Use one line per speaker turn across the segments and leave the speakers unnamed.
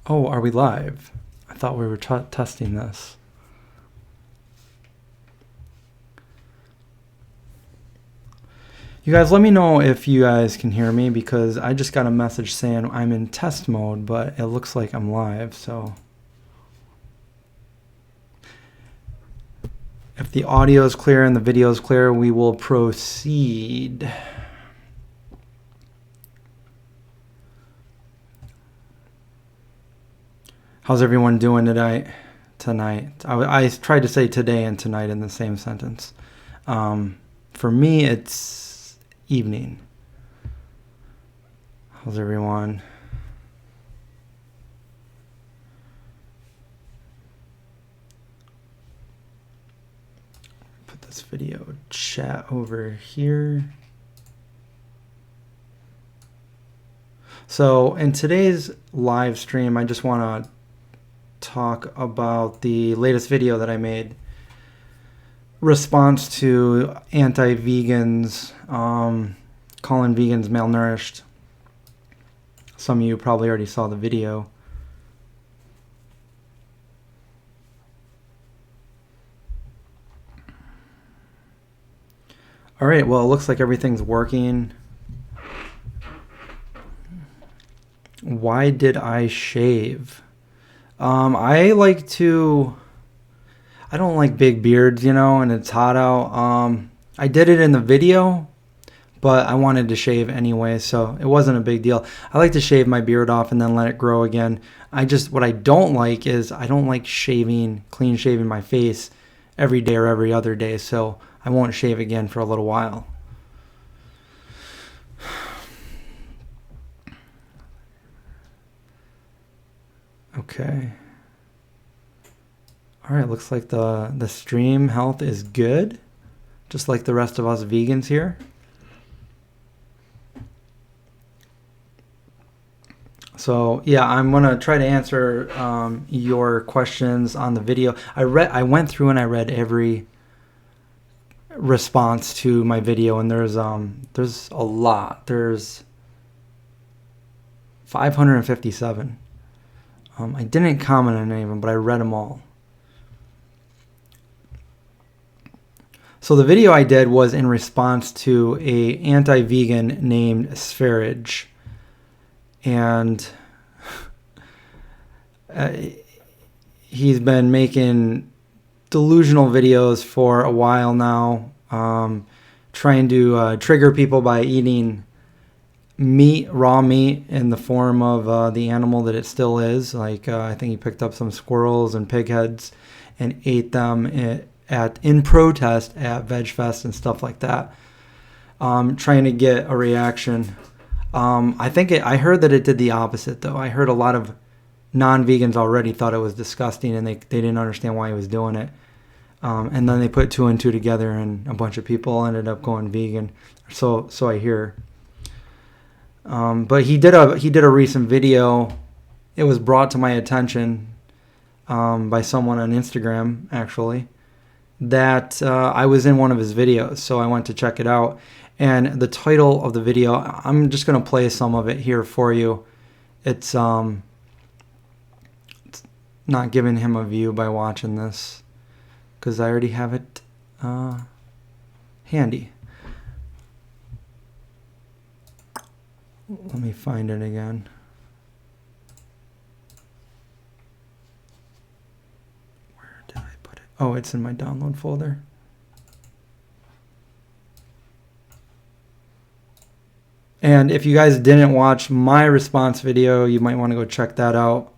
Oh, are we live? I thought we were testing this. You guys, let me know if you guys can hear me, because I just got a message saying I'm in test mode, but it looks like I'm live, so. If the audio is clear and the video is clear, we will proceed. How's everyone doing tonight? I tried to say today and tonight in the same sentence. For me, it's evening. How's everyone? Put this video chat over here. So in today's live stream, I just want to talk about the latest video that I made. Response to anti-vegans, calling vegans malnourished. Some of you probably already saw the video. All right, well, it looks like everything's working. Why did I shave? I don't like big beards, and it's hot out. I did it in the video, but I wanted to shave anyway, so it wasn't a big deal. I like to shave my beard off and then let it grow again. What I don't like is I don't like clean shaving my face every day or every other day, so I won't shave again for a little while. Okay. All right, looks like the stream health is good, just like the rest of us vegans here. So yeah, I'm gonna try to answer your questions on the video. I went through and I read every response to my video, and there's a lot. There's 557. I didn't comment on any of them, but I read them all. So the video I did was in response to a anti-vegan named Spherage. And he's been making delusional videos for a while now, trying to trigger people by eating raw meat in the form of the animal that it still is. Like I think he picked up some squirrels and pig heads and ate them in protest at Veg Fest and stuff like that, trying to get a reaction. I heard that it did the opposite, though. I heard a lot of non-vegans already thought it was disgusting, and they didn't understand why he was doing it. And then they put two and two together, and a bunch of people ended up going vegan. So I hear. But he did a recent video. It was brought to my attention by someone on Instagram, actually, that I was in one of his videos. So I went to check it out. And the title of the video, I'm just going to play some of it here for you. It's not giving him a view by watching this, because I already have it handy. Let me find it again. Where did I put it? Oh, it's in my download folder. And if you guys didn't watch my response video, you might want to go check that out.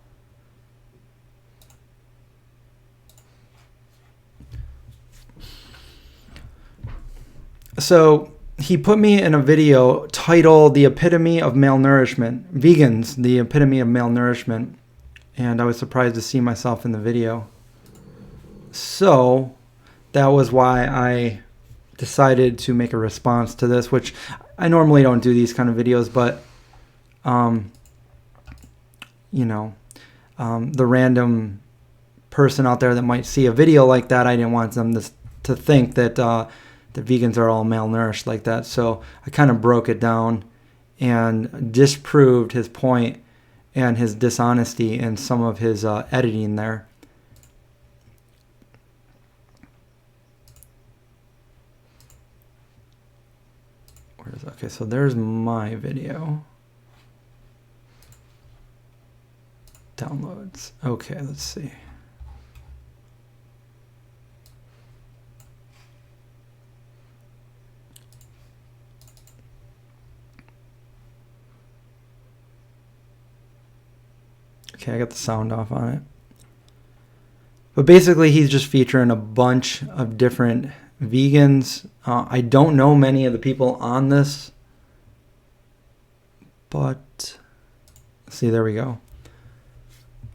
So he put me in a video titled "The Epitome of Malnourishment." Vegans, the epitome of malnourishment. And I was surprised to see myself in the video. So that was why I decided to make a response to this, which I normally don't do these kind of videos, but the random person out there that might see a video like that, I didn't want them to think that the vegans are all malnourished like that. So I kind of broke it down and disproved his point and his dishonesty in some of his editing there. Okay, so there's my video. Downloads. Okay, let's see. Okay, I got the sound off on it. But basically, he's just featuring a bunch of different vegans. I don't know many of the people on this, but see, there we go.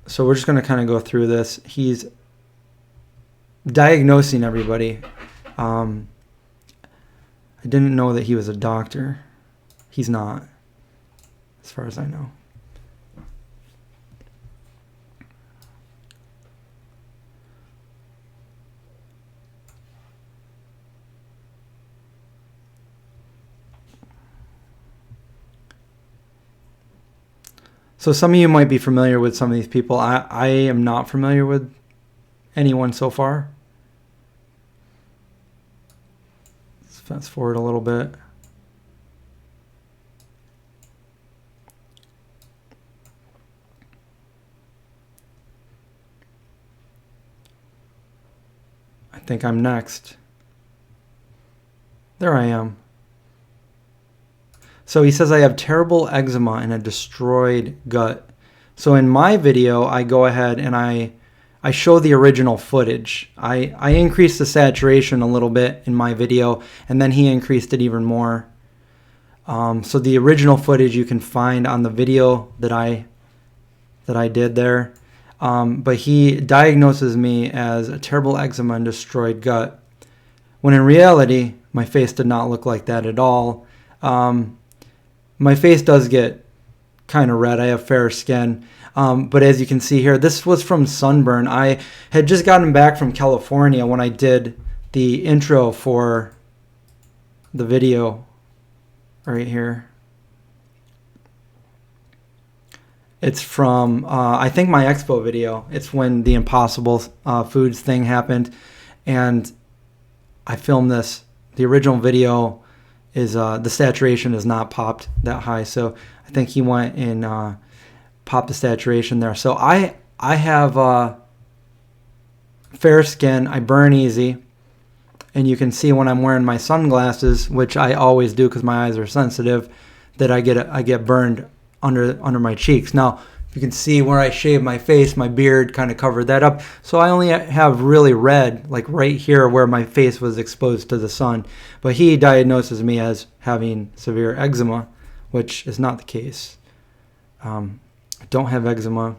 So we're just going to kind of go through this. He's diagnosing everybody. I didn't know that he was a doctor. He's not, as far as I know. So some of you might be familiar with some of these people. I am not familiar with anyone so far. Let's fast forward a little bit. I think I'm next. There I am. So he says I have terrible eczema and a destroyed gut. So in my video, I go ahead and I show the original footage. I increased the saturation a little bit in my video, and then he increased it even more. So the original footage you can find on the video that I did there. But he diagnoses me as a terrible eczema and destroyed gut, when in reality, my face did not look like that at all. My face does get kind of red. I have fair skin. But as you can see here, this was from sunburn. I had just gotten back from California when I did the intro for the video right here. It's from, I think, my expo video. It's when the Impossible Foods thing happened. And I filmed this. The original video is the saturation is not popped that high, so I think he went and popped the saturation there. So I have fair skin. I burn easy, and you can see when I'm wearing my sunglasses, which I always do because my eyes are sensitive, that I get burned under my cheeks. Now, you can see where I shaved my face, my beard kind of covered that up. So I only have really red, like right here where my face was exposed to the sun. But he diagnoses me as having severe eczema, which is not the case. I don't have eczema.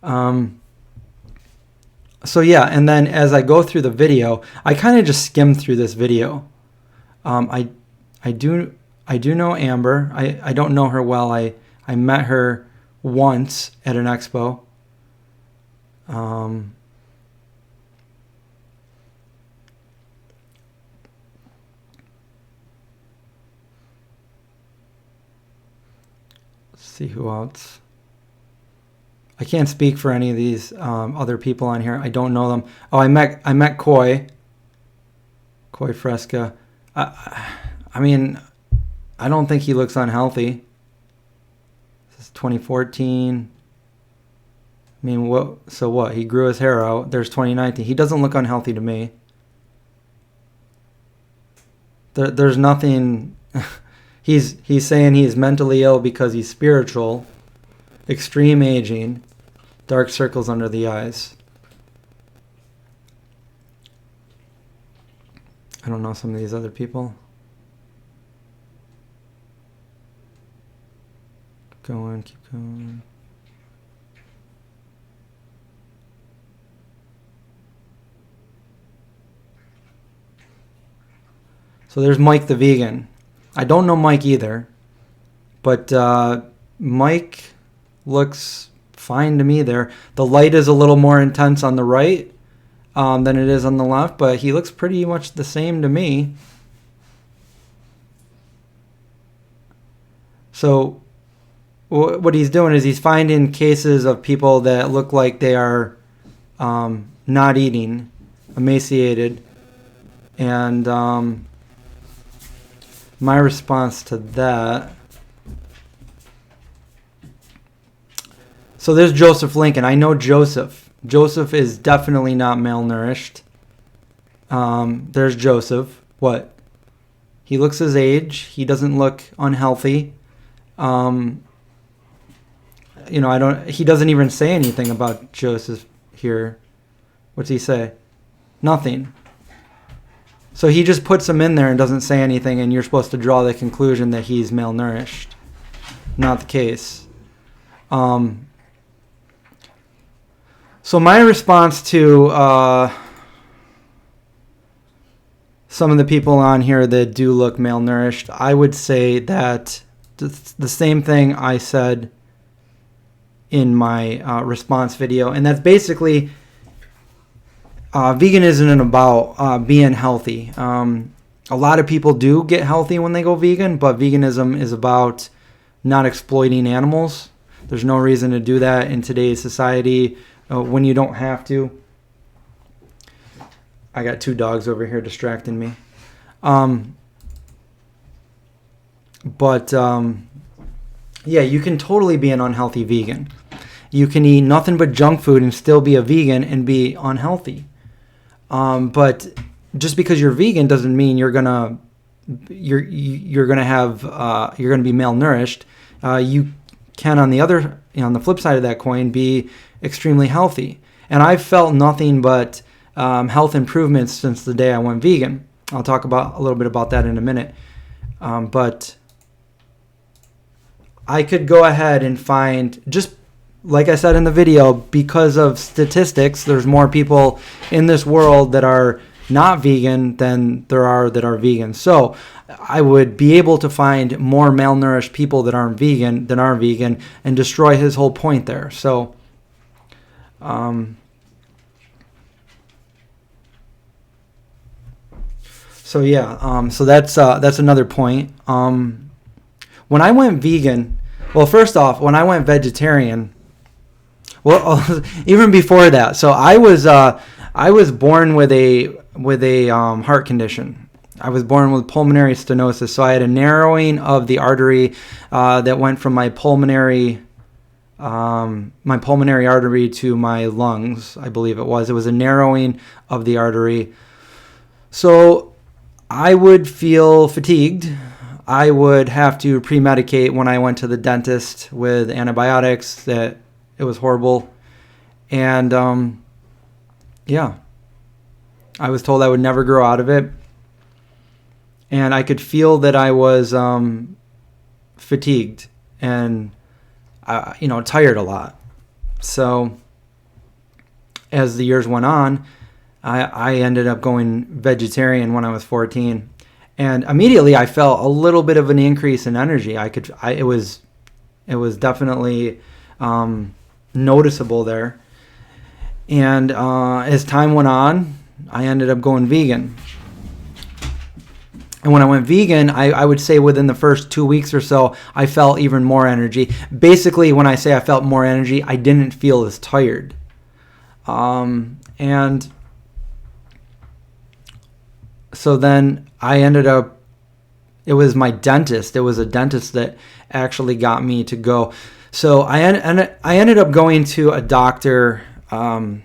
So yeah, and then as I go through the video, I kind of just skim through this video. I do know Amber. I don't know her well. I met her once at an expo. Let's see who else. I can't speak for any of these other people on here. I don't know them. Oh, I met Koi Fresca. I mean, I don't think he looks unhealthy. This is 2014. I mean, what? So what? He grew his hair out. There's 2019. He doesn't look unhealthy to me. There's nothing. He's saying he's mentally ill because he's spiritual. Extreme aging. Dark circles under the eyes. I don't know some of these other people. Keep going. So there's Mike the vegan. I don't know Mike either, but Mike looks fine to me there. The light is a little more intense on the right than it is on the left, but he looks pretty much the same to me. So what he's doing is he's finding cases of people that look like they are not eating, emaciated, and my response to that. So there's Joseph Lincoln. I know Joseph. Joseph is definitely not malnourished. There's Joseph. What? He looks his age. He doesn't look unhealthy. He doesn't even say anything about Joseph here. What's he say? Nothing. So he just puts him in there and doesn't say anything, and you're supposed to draw the conclusion that he's malnourished. Not the case. So my response to some of the people on here that do look malnourished, I would say that the same thing I said in my response video, and that's basically veganism isn't about being healthy. A lot of people do get healthy when they go vegan, but veganism is about not exploiting animals. There's no reason to do that in today's society when you don't have to. I got 2 dogs over here distracting me. Yeah, you can totally be an unhealthy vegan. You can eat nothing but junk food and still be a vegan and be unhealthy. But just because you're vegan doesn't mean you're gonna be malnourished. You can, on the flip side of that coin, be extremely healthy. And I've felt nothing but health improvements since the day I went vegan. I'll talk a little bit about that in a minute. But I could go ahead and find, just like I said in the video, because of statistics, there's more people in this world that are not vegan than there are that are vegan. So I would be able to find more malnourished people that aren't vegan than are vegan and destroy his whole point there. So so that's another point. When I went vegan, well, first off, when I went vegetarian, well, even before that, so I was born with a heart condition. I was born with pulmonary stenosis, so I had a narrowing of the artery that went from my pulmonary artery to my lungs, I believe it was. It was a narrowing of the artery. So I would feel fatigued. I would have to pre-medicate when I went to the dentist with antibiotics. That it was horrible. And I was told I would never grow out of it. And I could feel that I was fatigued and tired a lot. So as the years went on, I ended up going vegetarian when I was 14. And immediately I felt a little bit of an increase in energy. It was definitely noticeable there. And as time went on, I ended up going vegan. And when I went vegan, I would say within the first 2 weeks or so, I felt even more energy. Basically, when I say I felt more energy, I didn't feel as tired. And so then I ended up, it was my dentist. It was a dentist that actually got me to go. So I ended up going to a doctor to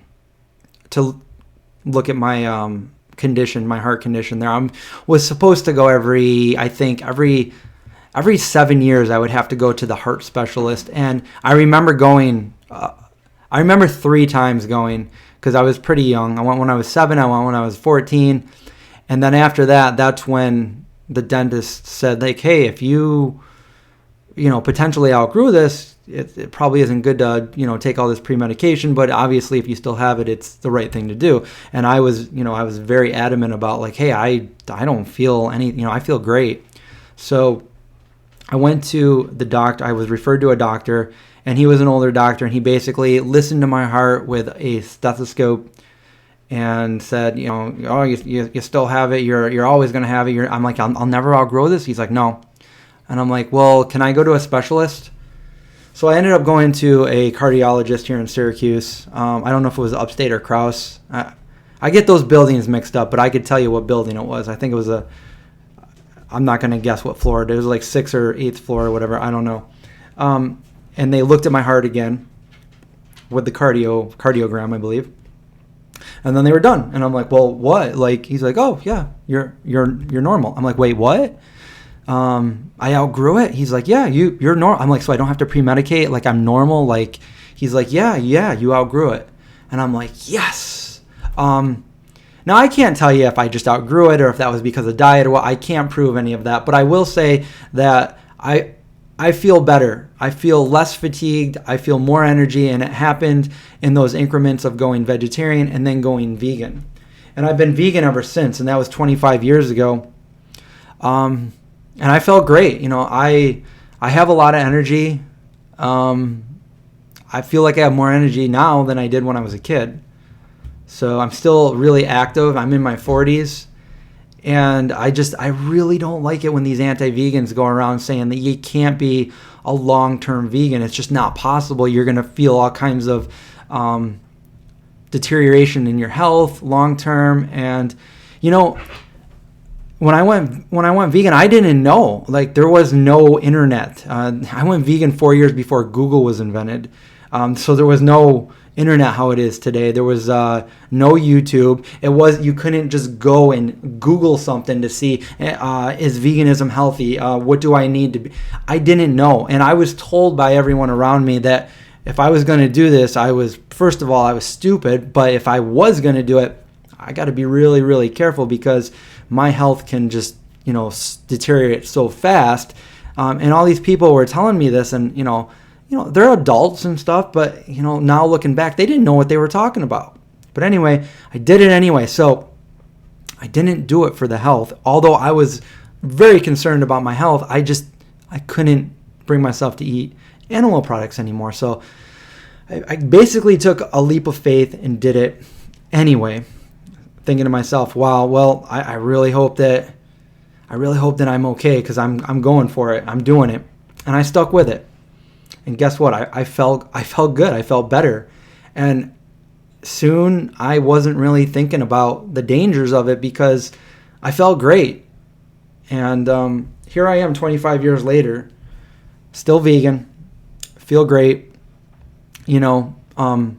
look at my condition, my heart condition there. I was supposed to go every 7 years I would have to go to the heart specialist. And I remember going, I remember 3 times going because I was pretty young. I went when I was 7, I went when I was 14. And then after that, that's when the dentist said, like, hey, if you potentially outgrew this, it probably isn't good to, take all this pre-medication, but obviously if you still have it, it's the right thing to do. And I was very adamant about like, hey, I don't feel any, I feel great. So I went to the doctor. I was referred to a doctor, and he was an older doctor, and he basically listened to my heart with a stethoscope and said, you still have it. You're always going to have it. I'm like, I'll never outgrow this. He's like, no. And I'm like, well, can I go to a specialist? So I ended up going to a cardiologist here in Syracuse. I don't know if it was Upstate or Krause. I get those buildings mixed up, but I could tell you what building it was. I think it was I'm not going to guess what floor. It was like 6th or 8th floor or whatever. I don't know. And they looked at my heart again with the cardiogram, I believe. And then they were done. And I'm like, well, what? Like, he's like, oh yeah, you're normal. I'm like, wait, what? I outgrew it. He's like, yeah, you're normal. I'm like, so I don't have to pre-medicate? Like, I'm normal? Like, he's like, yeah, you outgrew it. And I'm like, yes. Now, I can't tell you if I just outgrew it or if that was because of diet or what. I can't prove any of that. But I will say that I feel better. I feel less fatigued. I feel more energy. And it happened in those increments of going vegetarian and then going vegan. And I've been vegan ever since. And that was 25 years ago. And I felt great. You know, I have a lot of energy. I feel like I have more energy now than I did when I was a kid. So I'm still really active. I'm in my 40s. And I really don't like it when these anti-vegans go around saying that you can't be a long-term vegan. It's just not possible. You're going to feel all kinds of deterioration in your health long-term. And, you know, when I went vegan, I didn't know. Like, there was no internet. I went vegan 4 years before Google was invented. So there was no internet how it is today. There was no YouTube. You couldn't just go and Google something to see, is veganism healthy? What do I need to be? I didn't know. And I was told by everyone around me that if I was going to do this, first of all, I was stupid. But if I was going to do it, I got to be really, really careful because my health can just, deteriorate so fast. And all these people were telling me this, and, they're adults and stuff, but, now looking back, they didn't know what they were talking about. But anyway, I did it anyway. So I didn't do it for the health. Although I was very concerned about my health, I couldn't bring myself to eat animal products anymore. So I basically took a leap of faith and did it anyway, thinking to myself, wow, well, I really hope that I'm okay because I'm going for it. I'm doing it. And I stuck with it. And guess what? I felt good. I felt better. And soon I wasn't really thinking about the dangers of it because I felt great. And here I am 25 years later, still vegan, feel great. I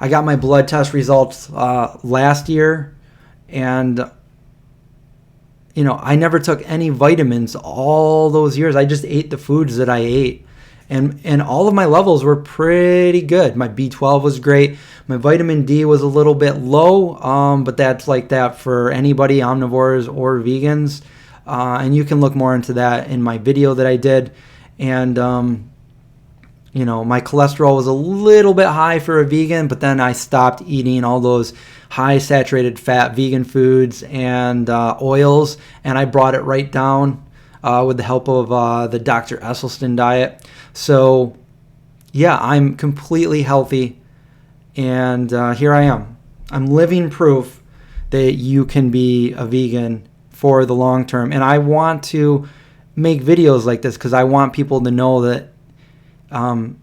got my blood test results last year, and I never took any vitamins all those years. I just ate the foods that I ate. And all of my levels were pretty good. My B12 was great. My vitamin D was a little bit low, but that's like that for anybody, omnivores or vegans. And you can look more into that in my video that I did. And, my cholesterol was a little bit high for a vegan, but then I stopped eating all those high saturated fat vegan foods and oils, and I brought it right down with the help of the Dr. Esselstyn diet. So, yeah, I'm completely healthy, and here I am. I'm living proof that you can be a vegan for the long term, and I want to make videos like this because I want people to know that, I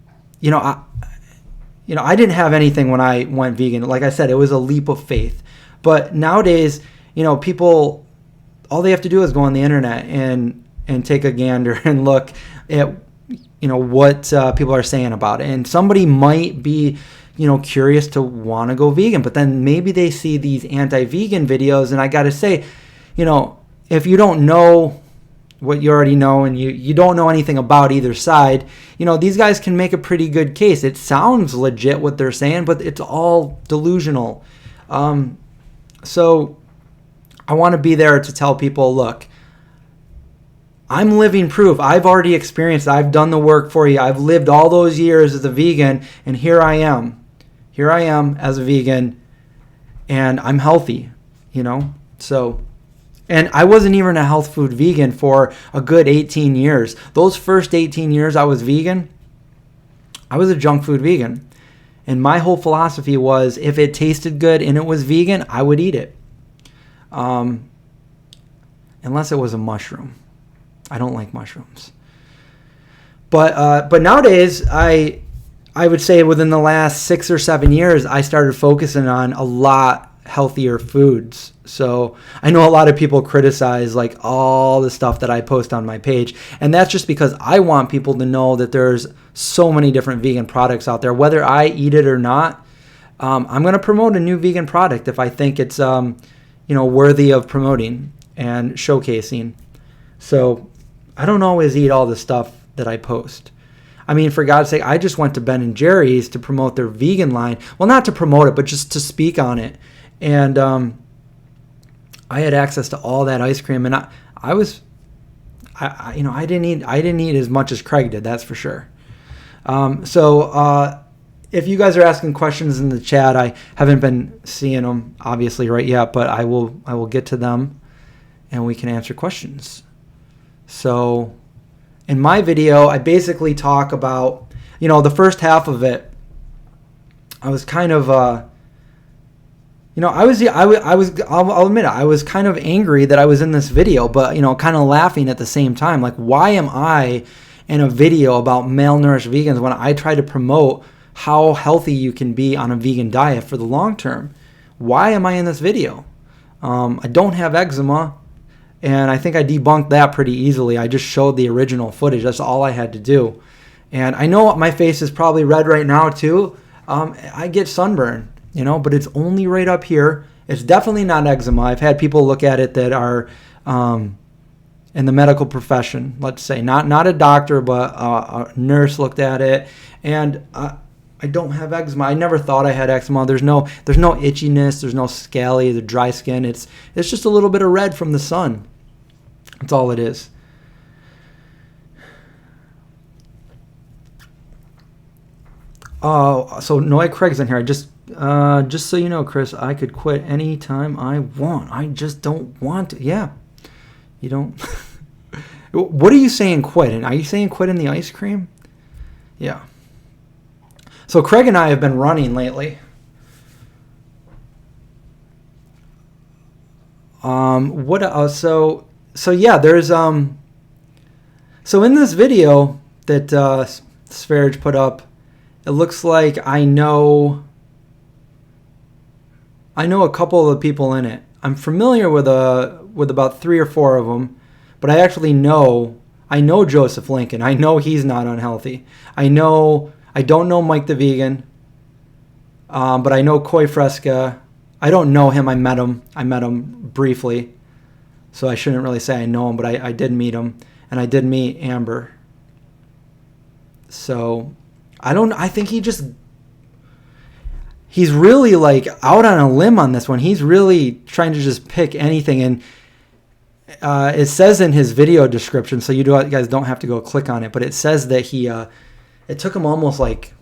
didn't have anything when I went vegan. Like I said, it was a leap of faith. But nowadays, people, all they have to do is go on the internet and take a gander and look at what people are saying about it. And somebody might be curious to want to go vegan, but then maybe they see these anti-vegan videos, and I gotta say, if you don't know what you already know and you don't know anything about either side, these guys can make a pretty good case. It sounds legit what they're saying, but it's all delusional. So I want to be there to tell people, look, I'm living proof. I've already experienced it. I've done the work for you. I've lived all those years as a vegan, and here I am. Here I am as a vegan, and I'm healthy, So, and I wasn't even a health food vegan for a good 18 years. Those first 18 years I was vegan, I was a junk food vegan. And my whole philosophy was if it tasted good and it was vegan, I would eat it. Unless it was a mushroom. I don't like mushrooms. But nowadays, I would say within the last 6 or 7 years, I started focusing on a lot healthier foods. So I know a lot of people criticize like all the stuff that I post on my page, and that's just because I want people to know that there's so many different vegan products out there. Whether I eat it or not, I'm going to promote a new vegan product if I think it's worthy of promoting and showcasing. So I don't always eat all the stuff that I post. I mean, for God's sake, I just went to Ben & Jerry's to promote their vegan line. Well, not to promote it, but just to speak on it. And I had access to all that ice cream, and I didn't eat as much as Craig did. That's for sure. So if you guys are asking questions in the chat, I haven't been seeing them obviously right yet, but I will get to them, and we can answer questions. So in my video, I basically talk about, the first half of it. I was kind of, I'll admit it, I was kind of angry that I was in this video, but, kind of laughing at the same time. Like, why am I in a video about malnourished vegans when I try to promote how healthy you can be on a vegan diet for the long term? Why am I in this video? I don't have eczema, and I think I debunked that pretty easily. I just showed the original footage. That's all I had to do. And I know my face is probably red right now too. I get sunburn, but it's only right up here. It's definitely not eczema. I've had people look at it that are in the medical profession, let's say. Not a doctor, but a nurse looked at it. And I don't have eczema. I never thought I had eczema. There's no itchiness. There's no scaly, the dry skin. It's just a little bit of red from the sun. That's all it is. Oh, so Noy Craig's in here. I just so you know, Chris, I could quit anytime I want. I just don't want to. Yeah, you don't. What are you saying quit? And are you saying quit in the ice cream? Yeah. So Craig and I have been running lately. So yeah, there's so in this video that Sverige put up, it looks like I know a couple of the people in it. I'm familiar with about 3 or 4 of them, but I actually know Joseph Lincoln. I know he's not unhealthy. I don't know Mike the Vegan, but I know Koi Fresca. I don't know him. I met him briefly, so I shouldn't really say I know him, but I did meet him, and I did meet Amber. So I think he's really like out on a limb on this one. He's really trying to just pick anything, and it says in his video description, so you guys don't have to go click on it, but it says that it took him almost like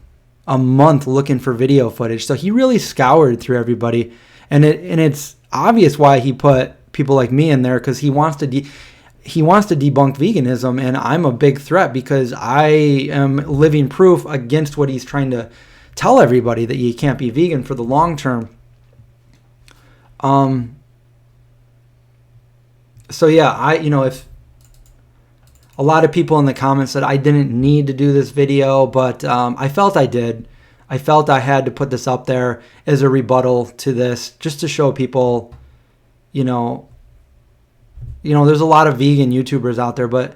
a month looking for video footage. So he really scoured through everybody, and it's obvious why he put people like me in there, because he wants to debunk veganism, and I'm a big threat because I am living proof against what he's trying to tell everybody, that you can't be vegan for the long term. So yeah, if a lot of people in the comments said I didn't need to do this video, but I felt I did. I felt I had to put this up there as a rebuttal to this, just to show people, there's a lot of vegan YouTubers out there, but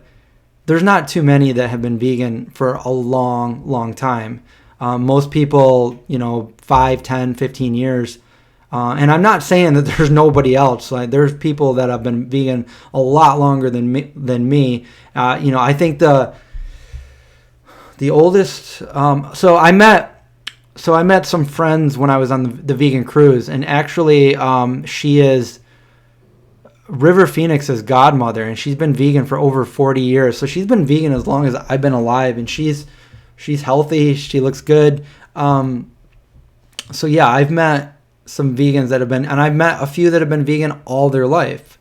there's not too many that have been vegan for a long, long time. Most people, 5, 10, 15 years. And I'm not saying that there's nobody else. Like, there's people that have been vegan a lot longer than me. I think the oldest. So I met some friends when I was on the vegan cruise, and actually, she is River Phoenix's godmother, and she's been vegan for over 40 years. So she's been vegan as long as I've been alive, and she's healthy. She looks good. So yeah, I've met some vegans that have been, and I've met a few that have been vegan all their life.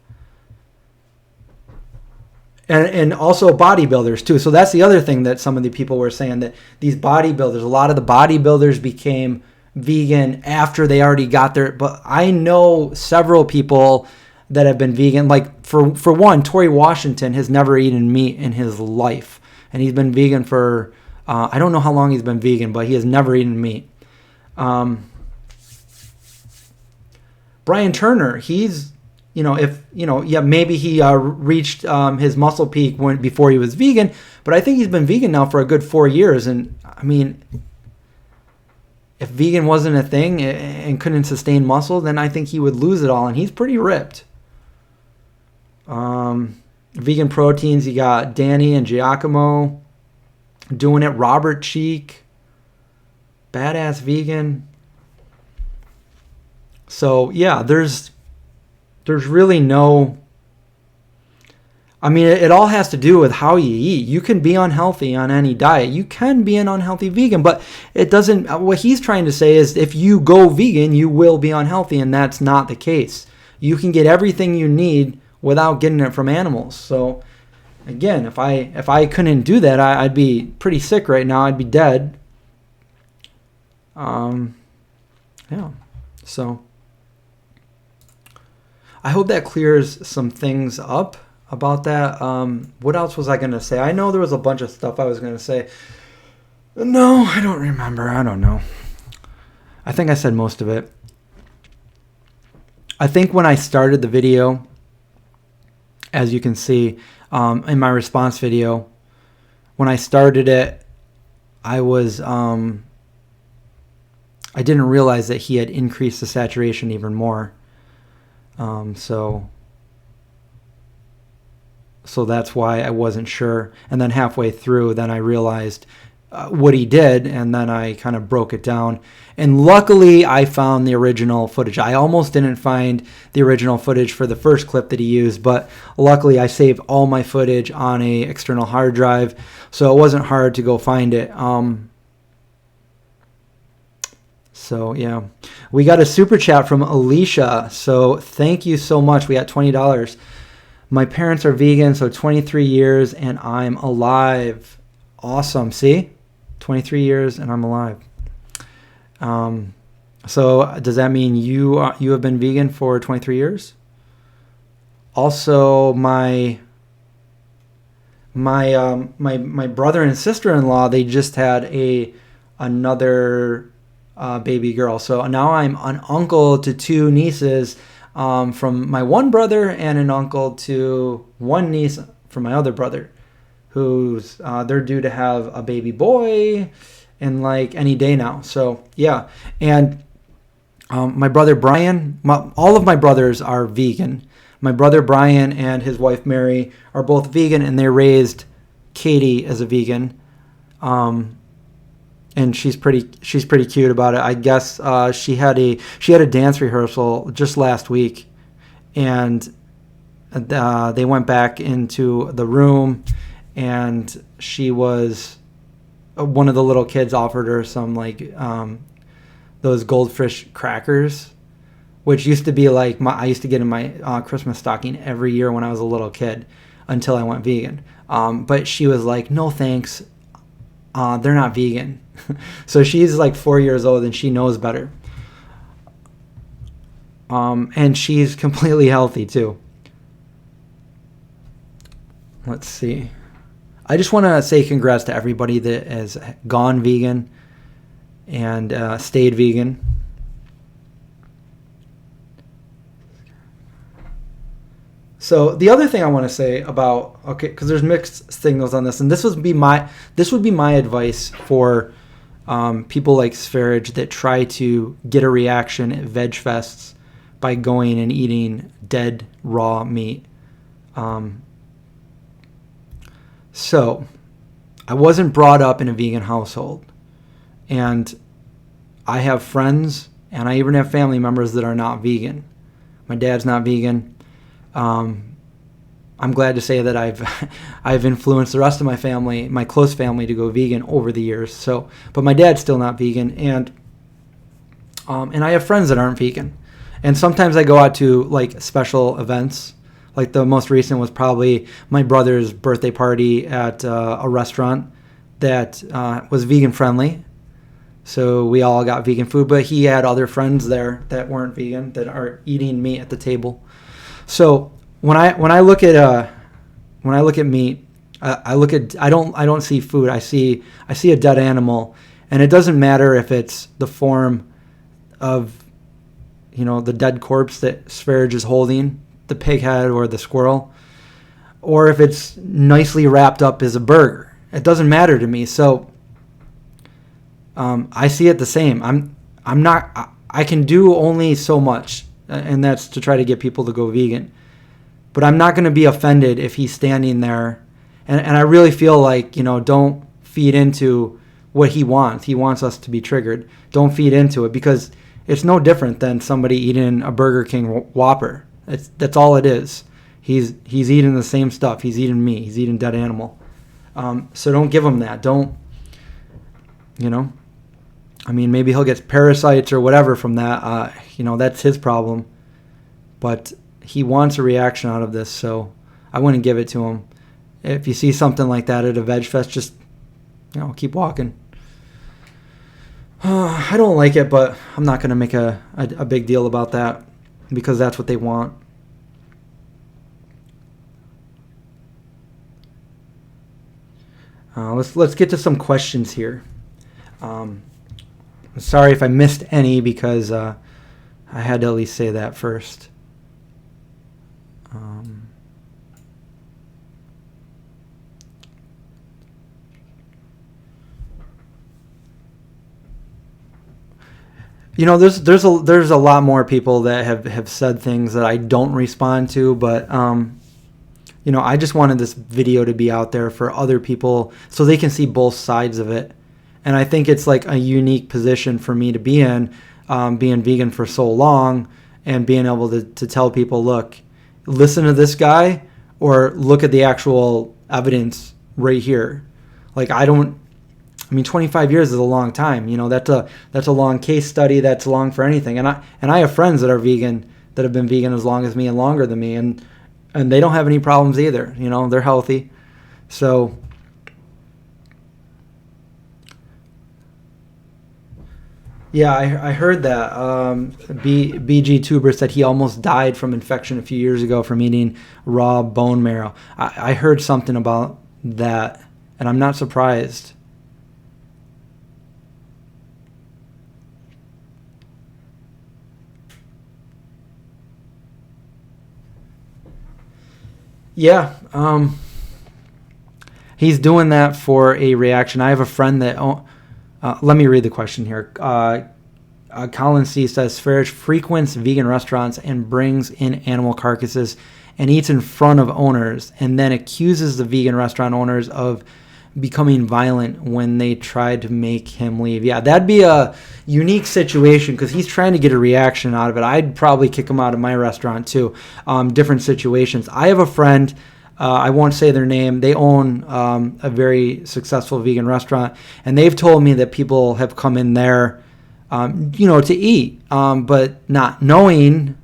And also bodybuilders too. So that's the other thing that some of the people were saying, that these bodybuilders, a lot of the bodybuilders became vegan after they already got there. But I know several people that have been vegan. Like for one, Tori Washington has never eaten meat in his life. and he's been vegan for, I don't know how long he's been vegan, but he has never eaten meat. Brian Turner, he's, maybe he reached his muscle peak before he was vegan, but I think he's been vegan now for a good 4 years. And I mean, if vegan wasn't a thing and couldn't sustain muscle, then I think he would lose it all. And he's pretty ripped. Vegan proteins, you got Danny and Giacomo doing it. Robert Cheek, badass vegan. So yeah, there's really no, I mean, it all has to do with how you eat. You can be unhealthy on any diet. You can be an unhealthy vegan, but it doesn't, what he's trying to say is if you go vegan, you will be unhealthy, and that's not the case. You can get everything you need without getting it from animals. So again, if I couldn't do that, I'd be pretty sick right now. I'd be dead. Yeah. So I hope that clears some things up about that. What else was I going to say? I know there was a bunch of stuff I was going to say. No, I don't remember. I don't know. I think I said most of it. I think when I started the video, as you can see in my response video, when I started it, I didn't realize that he had increased the saturation even more. So that's why I wasn't sure. And then halfway through, then I realized what he did, and then I kind of broke it down. And luckily, I found the original footage. I almost didn't find the original footage for the first clip that he used, but luckily I saved all my footage on a external hard drive, so it wasn't hard to go find it. So yeah, we got a super chat from Alicia. So thank you so much. We got $20. My parents are vegan, so 23 years and I'm alive. Awesome. See, 23 years and I'm alive. So does that mean you have been vegan for 23 years? Also, my brother and sister-in-law, they just had another baby girl. So now I'm an uncle to two nieces from my one brother, and an uncle to one niece from my other brother, who's they're due to have a baby boy in like any day now. So yeah, and my brother Brian, all of my brothers are vegan. My brother Brian and his wife Mary are both vegan, and they raised Katie as a vegan. And she's pretty cute about it. I guess she had a dance rehearsal just last week, and they went back into the room, and she was, one of the little kids offered her some like those goldfish crackers, which used to be like I used to get in my Christmas stocking every year when I was a little kid until I went vegan. But she was like, no thanks, they're not vegan. So she's like 4 years old and she knows better. And she's completely healthy too. Let's see. I just want to say congrats to everybody that has gone vegan and stayed vegan. So the other thing I want to say about, because there's mixed signals on this, and this would be my advice for people like Sverige that try to get a reaction at veg fests by going and eating dead raw meat. So I wasn't brought up in a vegan household, and I have friends and I even have family members that are not vegan. My dad's not vegan. I'm glad to say that I've influenced the rest of my family, my close family, to go vegan over the years. So, but my dad's still not vegan, and I have friends that aren't vegan, and sometimes I go out to like special events. Like the most recent was probably my brother's birthday party at a restaurant that was vegan friendly. So we all got vegan food, but he had other friends there that weren't vegan that are eating meat at the table. So when I look at meat, I look at, I don't see food. I see a dead animal, and it doesn't matter if it's the form of, the dead corpse that Sverige is holding, the pig head or the squirrel, or if it's nicely wrapped up as a burger. It doesn't matter to me. So I see it the same. I can do only so much, and that's to try to get people to go vegan. But I'm not going to be offended if he's standing there. And I really feel like, don't feed into what he wants. He wants us to be triggered. Don't feed into it, because it's no different than somebody eating a Burger King Whopper. That's all it is. He's eating the same stuff. He's eating meat. He's eating dead animal. So don't give him that. Don't, maybe he'll get parasites or whatever from that. That's his problem. But he wants a reaction out of this, so I wouldn't give it to him. If you see something like that at a veg fest, just, keep walking. I don't like it, but I'm not going to make a big deal about that, because that's what they want. Let's get to some questions here. Sorry if I missed any, because I had to at least say that first. There's a lot more people that have said things that I don't respond to, but I just wanted this video to be out there for other people so they can see both sides of it. And I think it's like a unique position for me to be in, being vegan for so long and being able to tell people, look, listen to this guy or look at the actual evidence right here. Like, 25 years is a long time. That's a long case study. That's long for anything. And I have friends that are vegan, that have been vegan as long as me and longer than me, and they don't have any problems either. They're healthy. So yeah, I heard that BG Tuber said he almost died from infection a few years ago from eating raw bone marrow. I heard something about that, and I'm not surprised. Yeah, he's doing that for a reaction. I have a friend that, let me read the question here. Colin C. says, Sverige frequents vegan restaurants and brings in animal carcasses and eats in front of owners, and then accuses the vegan restaurant owners of becoming violent when they tried to make him leave. Yeah, that'd be a unique situation, because he's trying to get a reaction out of it. I'd probably kick him out of my restaurant too. Different situations. I have a friend, I won't say their name. They own a very successful vegan restaurant, and they've told me that people have come in there, to eat, but not knowing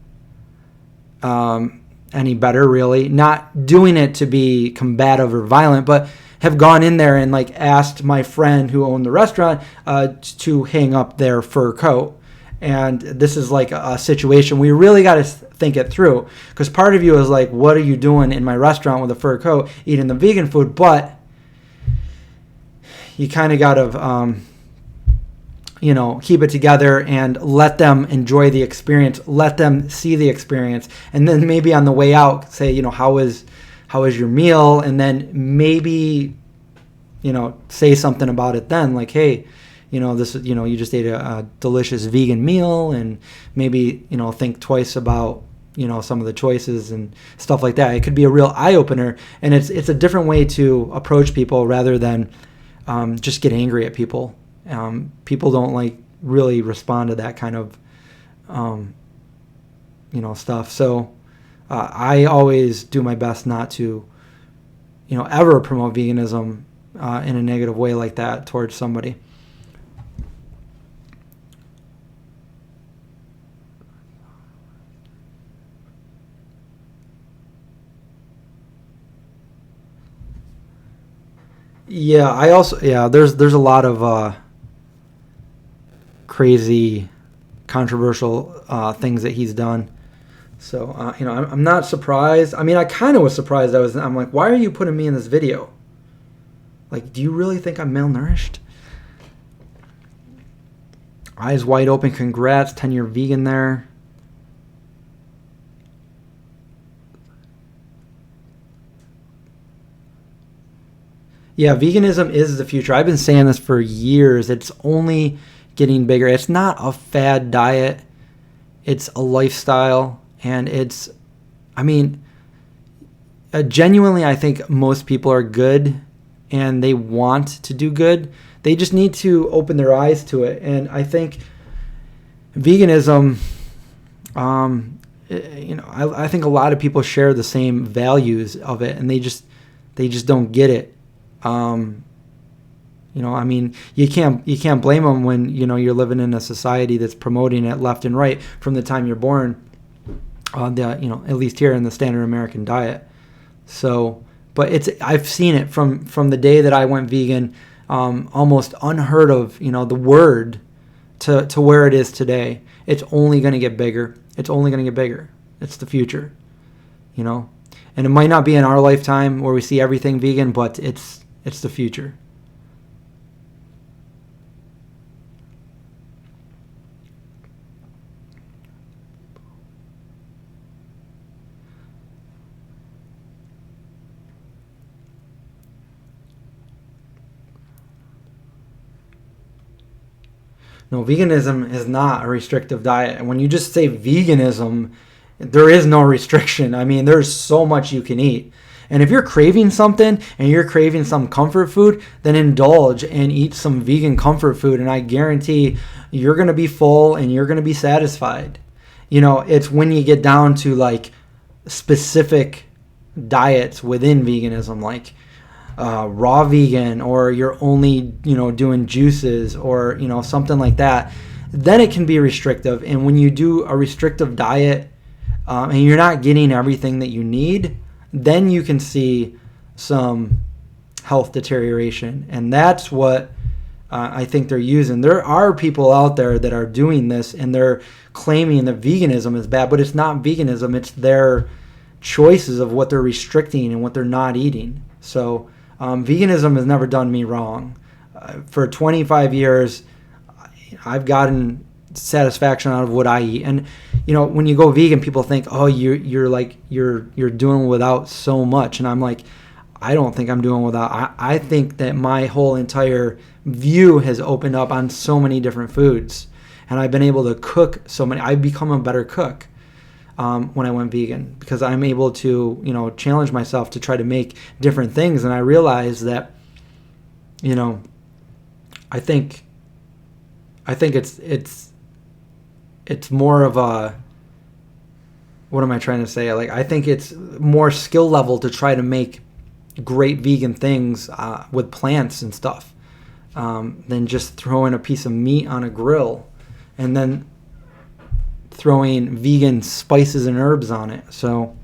any better, really, not doing it to be combative or violent, but have gone in there and asked my friend who owned the restaurant to hang up their fur coat. And this is a situation we really got to think it through, because part of you is like, what are you doing in my restaurant with a fur coat eating the vegan food? But you kind of got to keep it together and let them enjoy the experience, let them see the experience, and then maybe on the way out say, how is your meal? And then maybe, say something about it then, like, hey, this, you just ate a delicious vegan meal, and maybe, think twice about, some of the choices and stuff like that. It could be a real eye-opener, and it's a different way to approach people rather than just get angry at people. People don't really respond to that kind of, stuff. So I always do my best not to, ever promote veganism in a negative way like that towards somebody. Yeah, there's a lot of crazy, controversial things that he's done. So, I'm not surprised. I kind of was surprised. I'm like, why are you putting me in this video? Like, do you really think I'm malnourished? Eyes wide open. Congrats, 10-year vegan there. Yeah, veganism is the future. I've been saying this for years. It's only getting bigger. It's not a fad diet. It's a lifestyle. And it's, I mean, genuinely, I think most people are good and they want to do good. They just need to open their eyes to it. And I think veganism, I think a lot of people share the same values of it, and they just don't get it. I mean, you can't blame them when, you're living in a society that's promoting it left and right from the time you're born, at least here in the standard American diet. So, but I've seen it from the day that I went vegan, almost unheard of, the word to where it is today. It's only going to get bigger. It's only going to get bigger. It's the future, and it might not be in our lifetime where we see everything vegan, but it's the future. No, veganism is not a restrictive diet. And when you just say veganism, there is no restriction. I mean, there's so much you can eat. And if you're craving something and you're craving some comfort food, then indulge and eat some vegan comfort food. And I guarantee you're going to be full and you're going to be satisfied. It's when you get down to like specific diets within veganism, like raw vegan, or you're only, doing juices or, something like that, then it can be restrictive. And when you do a restrictive diet and you're not getting everything that you need, then you can see some health deterioration. And that's what I think they're using. There are people out there that are doing this and they're claiming that veganism is bad, but it's not veganism. It's their choices of what they're restricting and what they're not eating. So veganism has never done me wrong. For 25 years, I've gotten satisfaction out of what I eat. And when you go vegan, people think, oh, you're doing without so much. And I'm like, I don't think I'm doing without. I think that my whole entire view has opened up on so many different foods, and I've been able to cook so many. I've become a better cook when I went vegan, because I'm able to challenge myself to try to make different things. And I realized that I think it's more of a, what am I trying to say? Like, I think it's more skill level to try to make great vegan things with plants and stuff than just throwing a piece of meat on a grill and then throwing vegan spices and herbs on it. So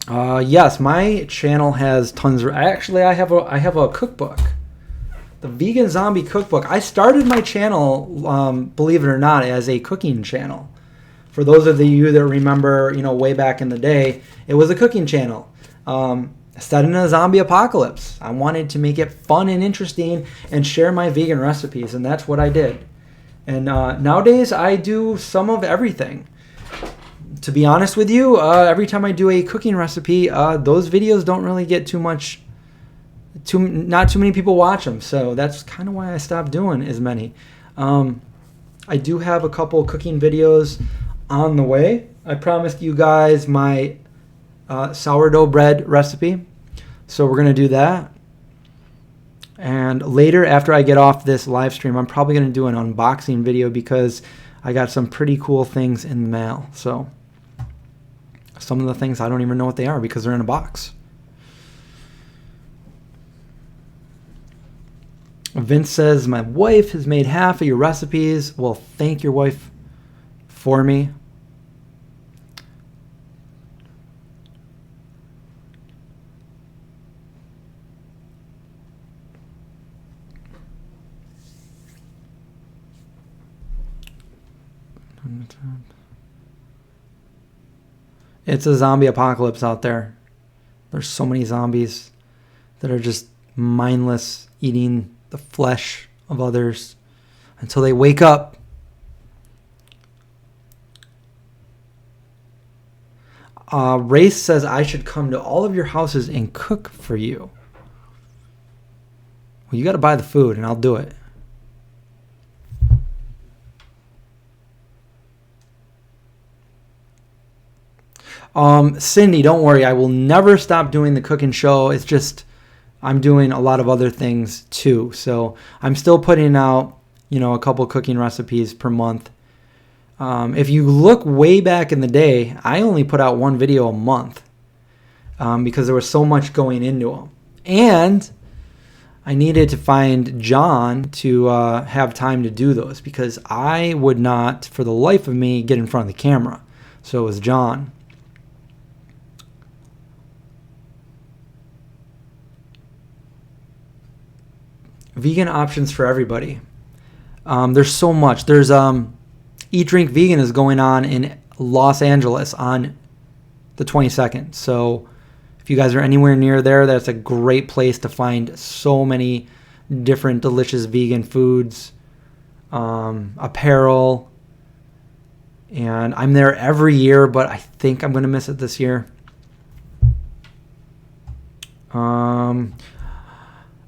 yes, my channel has tons of, actually I have a cookbook, the Vegan Zombie Cookbook. I started my channel, believe it or not, as a cooking channel. For those of you that remember, way back in the day, it was a cooking channel. Set in a zombie apocalypse. I wanted to make it fun and interesting and share my vegan recipes, and that's what I did. And nowadays, I do some of everything. To be honest with you, every time I do a cooking recipe, those videos don't really get not too many people watch them. So that's kind of why I stopped doing as many. I do have a couple cooking videos on the way. I promised you guys my sourdough bread recipe, so we're going to do that. And later, after I get off this live stream, I'm probably going to do an unboxing video because I got some pretty cool things in the mail. So some of the things I don't even know what they are because they're in a box. Vince says, my wife has made half of your recipes. Well, thank your wife for me. It's a zombie apocalypse out there. There's so many zombies that are just mindless, eating the flesh of others until they wake up. Race says I should come to all of your houses and cook for you. Well, you got to buy the food and I'll do it. Cindy, don't worry. I will never stop doing the cooking show. It's just I'm doing a lot of other things too. So I'm still putting out, a couple cooking recipes per month. If you look way back in the day, I only put out one video a month because there was so much going into them. And I needed to find John to have time to do those because I would not, for the life of me, get in front of the camera. So it was John. Vegan options for everybody. There's so much. There's Eat Drink Vegan is going on in Los Angeles on the 22nd. So if you guys are anywhere near there, that's a great place to find so many different delicious vegan foods, apparel. And I'm there every year, but I think I'm going to miss it this year.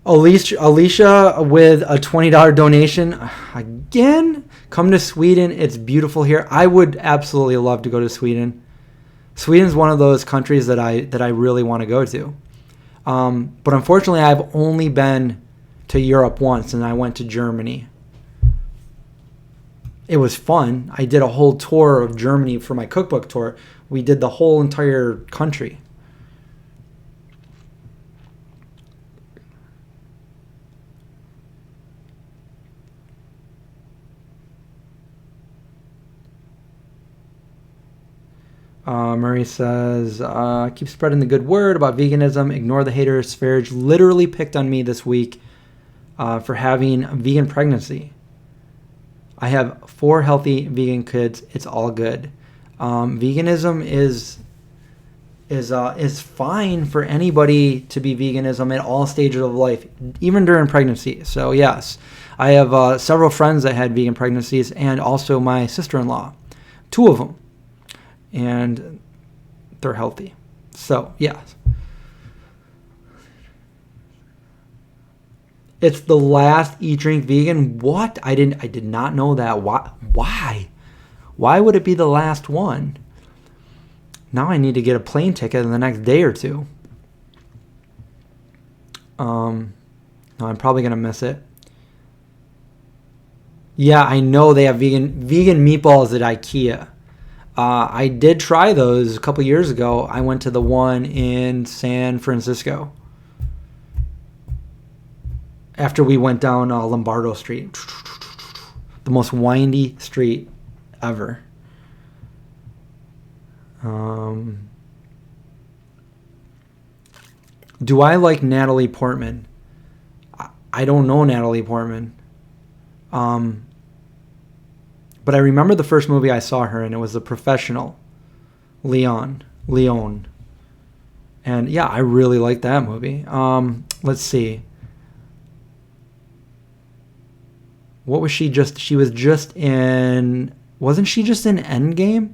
Alicia with a $20 donation. Again, come to Sweden. It's beautiful here. I would absolutely love to go to Sweden. Sweden's one of those countries that I really want to go to. But unfortunately, I've only been to Europe once, and I went to Germany. It was fun. I did a whole tour of Germany for my cookbook tour. We did the whole entire country. Murray says, keep spreading the good word about veganism. Ignore the haters. Sverige literally picked on me this week for having a vegan pregnancy. I have 4 healthy vegan kids. It's all good. Veganism is fine for anybody to be veganism at all stages of life, even during pregnancy. So yes, I have several friends that had vegan pregnancies, and also my sister-in-law, 2 of them. And they're healthy. So, yeah. It's the last Eat Drink Vegan. What? I did not know that. Why? Why would it be the last one? Now I need to get a plane ticket in the next day or two. No, I'm probably going to miss it. Yeah, I know they have vegan meatballs at IKEA. I did try those a couple years ago. I went to the one in San Francisco after we went down Lombardo Street, the most windy street ever. Do I like Natalie Portman? I don't know Natalie Portman. But I remember the first movie I saw her in. It was The Professional, Leon. And yeah, I really liked that movie. Let's see. What was she just? She was just in... Wasn't she just in Endgame?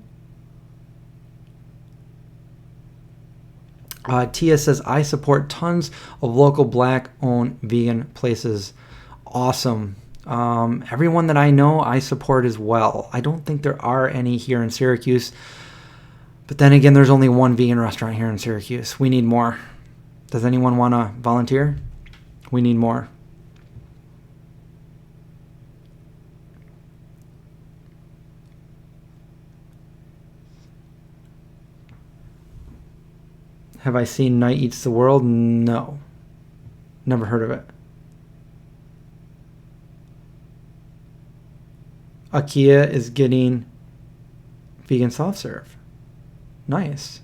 Tia says, I support tons of local black-owned vegan places. Awesome. Everyone that I know, I support as well. I don't think there are any here in Syracuse. But then again, there's only one vegan restaurant here in Syracuse. We need more. Does anyone want to volunteer? We need more. Have I seen Night Eats the World? No. Never heard of it. IKEA is getting vegan soft serve. Nice.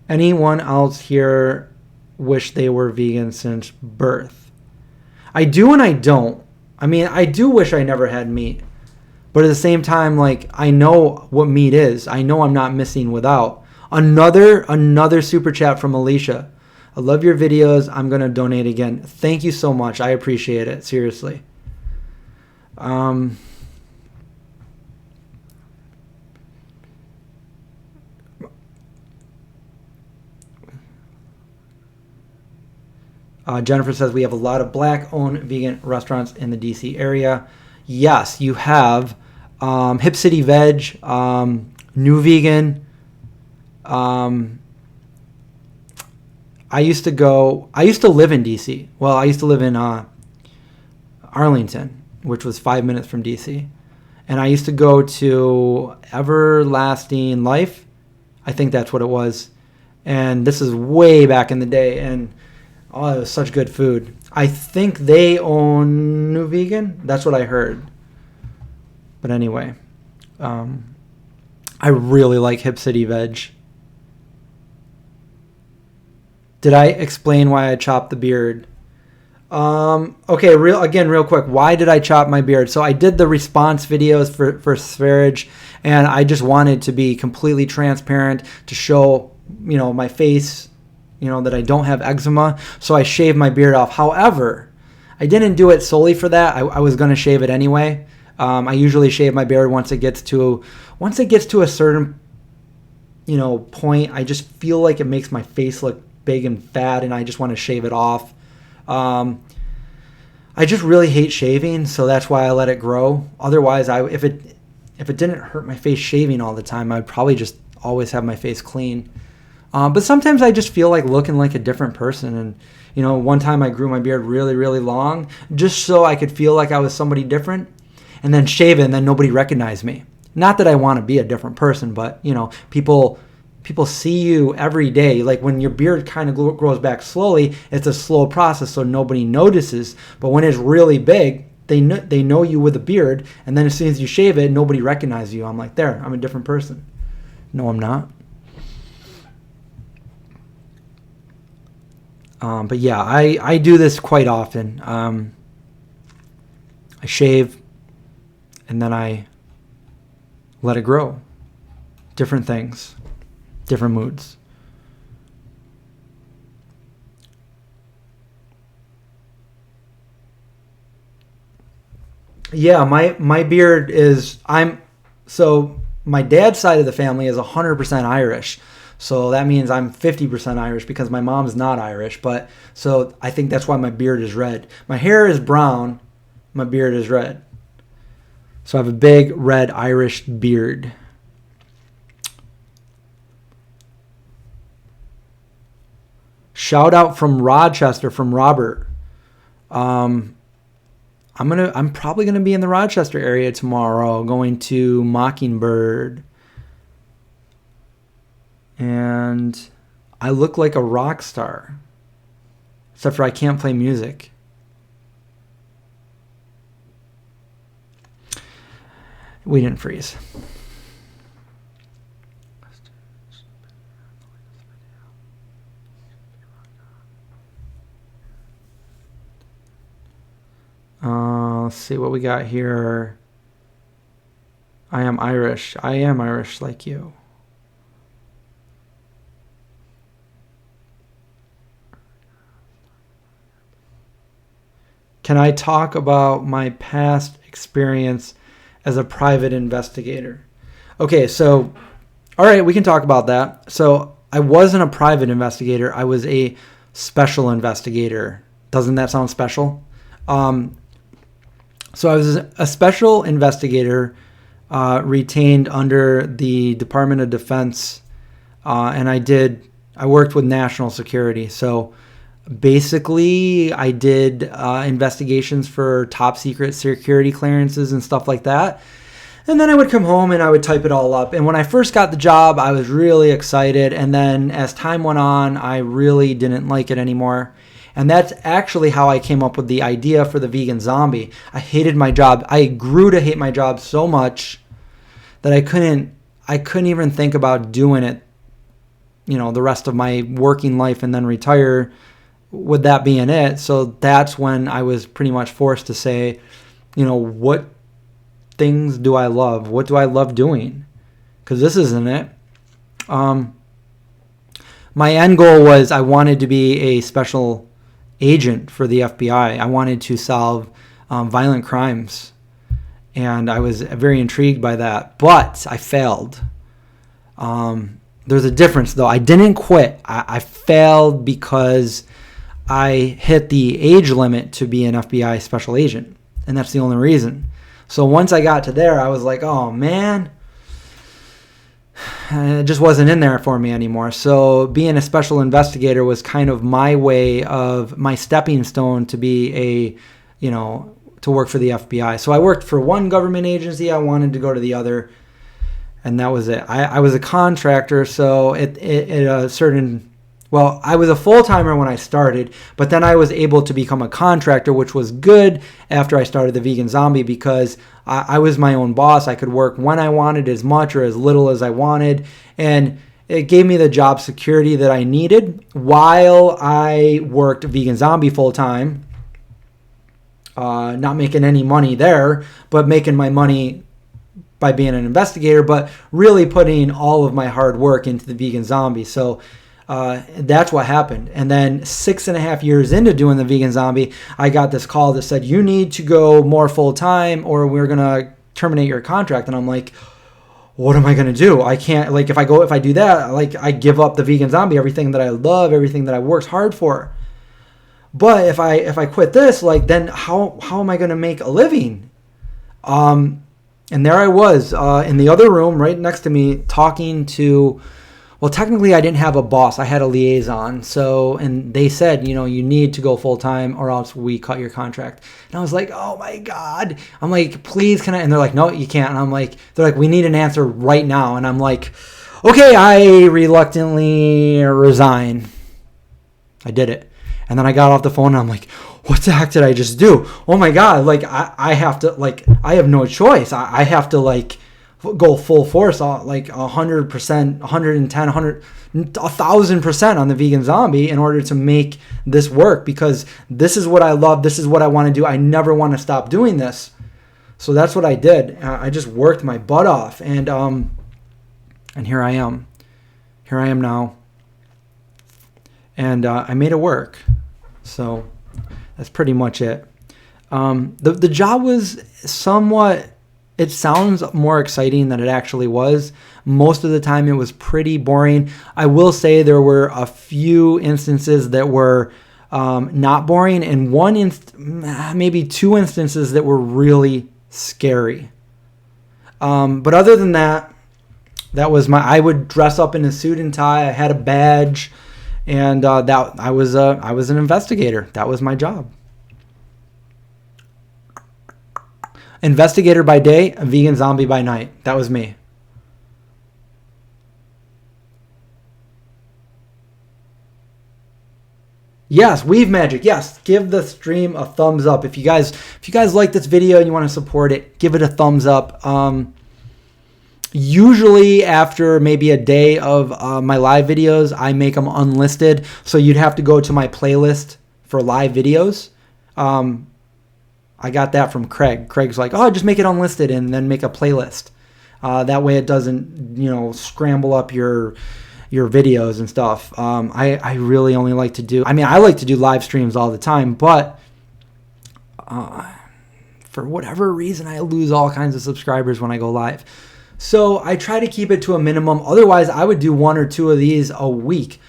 Anyone else here wish they were vegan since birth? I do and I don't. I mean, I do wish I never had meat. But at the same time, like, I know what meat is. I know I'm not missing without Another super chat from Alicia. I love your videos. I'm going to donate again. Thank you so much. I appreciate it. Seriously. Jennifer says we have a lot of black-owned vegan restaurants in the DC area. Yes, you have Hip City Veg, New Vegan. I used to live in DC. Well, I used to live in Arlington, which was 5 minutes from DC. And I used to go to Everlasting Life. I think that's what it was. And this is way back in the day. And oh, it was such good food. I think they own New Vegan. That's what I heard. But anyway, I really like Hip City Veg. Did I explain why I chopped the beard? Okay, real quick. Why did I chop my beard? So I did the response videos for Spherage, and I just wanted to be completely transparent to show, my face, that I don't have eczema. So I shaved my beard off. However, I didn't do it solely for that. I was going to shave it anyway. I usually shave my beard once it gets to a certain, point. I just feel like it makes my face look big and fat, and I just want to shave it off. I just really hate shaving, so that's why I let it grow. Otherwise, if it didn't hurt my face shaving all the time, I'd probably just always have my face clean. But sometimes I just feel like looking like a different person. And, one time I grew my beard really, really long just so I could feel like I was somebody different, and then shave it, and then nobody recognized me. Not that I want to be a different person, but, people see you every day. Like when your beard kind of grows back slowly, it's a slow process, so nobody notices. But when it's really big, they know you with a beard, and then as soon as you shave it, nobody recognizes you. I'm like, there, I'm a different person. No, I'm not. But yeah, I do this quite often. I shave, and then I let it grow. Different things. Different moods. Yeah, my beard is, my dad's side of the family is 100% Irish. So that means I'm 50% Irish because my mom's not Irish. But so I think that's why my beard is red. My hair is brown. My beard is red. So I have a big red Irish beard. Shout out from Rochester from Robert. I'm probably gonna be in the Rochester area tomorrow, going to Mockingbird. And I look like a rock star. Except for I can't play music. We didn't freeze. Let's see what we got here. I am Irish. I am Irish like you. Can I talk about my past experience as a private investigator? Okay, so, all right, we can talk about that. So I wasn't a private investigator. I was a special investigator. Doesn't that sound special? So I was a special investigator retained under the Department of Defense, and I worked with national security. So basically, I did investigations for top secret security clearances and stuff like that. And then I would come home and I would type it all up. And when I first got the job, I was really excited. And then as time went on, I really didn't like it anymore. And that's actually how I came up with the idea for the vegan zombie. I hated my job. I grew to hate my job so much that I couldn't even think about doing it, the rest of my working life and then retire with that being it. So that's when I was pretty much forced to say, what things do I love? What do I love doing? Because this isn't it. my end goal was I wanted to be a special agent for the FBI. I wanted to solve violent crimes, and I was very intrigued by that, but I failed. There's a difference, though. I didn't quit. I failed because I hit the age limit to be an FBI special agent, and that's the only reason. So once I got to there, I was like, oh, man, it just wasn't in there for me anymore. So being a special investigator was kind of my way of my stepping stone to be to work for the FBI. So I worked for one government agency. I wanted to go to the other, and that was it. I was a contractor, so I was a full-timer when I started, but then I was able to become a contractor, which was good after I started the Vegan Zombie, because I was my own boss. I could work when I wanted, as much or as little as I wanted, and it gave me the job security that I needed while I worked Vegan Zombie full-time, not making any money there, but making my money by being an investigator, but really putting all of my hard work into the Vegan Zombie. So that's what happened. And then 6.5 years into doing the Vegan Zombie, I got this call that said, you need to go more full-time or we're going to terminate your contract. And I'm like, what am I going to do? I can't, if I do that, I give up the Vegan Zombie, everything that I love, everything that I worked hard for. But if I quit this, then how am I going to make a living? And there I was in the other room right next to me talking to, well, technically I didn't have a boss. I had a liaison. And they said, you need to go full time or else we cut your contract. And I was like, oh my God. I'm like, please, can I? And they're like, no, you can't. And I'm like, they're like, we need an answer right now. And I'm like, okay, I reluctantly resign. I did it. And then I got off the phone and I'm like, what the heck did I just do? Oh my God. I have to, I have no choice. I have to go full force, 100%, 110, 100, 1,000% on the Vegan Zombie in order to make this work, because this is what I love. This is what I want to do. I never want to stop doing this. So that's what I did. I just worked my butt off, and here I am. Here I am now. And I made it work. So that's pretty much it. The job was somewhat, it sounds more exciting than it actually was. Most of the time it was pretty boring. I will say there were a few instances that were not boring, and maybe two instances that were really scary. But other than that, I would dress up in a suit and tie. I had a badge, and I was an investigator. That was my job. Investigator by day, a Vegan Zombie by night. That was me. Yes, Weave Magic. Yes, give the stream a thumbs up. If you guys like this video and you want to support it, give it a thumbs up. Usually after maybe a day of my live videos, I make them unlisted. So you'd have to go to my playlist for live videos. I got that from Craig. Craig's like, oh, just make it unlisted and then make a playlist. That way it doesn't, scramble up your videos and stuff. I really only like to do, I like to do live streams all the time, but for whatever reason, I lose all kinds of subscribers when I go live. So I try to keep it to a minimum. Otherwise, I would do 1 or 2 of these a week.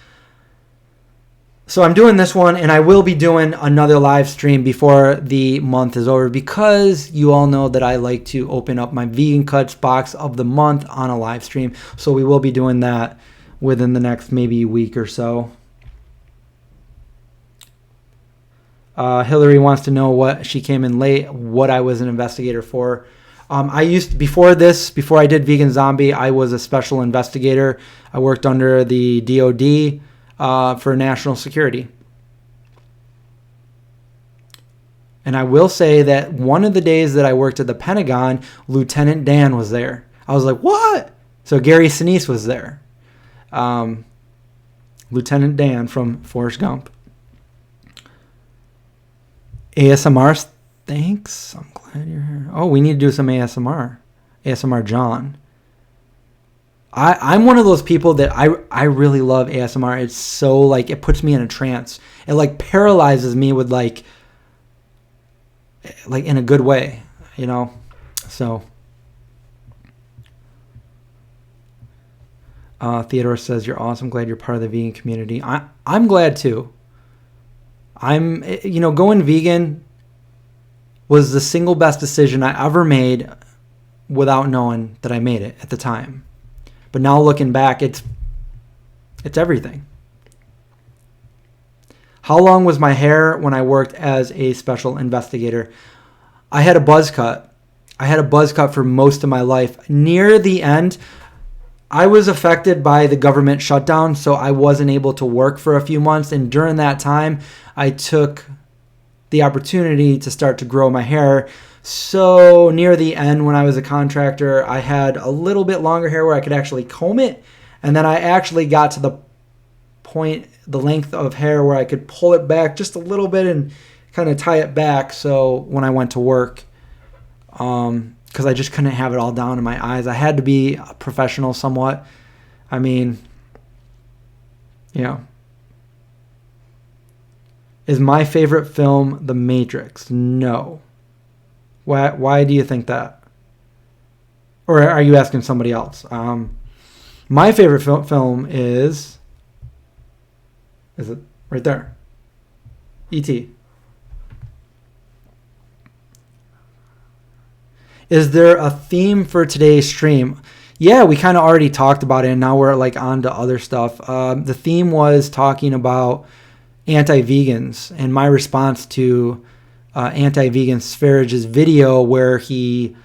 So I'm doing this one, and I will be doing another live stream before the month is over, because you all know that I like to open up my Vegan Cuts box of the month on a live stream. So we will be doing that within the next maybe week or so. Hillary wants to know what she came in late, what I was an investigator for. Before I did Vegan Zombie, I was a special investigator. I worked under the DOD for national security. And I will say that one of the days that I worked at the Pentagon, Lieutenant Dan was there. I was like, what? So Gary Sinise was there. Lieutenant Dan from Forrest Gump. ASMR, thanks. I'm glad you're here. Oh, we need to do some ASMR. ASMR John. I'm one of those people that I really love ASMR. It's so like, it puts me in a trance. It like paralyzes me with like in a good way, you know? So, Theodore says, you're awesome. Glad you're part of the vegan community. I'm glad too. Going vegan was the single best decision I ever made without knowing that I made it at the time. But now looking back, it's everything. How long was my hair when I worked as a special investigator? I had a buzz cut. I had a buzz cut for most of my life. Near the end, I was affected by the government shutdown, so I wasn't able to work for a few months. And during that time, I took the opportunity to start to grow my hair. So near the end, when I was a contractor, I had a little bit longer hair where I could actually comb it. And then I actually got to the point, the length of hair where I could pull it back just a little bit and kind of tie it back. So when I went to work, because I just couldn't have it all down in my eyes. I had to be a professional somewhat. I mean, yeah. Is my favorite film The Matrix? No. Why do you think that? Or are you asking somebody else? My favorite film is it right there? E.T. Is there a theme for today's stream? Yeah, we kind of already talked about it, and now we're like on to other stuff. The theme was talking about anti-vegans and my response to anti-vegan Spherage's video, where he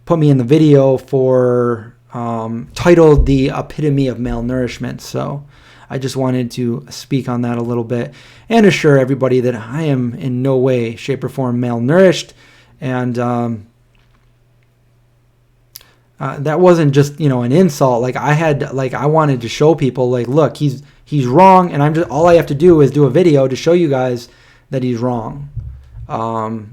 put me in the video for titled The Epitome of Malnourishment. So I just wanted to speak on that a little bit and assure everybody that I am in no way, shape, or form malnourished. And that wasn't just, an insult. Like I wanted to show people, like, look, he's wrong, and all I have to do is do a video to show you guys that he's wrong. Let's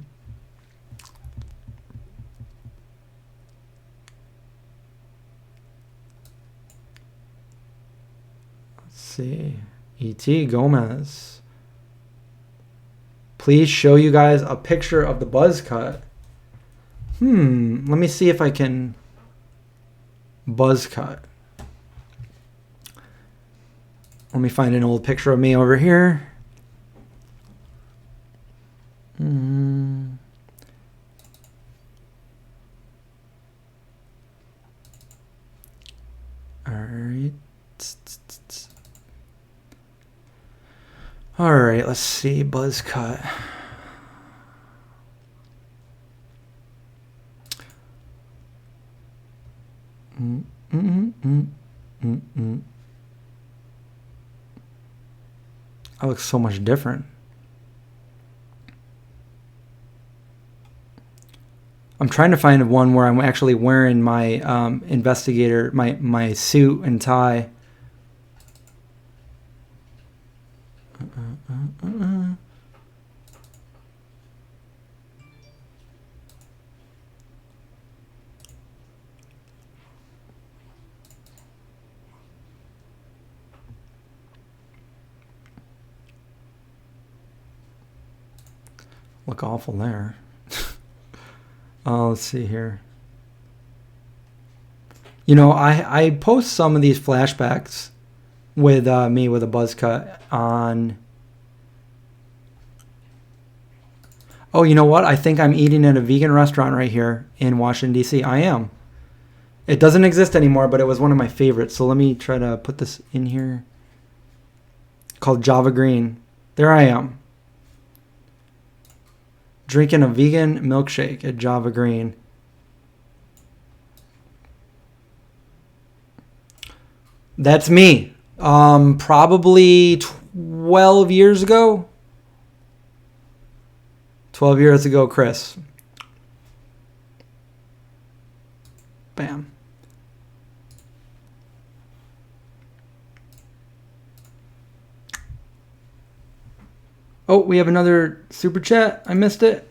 see. E.T. Gomez. Please show you guys a picture of the buzz cut. Let me see if I can buzz cut. Let me find an old picture of me over here. All right, let's see, buzz cut. I look so much different. I'm trying to find one where I'm actually wearing my investigator, my suit and tie. Look awful there. Let's see here. I post some of these flashbacks with me with a buzz cut on. Oh, you know what? I think I'm eating at a vegan restaurant right here in Washington, D.C. I am. It doesn't exist anymore, but it was one of my favorites. So let me try to put this in here. Called Java Green. There I am. Drinking a vegan milkshake at Java Green. That's me. Probably 12 years ago. 12 years ago, Chris. Bam. Oh, we have another super chat. I missed it.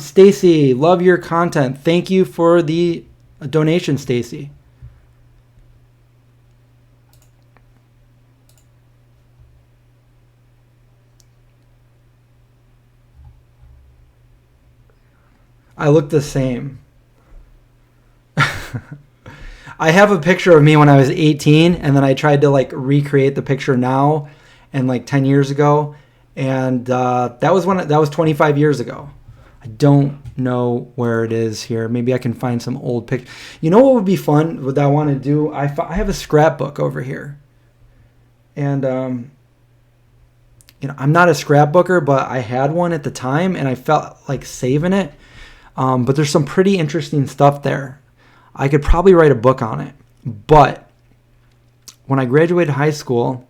Stacy, love your content. Thank you for the donation, Stacy. I look the same. I have a picture of me when I was 18, and then I tried to like recreate the picture now and like 10 years ago, and that was 25 years ago. I don't know where it is here. Maybe I can find some old picture. You know what would be fun? What I want to do? I have a scrapbook over here, and I'm not a scrapbooker, but I had one at the time, and I felt like saving it. But there's some pretty interesting stuff there. I could probably write a book on it. But when I graduated high school,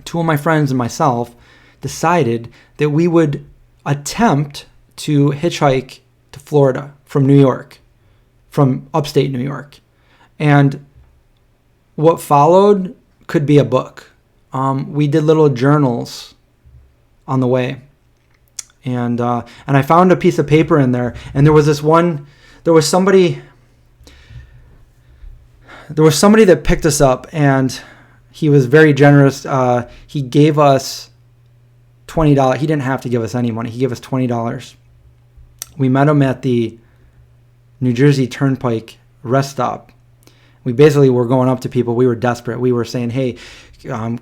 2 of my friends and myself decided that we would attempt to hitchhike to Florida from New York, from upstate New York. And what followed could be a book. We did little journals on the way. And I found a piece of paper in there, and there was somebody that picked us up, and he was very generous. He gave us $20. He didn't have to give us any money. He gave us $20. We met him at the New Jersey Turnpike rest stop. We basically were going up to people. We were desperate. We were saying, hey,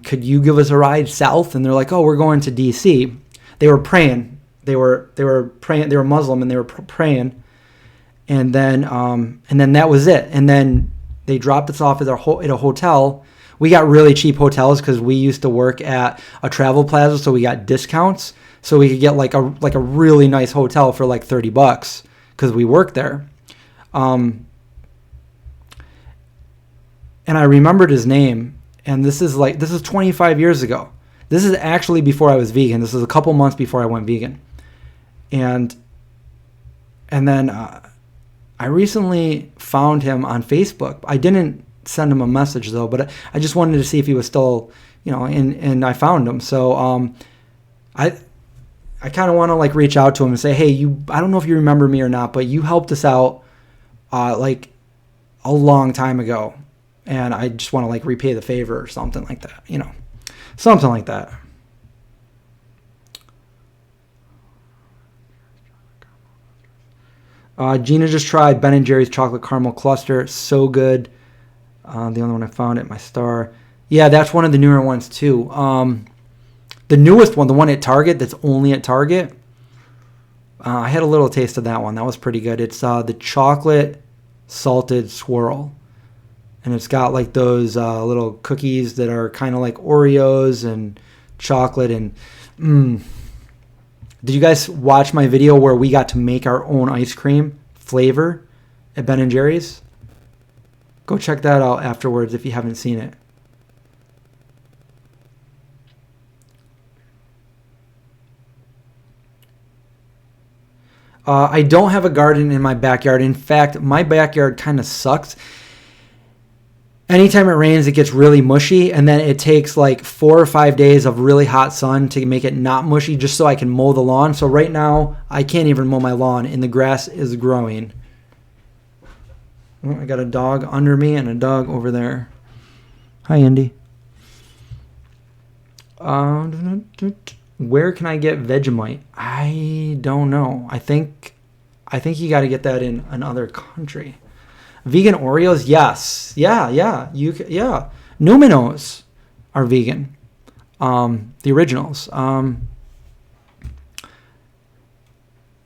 could you give us a ride south? And they're like, oh, we're going to D.C. They were praying. They were praying. They were Muslim, and they were praying. And then that was it. And then they dropped us off at a hotel. We got really cheap hotels because we used to work at a travel plaza, so we got discounts. So we could get like a really nice hotel for like $30 because we worked there. And I remembered his name. And this is 25 years ago. This is actually before I was vegan. This is a couple months before I went vegan. And then I recently found him on Facebook. I didn't send him a message though, but I just wanted to see if he was still, and I found him. So I kind of want to like reach out to him and say, hey, I don't know if you remember me or not, but you helped us out like a long time ago. And I just want to like repay the favor or something like that, something like that. Gina just tried Ben & Jerry's chocolate caramel cluster. So good. The only one I found at my star. Yeah, that's one of the newer ones too. The newest one, the one at Target that's only at Target. I had a little taste of that one. That was pretty good. It's the chocolate salted swirl. And it's got like those little cookies that are kind of like Oreos and chocolate. And did you guys watch my video where we got to make our own ice cream flavor at Ben & Jerry's? Go check that out afterwards if you haven't seen it. I don't have a garden in my backyard. In fact, my backyard kind of sucks. Anytime it rains, it gets really mushy, and then it takes like 4 or 5 days of really hot sun to make it not mushy just so I can mow the lawn. So right now, I can't even mow my lawn, and the grass is growing. Oh, I got a dog under me and a dog over there. Hi, Indy. Where can I get Vegemite? I don't know. I think you got to get that in another country. Vegan Oreos, yes, yeah. Numinos are vegan. The originals. The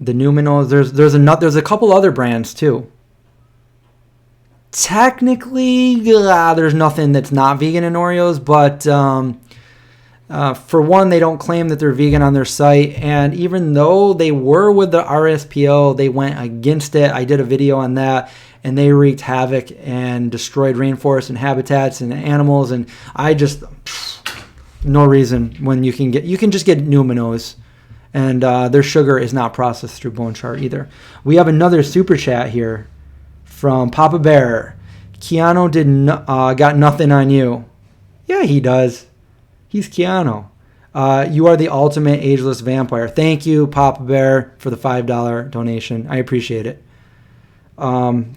Numinos. There's a couple other brands too. Technically, there's nothing that's not vegan in Oreos, but for one, they don't claim that they're vegan on their site, and even though they were with the RSPO, they went against it. I did a video on that, and they wreaked havoc and destroyed rainforests and habitats and animals, and no reason when you can just get Numinos, and their sugar is not processed through bone char either. We have another super chat here from Papa Bear. Keanu got nothing on you. Yeah, he does. He's Keanu. You are the ultimate ageless vampire. Thank you, Papa Bear, for the $5 donation. I appreciate it. Let's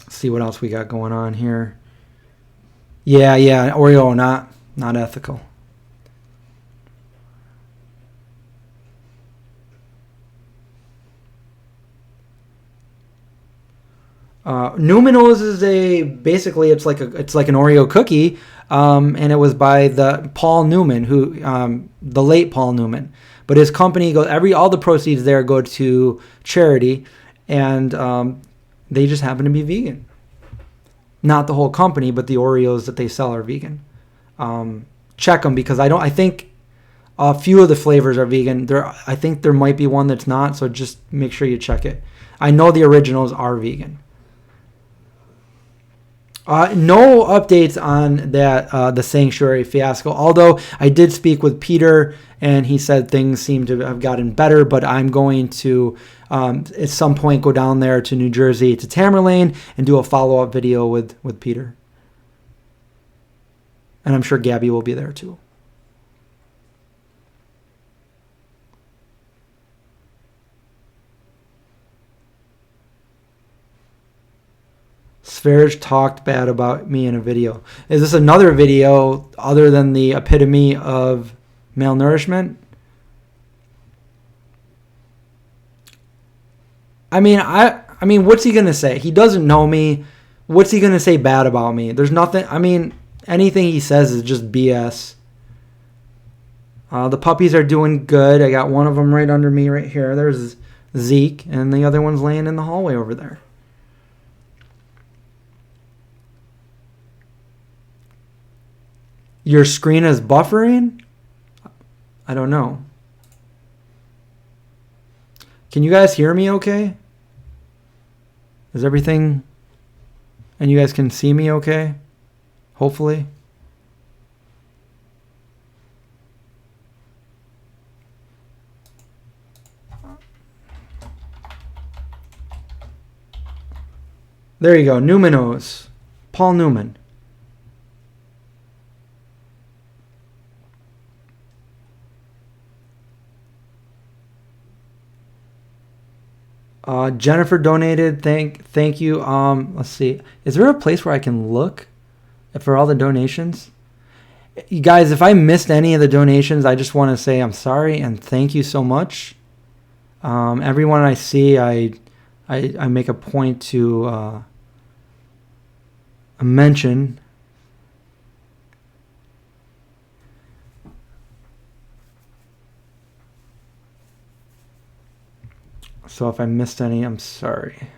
see what else we got going on here. Yeah, Oreo, not ethical. Numinos is basically it's like an Oreo cookie, and it was by the Paul Newman, who the late Paul Newman. But his company all the proceeds there go to charity, and they just happen to be vegan. Not the whole company, but the Oreos that they sell are vegan. Check them, because I think a few of the flavors are vegan. I think there might be one that's not, so just make sure you check it. I know the originals are vegan. No updates on that the sanctuary fiasco, although I did speak with Peter, and he said things seem to have gotten better, but I'm going to at some point go down there to New Jersey to Tamerlane and do a follow-up video with Peter. And I'm sure Gabby will be there too. Sverge talked bad about me in a video. Is this another video other than the epitome of malnourishment? I mean, what's he going to say? He doesn't know me. What's he going to say bad about me? There's nothing. I mean, anything he says is just BS. The puppies are doing good. I got one of them right under me right here. There's Zeke, and the other one's laying in the hallway over there. Your screen is buffering? I don't know. Can you guys hear me okay? Is everything... And you guys can see me okay? Hopefully. There you go. Numinos. Paul Newman. Jennifer donated. Thank you. Let's see. Is there a place where I can look for all the donations? You guys, if I missed any of the donations, I just want to say I'm sorry and thank you so much. Everyone I see, I make a point to mention. So if I missed any, I'm sorry.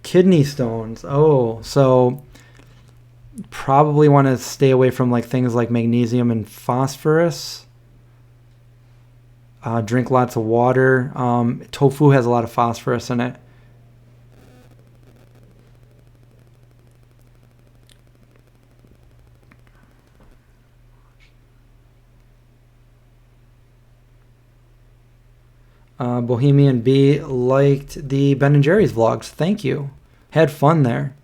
Kidney stones. Oh, so probably want to stay away from like things like magnesium and phosphorus. Drink lots of water. Tofu has a lot of phosphorus in it. Bohemian B liked the Ben and Jerry's vlogs. Thank you. Had fun there.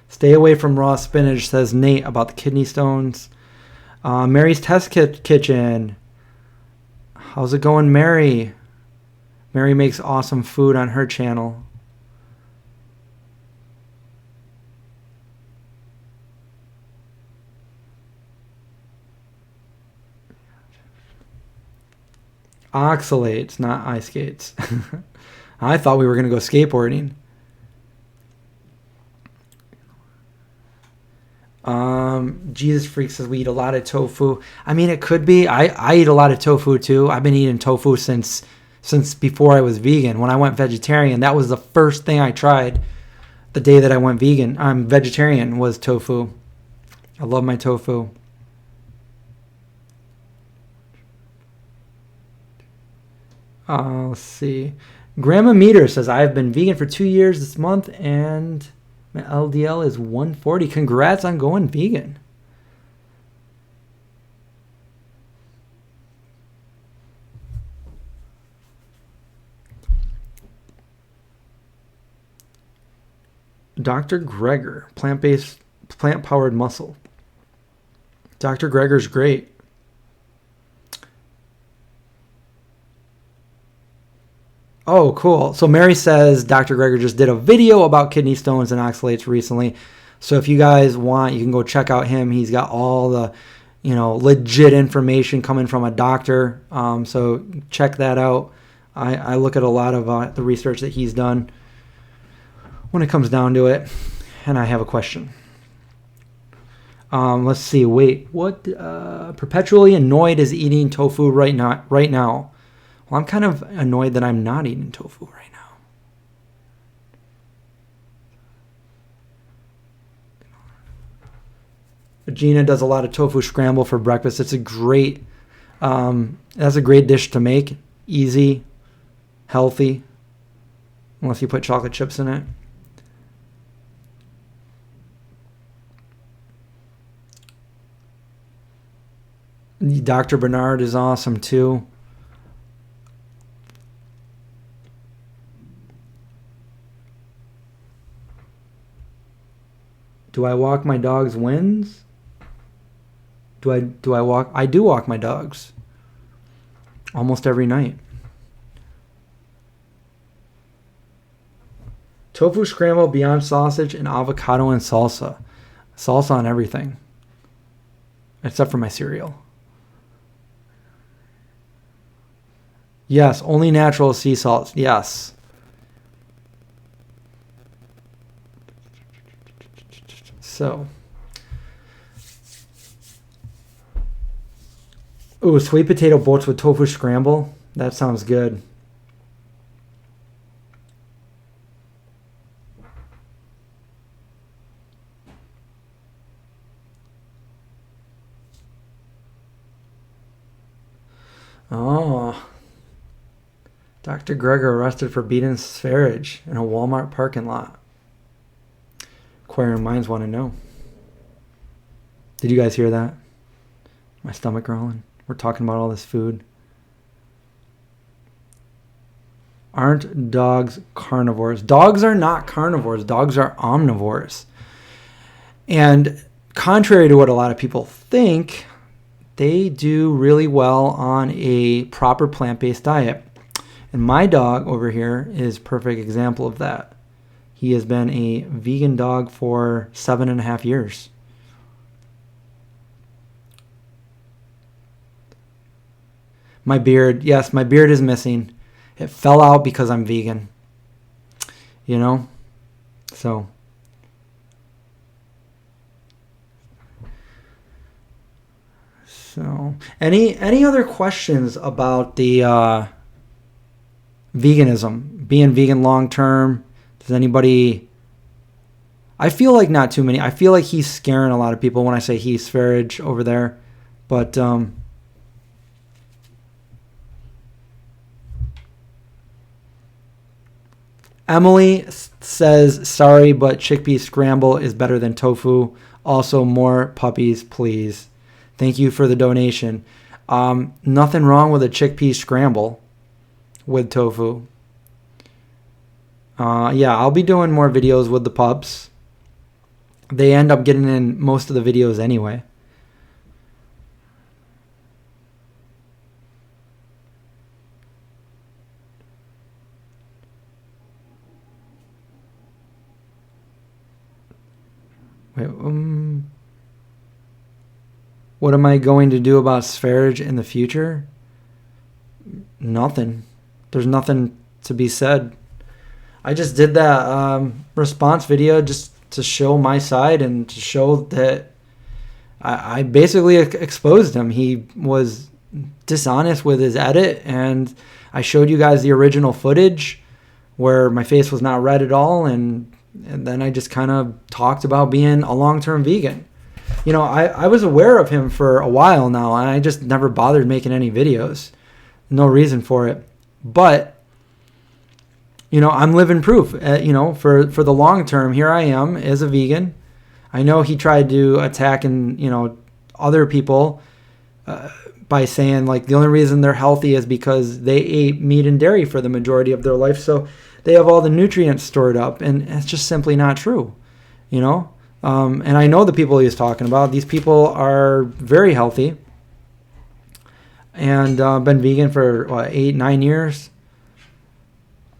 Stay away from raw spinach, says Nate about the kidney stones. Mary's Test Kitchen. How's it going, Mary? Mary makes awesome food on her channel. Oxalates, not ice skates. I thought we were going to go skateboarding. Jesus Freak says we eat a lot of tofu. I mean, it could be. I eat a lot of tofu too. I've been eating tofu since before I was vegan. When I went vegetarian, that was the first thing I tried the day that I went vegan. I'm vegetarian was tofu. I love my tofu. Let's see. Grandma Meter says, I have been vegan for 2 years this month and my LDL is 140. Congrats on going vegan. Dr. Gregor, plant-powered muscle. Dr. Gregor's great. Oh, cool. So Mary says Dr. Greger just did a video about kidney stones and oxalates recently. So if you guys want, you can go check out him. He's got all the, legit information coming from a doctor. So check that out. I look at a lot of the research that he's done when it comes down to it. And I have a question. Let's see. Wait, what? Perpetually annoyed is eating tofu right now. Well, I'm kind of annoyed that I'm not eating tofu right now. Gina does a lot of tofu scramble for breakfast. It's that's a great dish to make. Easy, healthy, unless you put chocolate chips in it. Dr. Bernard is awesome too. Do I walk my dogs wins? Do I walk? I do walk my dogs almost every night. Tofu scramble, Beyond sausage, and avocado and salsa. Salsa on everything. Except for my cereal. Yes, only natural sea salt. Yes. So. Ooh, sweet potato boats with tofu scramble. That sounds good. Oh. Dr. Greger arrested for beating spherage in a Walmart parking lot. Inquiring minds want to know. Did you guys hear that? My stomach growling. We're talking about all this food. Aren't dogs carnivores? Dogs are not carnivores. Dogs are omnivores. And contrary to what a lot of people think, they do really well on a proper plant-based diet. And my dog over here is a perfect example of that. He has been a vegan dog for 7.5 years. My beard, yes, my beard is missing. It fell out because I'm vegan. So. So, any other questions about the veganism, being vegan long term? Does anybody? I feel like not too many. I feel like he's scaring a lot of people when I say he's spherage over there, but Emily says, sorry, but chickpea scramble is better than tofu. Also, more puppies, please. Thank you for the donation. Nothing wrong with a chickpea scramble with tofu. Yeah, I'll be doing more videos with the pups. They end up getting in most of the videos anyway. Wait, what am I going to do about spherage in the future? Nothing. There's nothing to be said. I just did that response video just to show my side and to show that I basically exposed him. He was dishonest with his edit, and I showed you guys the original footage where my face was not red at all, and then I just kind of talked about being a long-term vegan. I was aware of him for a while now, and I just never bothered making any videos. No reason for it. But, I'm living proof. For the long term, here I am as a vegan. I know he tried to attack other people by saying, like, the only reason they're healthy is because they ate meat and dairy for the majority of their life. So they have all the nutrients stored up, and it's just simply not true, And I know the people he's talking about. These people are very healthy and been vegan for 8-9 years.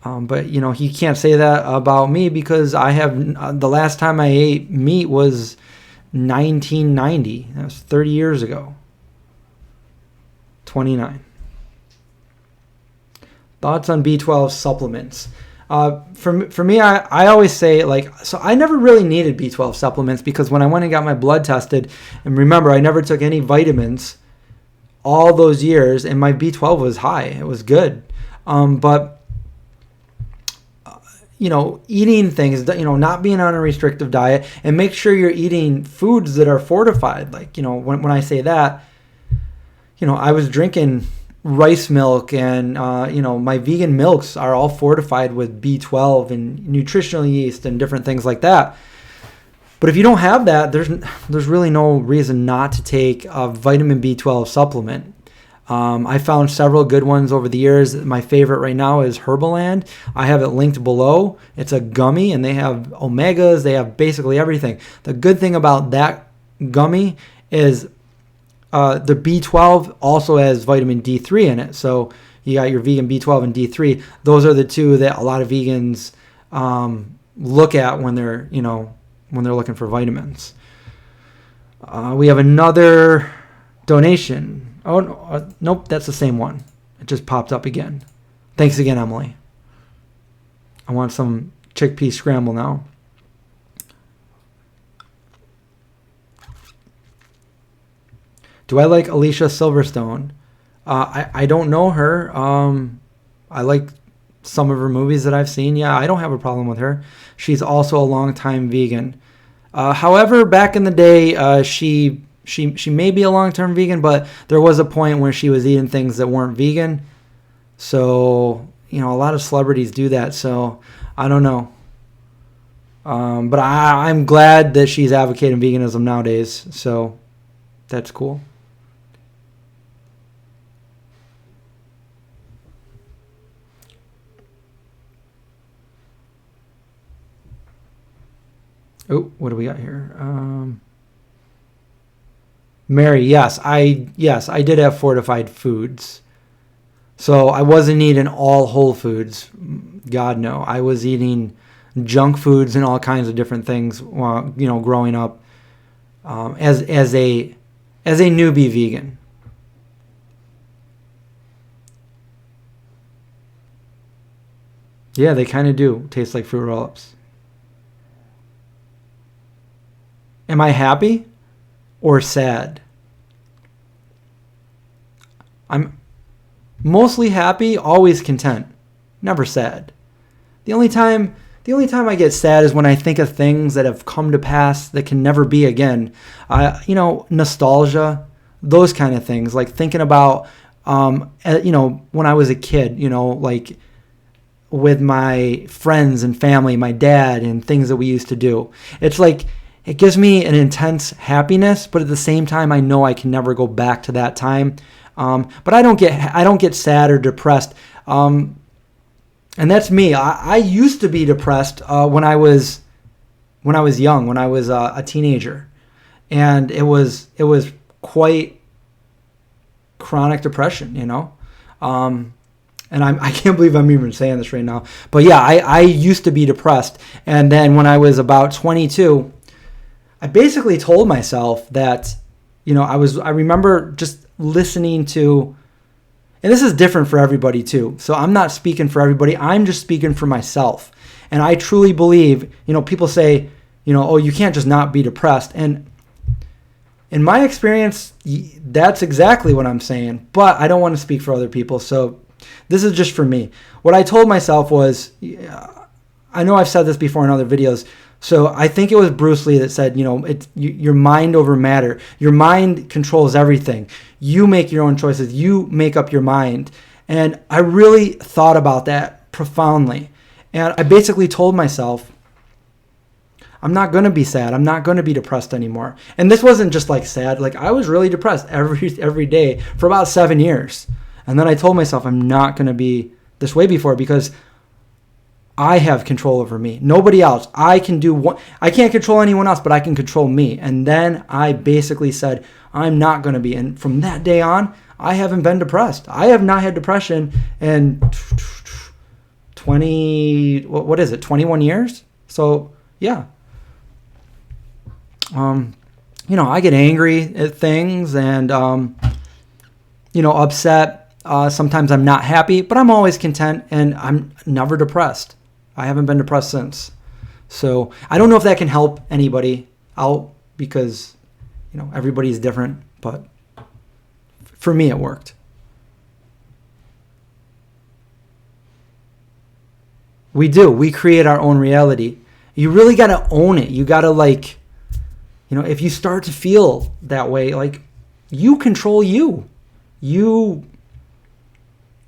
But he can't say that about me because I have the last time I ate meat was 1990. That was 30 years ago. 29. Thoughts on B12 supplements? For me, I always say, so I never really needed B12 supplements because when I went and got my blood tested, and remember, I never took any vitamins all those years, and my B12 was high. It was good. But eating things, not being on a restrictive diet, and make sure you're eating foods that are fortified. When I say that, I was drinking rice milk and, my vegan milks are all fortified with B12 and nutritional yeast and different things like that. But if you don't have that, there's really no reason not to take a vitamin B12 supplement. I found several good ones over the years. My favorite right now is Herbaland. I have it linked below. It's a gummy, and they have omegas. They have basically everything. The good thing about that gummy is the B12 also has vitamin D3 in it. So you got your vegan B12 and D3. Those are the two that a lot of vegans look at when they're looking for vitamins. We have another donation. Oh, no, nope, that's the same one. It just popped up again. Thanks again, Emily. I want some chickpea scramble now. Do I like Alicia Silverstone? I don't know her. I like some of her movies that I've seen. Yeah, I don't have a problem with her. She's also a longtime vegan. However, back in the day, she may be a long-term vegan, but there was a point where she was eating things that weren't vegan. So, a lot of celebrities do that. So, I don't know. But I'm glad that she's advocating veganism nowadays. So, that's cool. Oh, what do we got here? Mary, yes, I did have fortified foods. So I wasn't eating all whole foods. God, no. I was eating junk foods and all kinds of different things, growing up as a newbie vegan. Yeah, they kind of do taste like fruit roll-ups. Am I happy or sad? I'm mostly happy, always content, never sad. The only time I get sad is when I think of things that have come to pass that can never be again. Nostalgia, those kind of things, like thinking about, when I was a kid, like with my friends and family, my dad, and things that we used to do. It's like, it gives me an intense happiness, but at the same time, I know I can never go back to that time. But I don't get sad or depressed. And that's me. I used to be depressed when I was young, when I was a teenager, and it was quite chronic depression, And I can't believe I'm even saying this right now. But yeah, I used to be depressed, and then when I was about 22. I basically told myself that, I remember just listening to, and this is different for everybody too. So I'm not speaking for everybody. I'm just speaking for myself. And I truly believe, people say, oh, you can't just not be depressed. And in my experience, that's exactly what I'm saying. But I don't want to speak for other people. So this is just for me. What I told myself was, I know I've said this before in other videos. So I think it was Bruce Lee that said, your mind over matter. Your mind controls everything. You make your own choices. You make up your mind. And I really thought about that profoundly. And I basically told myself, I'm not going to be sad. I'm not going to be depressed anymore. And this wasn't just like sad. Like I was really depressed every day for about 7 years. And then I told myself I'm not going to be this way before because I have control over me. Nobody else. I can't control anyone else, but I can control me. And then I basically said, I'm not going to be. And from that day on, I haven't been depressed. I have not had depression in what is it, 21 years? So yeah. You know, I get angry at things and, you know, upset. Sometimes I'm not happy, but I'm always content and I'm never depressed. I haven't been depressed since. So I don't know if that can help anybody out because, you know, everybody's different, but for me, it worked. We do. We create our own reality. You really got to own it. You got to, like, you know, if you start to feel that way, like, you control you.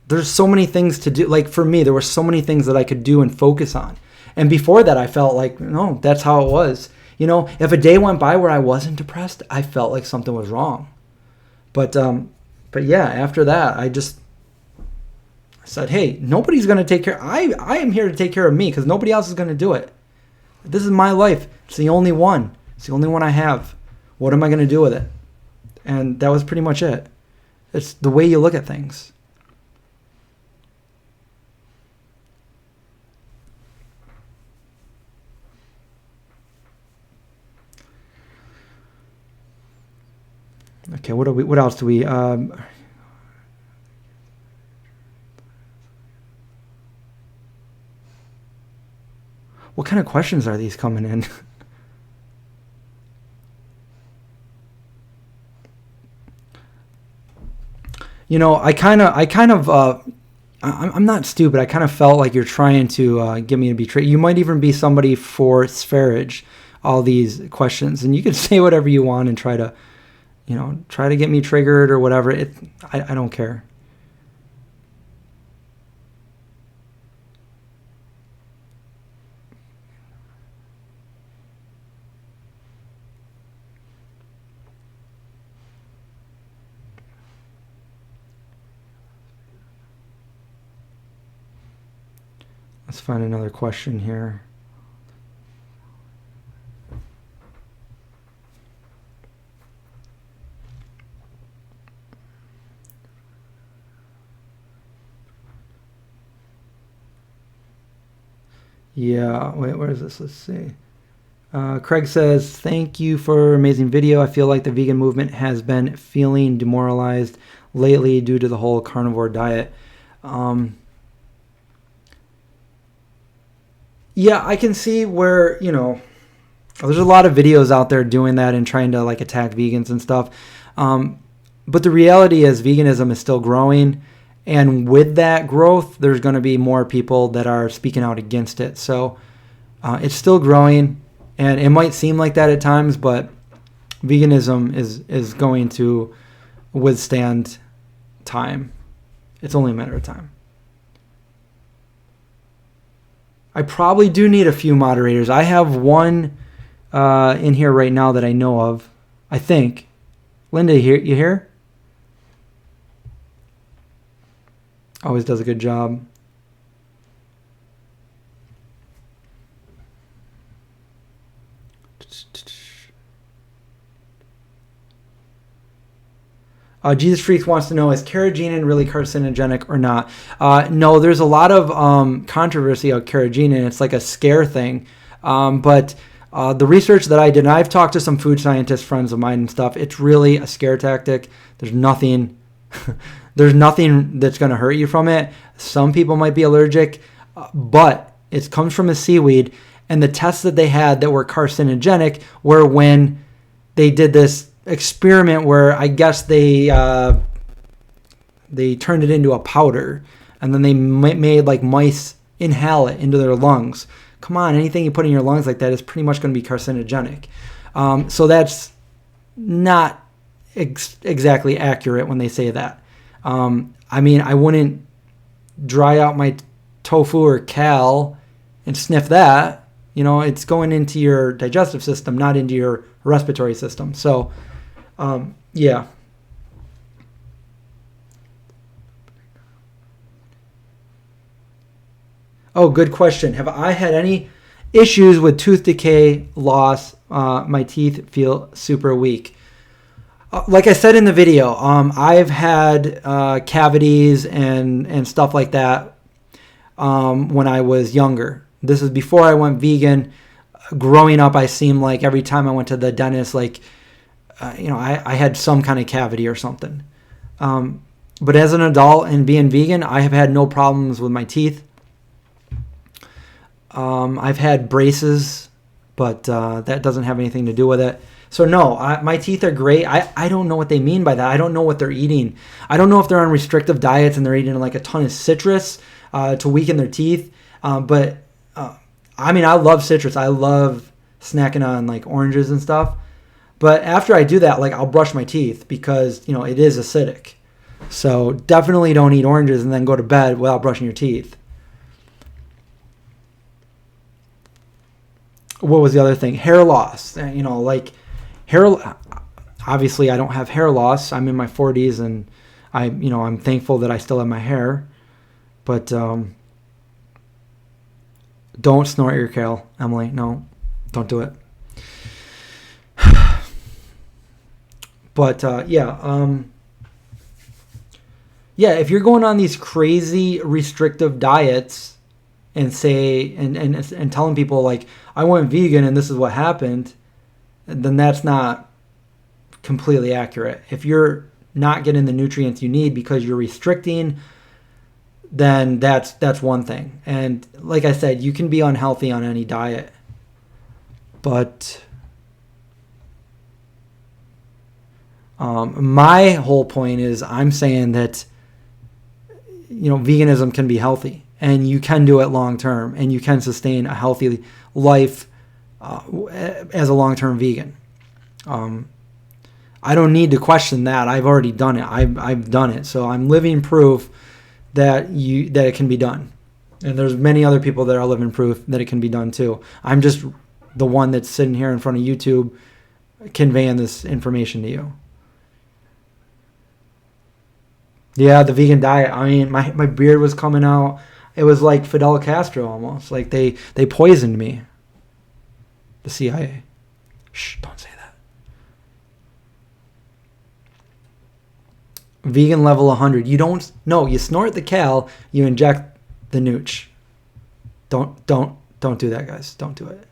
There's so many things to do. Like, for me, there were so many things that I could do and focus on. And before that, I felt like, no, that's how it was. You know, if a day went by where I wasn't depressed, I felt like something was wrong. But yeah, after that, I said, hey, nobody's going to take care. I am here to take care of me because nobody else is going to do it. This is my life. It's the only one. It's the only one I have. What am I going to do with it? And that was pretty much it. It's the way you look at things. Okay, what else do we... what kind of questions are these coming in? You know, I'm not stupid. I kind of felt like you're trying to get me to be tricked. You might even be somebody for Spherage, all these questions. And you can say whatever you want and try to get me triggered or whatever. I don't care. Let's find another question here. Yeah, wait, where is this? Let's see. Craig says, thank you for amazing video. I feel like the vegan movement has been feeling demoralized lately due to the whole carnivore diet. Yeah, I can see where, you know, there's a lot of videos out there doing that and trying to, like, attack vegans and stuff. But the reality is veganism is still growing. And with that growth, there's going to be more people that are speaking out against it. So it's still growing. And it might seem like that at times, but veganism is going to withstand time. It's only a matter of time. I probably do need a few moderators. I have one in here right now that I know of, I think. Linda, you here? Always does a good job. Jesus Freak wants to know, is carrageenan really carcinogenic or not? No, there's a lot of controversy about carrageenan. It's like a scare thing. But the research that I did, and I've talked to some food scientist friends of mine and stuff, it's really a scare tactic. There's nothing there's nothing that's going to hurt you from it. Some people might be allergic, but it comes from a seaweed. And the tests that they had that were carcinogenic were when they did this experiment where I guess they turned it into a powder, and then they made like mice inhale it into their lungs. Come on, anything you put in your lungs like that is pretty much going to be carcinogenic. So that's not exactly accurate when they say that. I mean, I wouldn't dry out my tofu or kale and sniff that. You know, it's going into your digestive system, not into your respiratory system. So, yeah. Oh, good question. Have I had any issues with tooth decay, loss? My teeth feel super weak. Like I said in the video, I've had cavities and stuff like that. when I was younger. This is before I went vegan. Growing up, I seemed like every time I went to the dentist, like, I had some kind of cavity or something. But as an adult and being vegan, I have had no problems with my teeth. I've had braces, but that doesn't have anything to do with it. So no, my teeth are great. I don't know what they mean by that. I don't know what they're eating. I don't know if they're on restrictive diets and they're eating like a ton of citrus to weaken their teeth. But I love citrus. I love snacking on like oranges and stuff. But after I do that, like I'll brush my teeth because, it is acidic. So definitely don't eat oranges and then go to bed without brushing your teeth. What was the other thing? Hair loss. Hair. Obviously, I don't have hair loss. I'm in my 40s, and I'm thankful that I still have my hair. But don't snort your kale, Emily. No, don't do it. But if you're going on these crazy restrictive diets and and telling people like I went vegan and this is what happened, then that's not completely accurate. If you're not getting the nutrients you need because you're restricting, then that's one thing. And like I said, you can be unhealthy on any diet. But my whole point is I'm saying that veganism can be healthy and you can do it long term and you can sustain a healthy life as a long-term vegan. I don't need to question that. I've already done it. I've done it. So I'm living proof that it can be done. And there's many other people that are living proof that it can be done too. I'm just the one that's sitting here in front of YouTube conveying this information to you. Yeah, the vegan diet. I mean, my beard was coming out. It was like Fidel Castro almost. Like they poisoned me. The CIA. Shh, don't say that. Vegan level 100. You snort the cal, you inject the nooch. Don't do that, guys. Don't do it.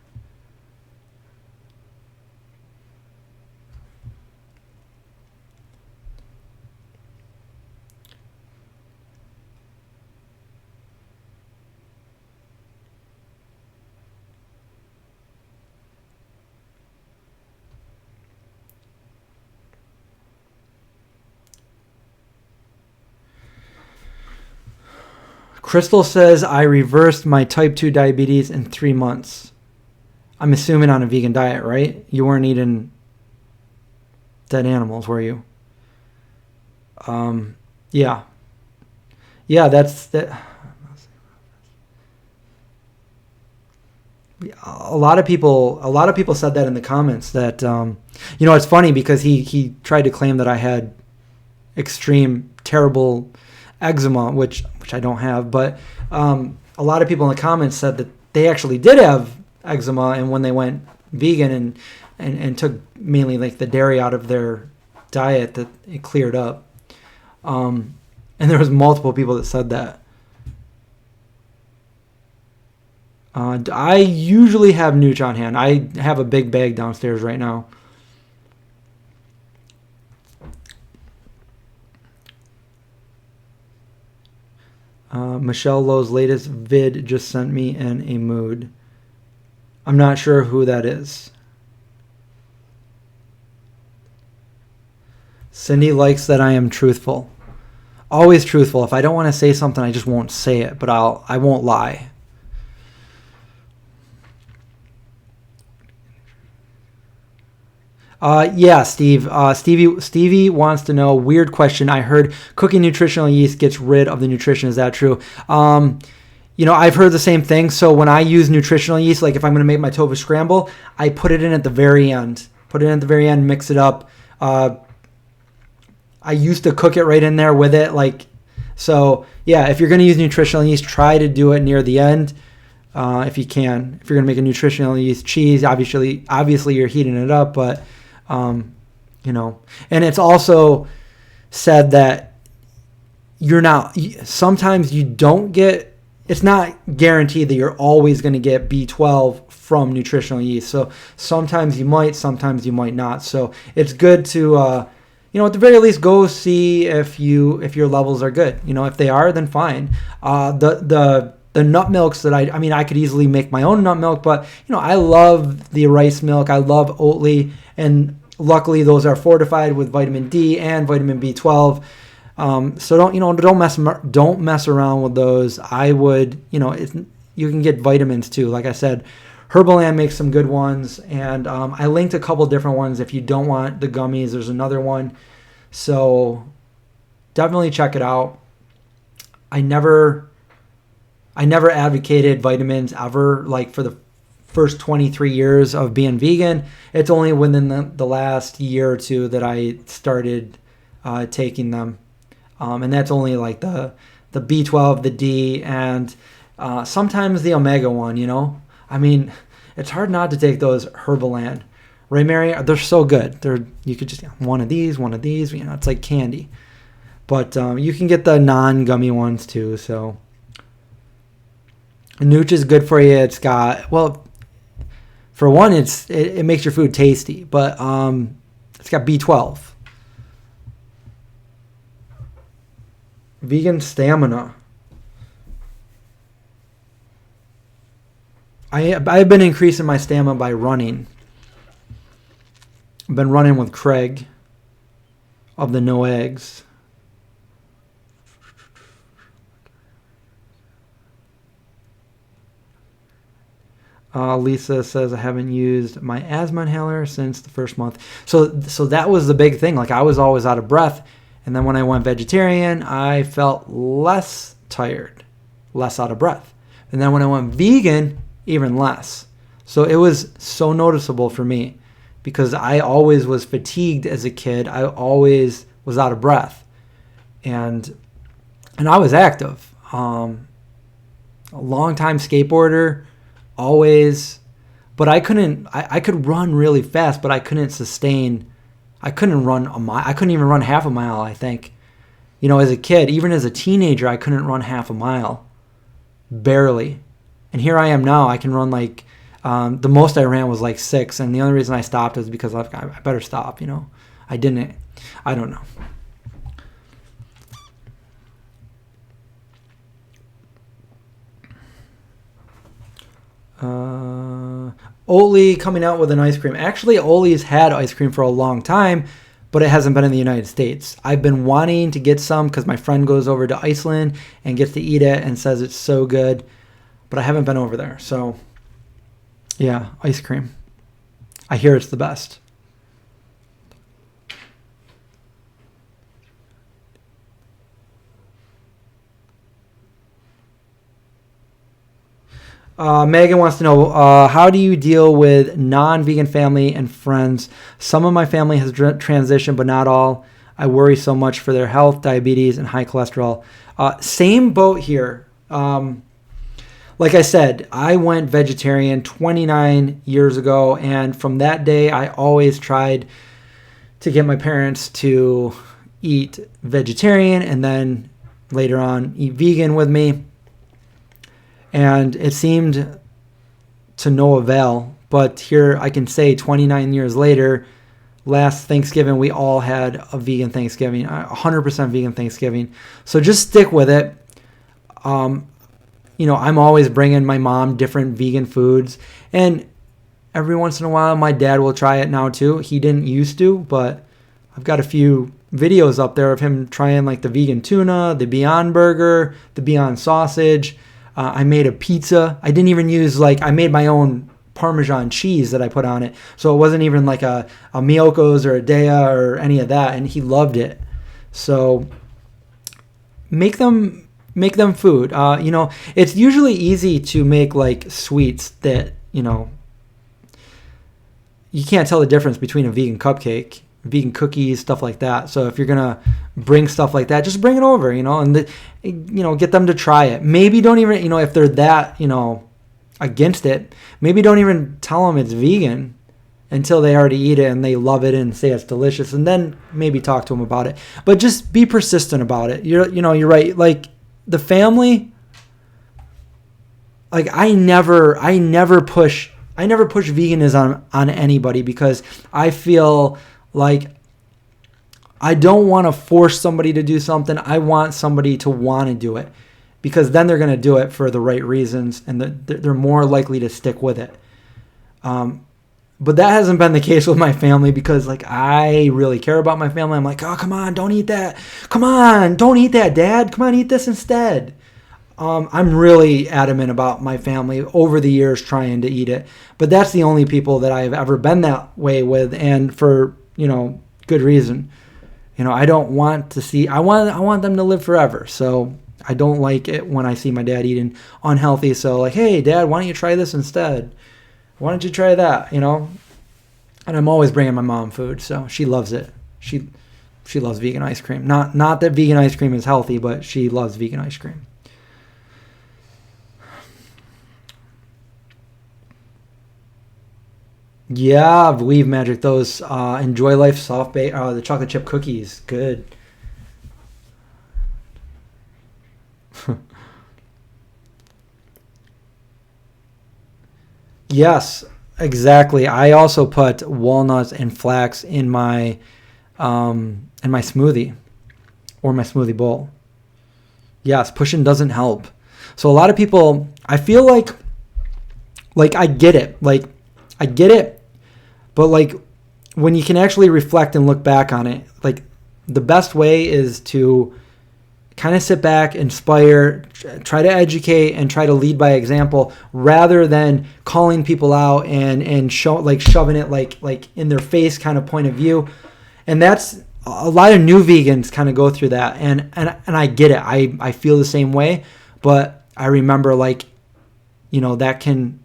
Crystal says, I reversed my type 2 diabetes in 3 months. I'm assuming on a vegan diet, right? You weren't eating dead animals, were you? Yeah. Yeah, that's that. A lot of people said that in the comments that, it's funny because he tried to claim that I had extreme, terrible eczema, which I don't have, but a lot of people in the comments said that they actually did have eczema, and when they went vegan and took mainly like the dairy out of their diet, that it cleared up. And there was multiple people that said that. I usually have nooch on hand. I have a big bag downstairs right now. Michelle Lowe's latest vid just sent me in a mood. I'm not sure who that is. Cindy likes that I am truthful. Always truthful. If I don't want to say something, I just won't say it, but I won't lie. Yeah, Steve. Stevie wants to know, weird question. I heard cooking nutritional yeast gets rid of the nutrition. Is that true? I've heard the same thing. So when I use nutritional yeast, like if I'm going to make my tofu scramble, I put it in at the very end. Mix it up. I used to cook it right in there with it. So yeah, if you're going to use nutritional yeast, try to do it near the end. If you can. If you're going to make a nutritional yeast cheese, obviously you're heating it up, but and it's also said that sometimes you don't get it's not guaranteed that you're always going to get B12 from nutritional yeast. So sometimes you might, sometimes you might not. So it's good to, at the very least, go see if your levels are good. If they are, then fine. The nut milks that I could easily make my own nut milk, but I love the rice milk. I love Oatly, and luckily those are fortified with vitamin D and vitamin B12. So don't mess around with those. I would, you can get vitamins too. Like I said, Herbaland makes some good ones, and I linked a couple different ones. If you don't want the gummies, there's another one. So definitely check it out. I never advocated vitamins ever, like for the first 23 years of being vegan. It's only within the last year or two that I started taking them. And that's only like the B12, the D, and sometimes the Omega one, it's hard not to take those Herbaland. Right, Mary? They're so good. You could just one of these, it's like candy. But you can get the non-gummy ones too, so. Nooch is good for you. It's got, for one, it makes your food tasty, but it's got B12. Vegan stamina. I've been increasing my stamina by running. I've been running with Craig of the No Eggs. Lisa says, I haven't used my asthma inhaler since the first month. So that was the big thing. Like, I was always out of breath. And then when I went vegetarian, I felt less tired, less out of breath. And then when I went vegan, even less. So it was so noticeable for me because I always was fatigued as a kid. I always was out of breath. And I was active. A long-time skateboarder, always. But I could run really fast, but I couldn't run a mile. I couldn't even run half a mile, I think. As a kid, even as a teenager, I couldn't run half a mile. Barely. And here I am now. I can run like, the most I ran was like 6. And the only reason I stopped was because I better stop, I didn't. I don't know. Oatly coming out with an ice cream. Actually, Oatly's had ice cream for a long time, but it hasn't been in the United States. I've been wanting to get some because my friend goes over to Iceland and gets to eat it and says it's so good, but I haven't been over there. So, yeah, ice cream. I hear it's the best. Megan wants to know, how do you deal with non-vegan family and friends? Some of my family has transitioned, but not all. I worry so much for their health, diabetes, and high cholesterol. Same boat here. Like I said, I went vegetarian 29 years ago, and from that day, I always tried to get my parents to eat vegetarian and then later on eat vegan with me. And it seemed to no avail. But here I can say 29 years later, last Thanksgiving, we all had a vegan Thanksgiving, 100% vegan Thanksgiving. So just stick with it. I'm always bringing my mom different vegan foods. And every once in a while, my dad will try it now too. He didn't used to, but I've got a few videos up there of him trying like the vegan tuna, the Beyond Burger, the Beyond Sausage. I made a pizza. I didn't even use I made my own Parmesan cheese that I put on it. So it wasn't even like a Miyoko's or a Dea or any of that. And he loved it. So make them food. It's usually easy to make like sweets that, you can't tell the difference between a vegan cupcake, vegan cookies, stuff like that. So if you're going to bring stuff like that, just bring it over, and get them to try it. Maybe don't even, if they're that, against it, maybe don't even tell them it's vegan until they already eat it and they love it and say it's delicious, and then maybe talk to them about it. But just be persistent about it. You're right. Like the family, like I never push veganism on anybody, because I feel like I don't want to force somebody to do something. I want somebody to want to do it, because then they're going to do it for the right reasons, and they're more likely to stick with it. But that hasn't been the case with my family, because like I really care about my family. I'm like, oh, come on, don't eat that. Come on, don't eat that, Dad. Come on, eat this instead. I'm really adamant about my family over the years trying to eat it. But that's the only people that I've ever been that way with, and for, good reason. I don't want to see, I want them to live forever. So I don't like it when I see my dad eating unhealthy. So like, hey, Dad, why don't you try this instead? Why don't you try that? And I'm always bringing my mom food, so she loves it. She loves vegan ice cream. Not that vegan ice cream is healthy, but she loves vegan ice cream. Yeah, Believe Magic. Those Enjoy Life soft bake, the chocolate chip cookies, good. Yes, exactly. I also put walnuts and flax in my smoothie or my smoothie bowl. Yes, pushing doesn't help. So a lot of people, I feel like I get it. Like I get it, but like when you can actually reflect and look back on it, like the best way is to kind of sit back, inspire, try to educate, and try to lead by example, rather than calling people out and shoving it like in their face kind of point of view. And that's a lot of new vegans kind of go through that, and I get it. I feel the same way, but I remember that can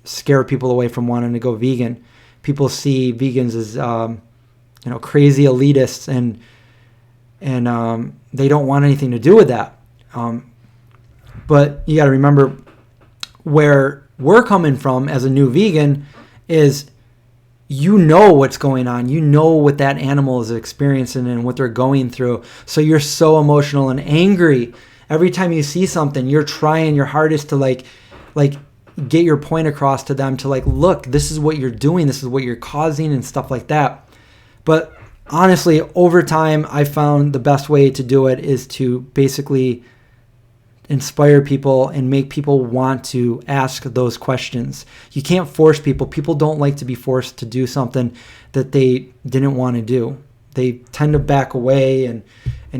scare people away from wanting to go vegan. People see vegans as crazy elitists, and they don't want anything to do with that. But you got to remember where we're coming from as a new vegan is, what's going on. What that animal is experiencing and what they're going through. So you're so emotional and angry. Every time you see something, you're trying your hardest to like get your point across to them, to look, this is what you're doing. This is what you're causing and stuff like that. But honestly, over time, I found the best way to do it is to basically inspire people and make people want to ask those questions. You can't force people. People don't like to be forced to do something that they didn't want to do. They tend to back away and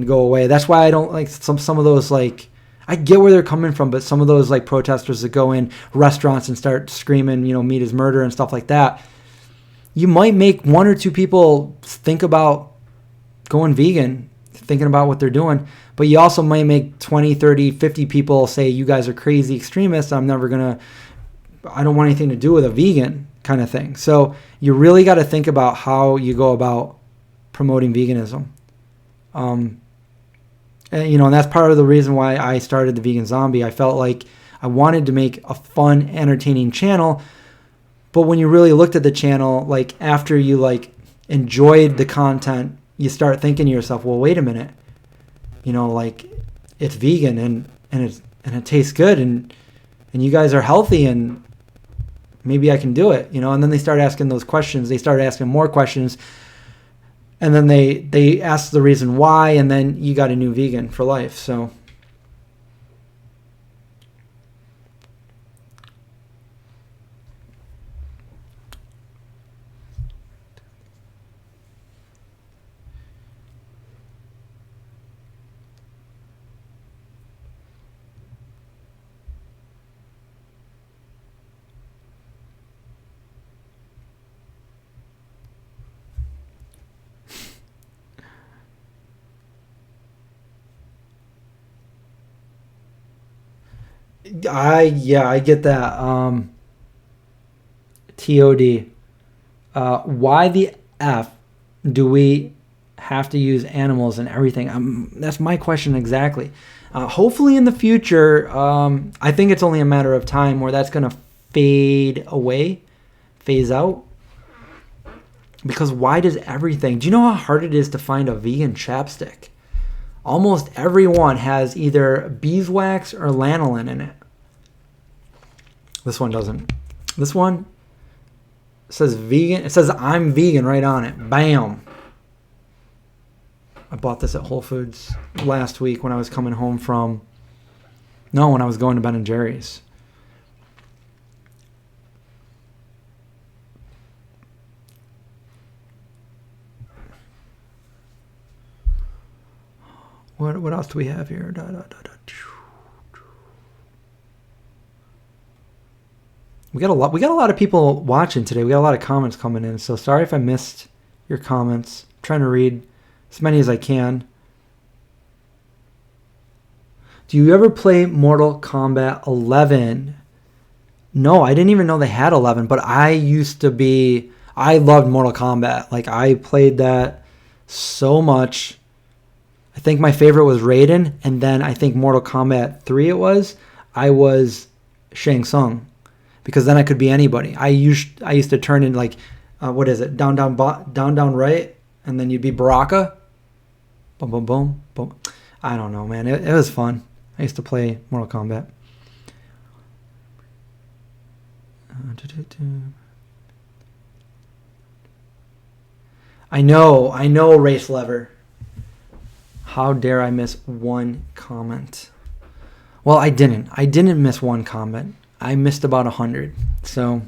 go away. That's why I don't like some of those, I get where they're coming from, but some of those protesters that go in restaurants and start screaming, meat is murder and stuff like that. You might make one or two people think about going vegan, thinking about what they're doing, but you also might make 20, 30, 50 people say, you guys are crazy extremists. I don't want anything to do with a vegan kind of thing. So you really got to think about how you go about promoting veganism. And that's part of the reason why I started the Vegan Zombie. I felt like I wanted to make a fun, entertaining channel. But when you really looked at the channel, after you enjoyed the content, you start thinking to yourself, well, wait a minute, it's vegan and it tastes good and you guys are healthy and maybe I can do it, and then they start asking those questions. They start asking more questions, and then they ask the reason why, and then you got a new vegan for life. So I get that. TOD. Why the F do we have to use animals and everything? That's my question exactly. Hopefully in the future, I think it's only a matter of time where that's going to phase out. Because why does everything... Do you know how hard it is to find a vegan chapstick? Almost everyone has either beeswax or lanolin in it. This one doesn't. This one says vegan. It says I'm vegan right on it. Bam. I bought this at Whole Foods last week when I was coming home from... No, when I was going to Ben & Jerry's. What else do we have here? We got a lot of people watching today. We got a lot of comments coming in. So sorry if I missed your comments. I'm trying to read as many as I can. Do you ever play Mortal Kombat 11? No, I didn't even know they had 11, but I loved Mortal Kombat. Like, I played that so much. I think my favorite was Raiden, and then I think Mortal Kombat 3 I was Shang Tsung, because then I could be anybody. I used to turn in, like, what is it? Down, right, and then you'd be Baraka. Boom, boom, boom, boom. I don't know, man. It was fun. I used to play Mortal Kombat. I know, Race Lever. How dare I miss one comment? Well, I didn't. I didn't miss one comment. I missed about 100. So...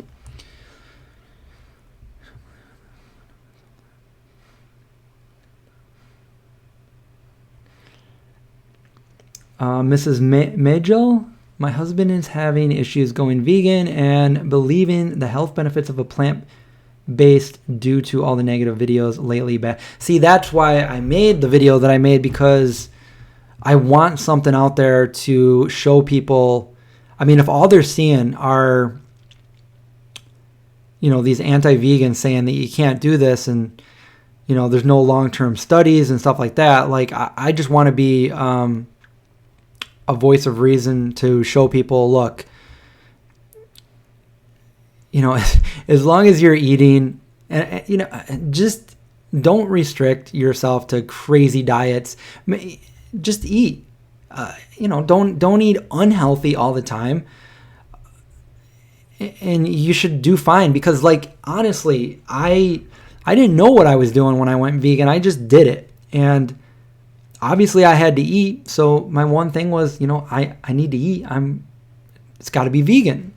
Mrs. Majel, my husband is having issues going vegan and believing the health benefits of a plant-based due to all the negative videos lately. See, that's why I made the video that I made, because I want something out there to show people. I mean, if all they're seeing are, these anti-vegans saying that you can't do this, and, there's no long-term studies and stuff like that, like, I just want to be... a voice of reason to show people, look, as long as you're eating, and just don't restrict yourself to crazy diets. Just eat. Don't eat unhealthy all the time, and you should do fine. Because, like, honestly, I didn't know what I was doing when I went vegan. I just did it, and obviously I had to eat. So my one thing was, I need to eat. It's got to be vegan.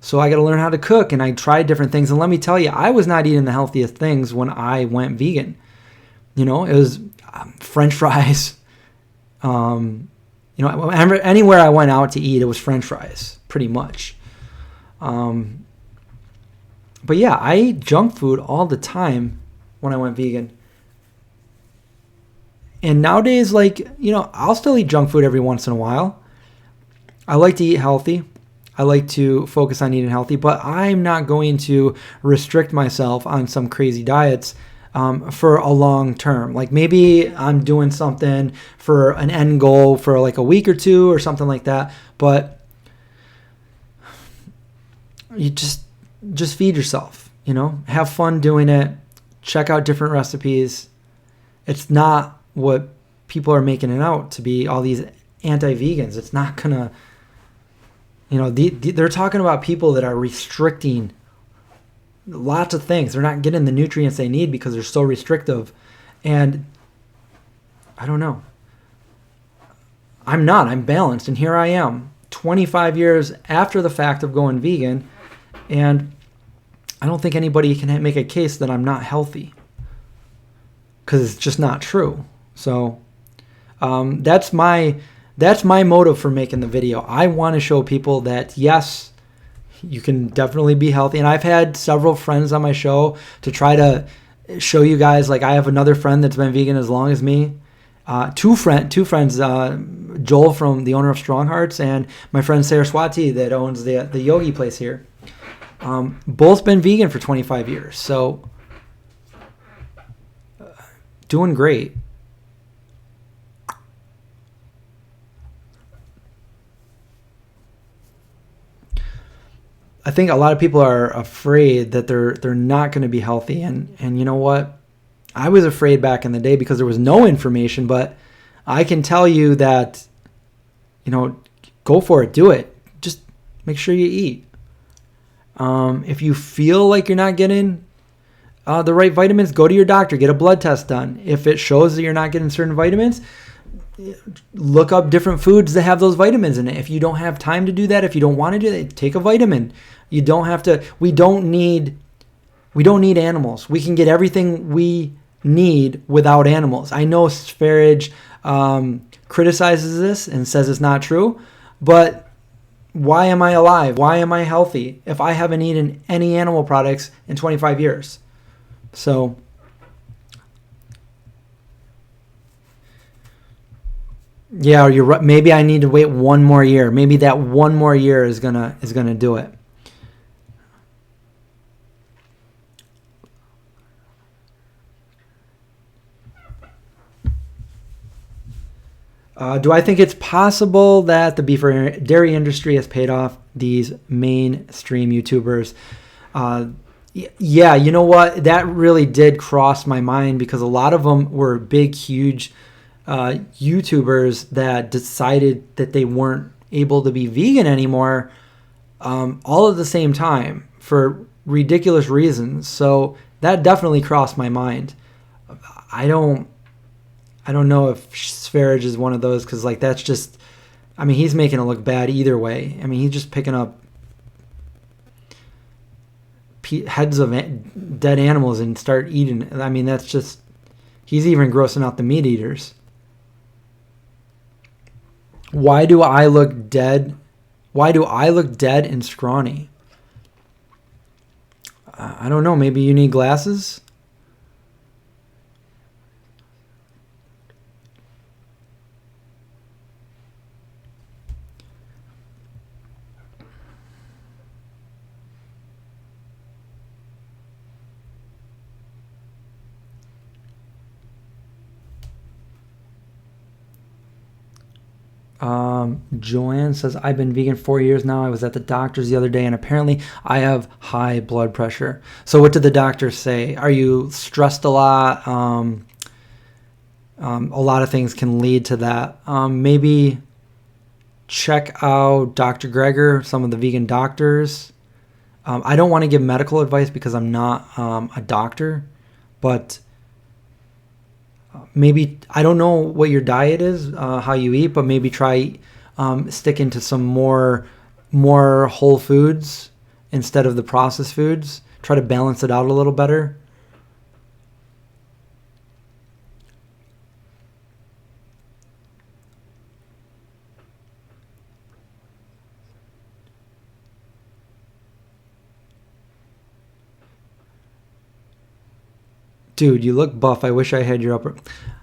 So I got to learn how to cook, and I tried different things. And let me tell you, I was not eating the healthiest things when I went vegan. It was French fries. Anywhere I went out to eat, it was French fries, pretty much. But yeah, I ate junk food all the time when I went vegan. And nowadays, like, I'll still eat junk food every once in a while. I like to eat healthy. I like to focus on eating healthy, but I'm not going to restrict myself on some crazy diets for a long term. Like, maybe I'm doing something for an end goal for like a week or two or something like that, but you just feed yourself, have fun doing it. Check out different recipes. It's not what people are making it out to be, all these anti-vegans. It's not gonna, they're talking about people that are restricting lots of things. They're not getting the nutrients they need because they're so restrictive. And I don't know. I'm balanced. And here I am 25 years after the fact of going vegan. And I don't think anybody can make a case that I'm not healthy, because it's just not true. So that's my motive for making the video. I want to show people that, yes, you can definitely be healthy. And I've had several friends on my show to try to show you guys. Like, I have another friend that's been vegan as long as me. Two friends, Joel, from the owner of Strong Hearts, and my friend Saraswati that owns the yogi place here. Both been vegan for 25 years. So doing great. I think a lot of people are afraid that they're not going to be healthy, and you know what? I was afraid back in the day because there was no information, but I can tell you that, go for it, do it. Just make sure you eat. If you feel like you're not getting the right vitamins, go to your doctor, get a blood test done. If it shows that you're not getting certain vitamins, look up different foods that have those vitamins in it. If you don't have time to do that, if you don't want to do that, take a vitamin. You don't have to. We don't need animals. We can get everything we need without animals. I know Sfarage criticizes this and says it's not true, but why am I alive? Why am I healthy if I haven't eaten any animal products in 25 years? So yeah, you're right. Maybe I need to wait one more year. Maybe that one more year is gonna do it. Do I think it's possible that the beef or dairy industry has paid off these mainstream YouTubers? Yeah, you know what? That really did cross my mind because a lot of them were big, huge YouTubers that decided that they weren't able to be vegan anymore all at the same time for ridiculous reasons. So that definitely crossed my mind. I don't know if Sfarage is one of those because, like, that's just, I mean, he's making it look bad either way. I mean, he's just picking up heads of dead animals and start eating. I mean, that's just, he's even grossing out the meat eaters. Why do I look dead? Why do I look dead and scrawny? I don't know. Maybe you need glasses? Joanne says, I've been vegan 4 years now. I was at the doctor's the other day and apparently I have high blood pressure. So what did the doctor say? Are you stressed a lot? A lot of things can lead to that. Maybe check out Dr. Greger, some of the vegan doctors. I don't want to give medical advice because I'm not a doctor, but maybe, I don't know what your diet is, how you eat, but maybe try sticking to some more whole foods instead of the processed foods. Try to balance it out a little better. Dude, you look buff. I wish I had your upper.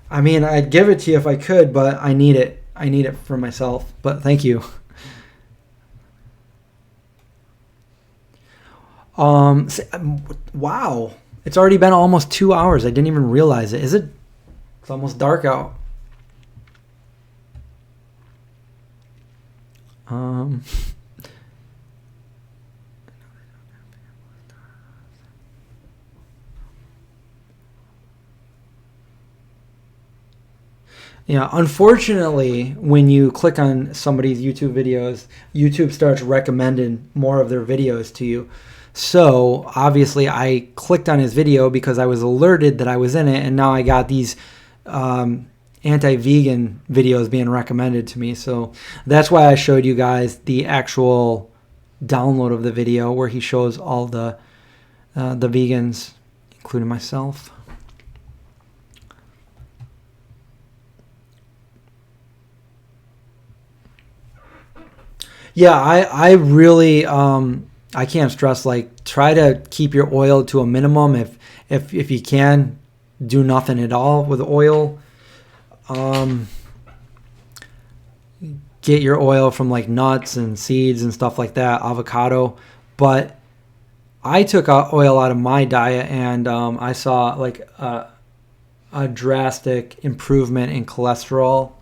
I mean, I'd give it to you if I could, but I need it. I need it for myself. But thank you. Wow. It's already been almost 2 hours. I didn't even realize it. Is it? It's almost dark out. Yeah, unfortunately, when you click on somebody's YouTube videos, YouTube starts recommending more of their videos to you. So obviously I clicked on his video because I was alerted that I was in it, and now I got these anti-vegan videos being recommended to me. So that's why I showed you guys the actual download of the video where he shows all the vegans, including myself. Yeah, I really I can't stress, like, try to keep your oil to a minimum. If you can, do nothing at all with oil. Get your oil from like nuts and seeds and stuff like that, avocado. But I took oil out of my diet, and I saw like a drastic improvement in cholesterol.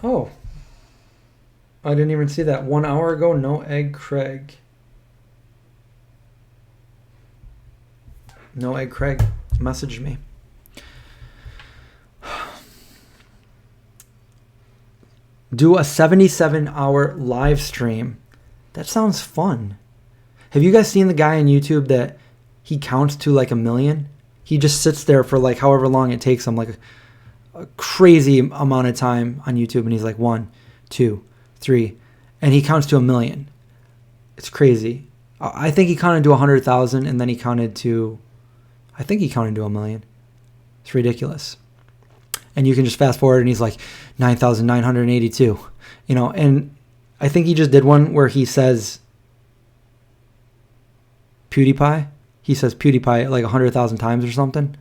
Oh, I didn't even see that. 1 hour ago, no egg Craig. No egg Craig messaged me. Do a 77-hour live stream. That sounds fun. Have you guys seen the guy on YouTube that he counts to like 1 million? He just sits there for like however long it takes him, like a crazy amount of time on YouTube, and he's like 1, 2, 3, and he counts to 1 million. It's crazy. I think he counted to 100,000, and then he counted to, I think he counted to 1 million. It's ridiculous. And you can just fast forward, and he's like 9,982, you know. And I think he just did one where he says PewDiePie. He says PewDiePie like 100,000 times or something.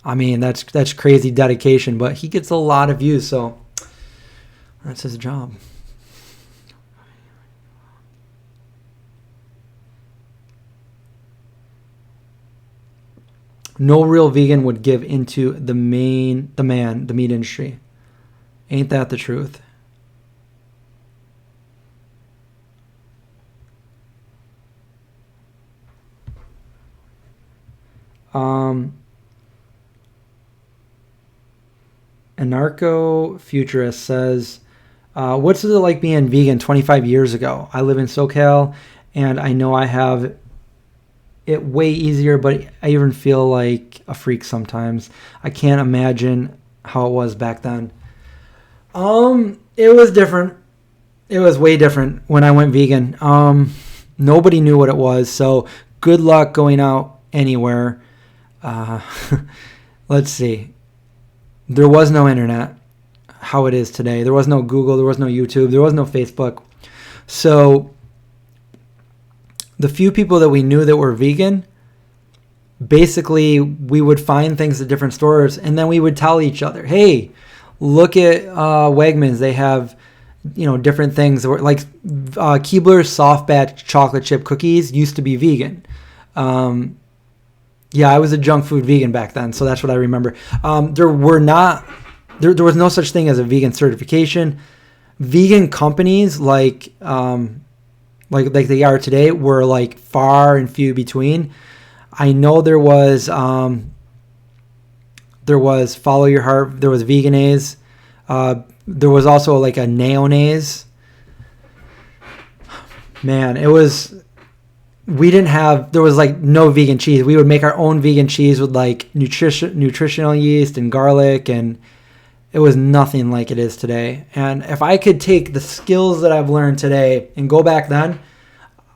I mean, that's crazy dedication, but he gets a lot of views, so that's his job. No real vegan would give into the meat industry. Ain't that the truth? Anarcho-futurist says, what's it like being vegan 25 years ago? I live in SoCal, and I know I have it way easier, but I even feel like a freak sometimes. I can't imagine how it was back then. It was different. It was way different when I went vegan. Nobody knew what it was, so good luck going out anywhere. Let's see. There was no internet, how it is today. There was no Google. There was no YouTube. There was no Facebook. So the few people that we knew that were vegan, basically we would find things at different stores, and then we would tell each other, hey, look at Wegmans. They have, you know, different things. Like Keebler's soft batch chocolate chip cookies used to be vegan. Yeah, I was a junk food vegan back then, so that's what I remember. There was no such thing as a vegan certification. Vegan companies like they are today were like far and few between. I know there was Follow Your Heart, there was Veganese, there was also like a Neonaise. Man, it was. There was like no vegan cheese. We would make our own vegan cheese with like nutritional yeast and garlic, and it was nothing like it is today. And if I could take the skills that I've learned today and go back then,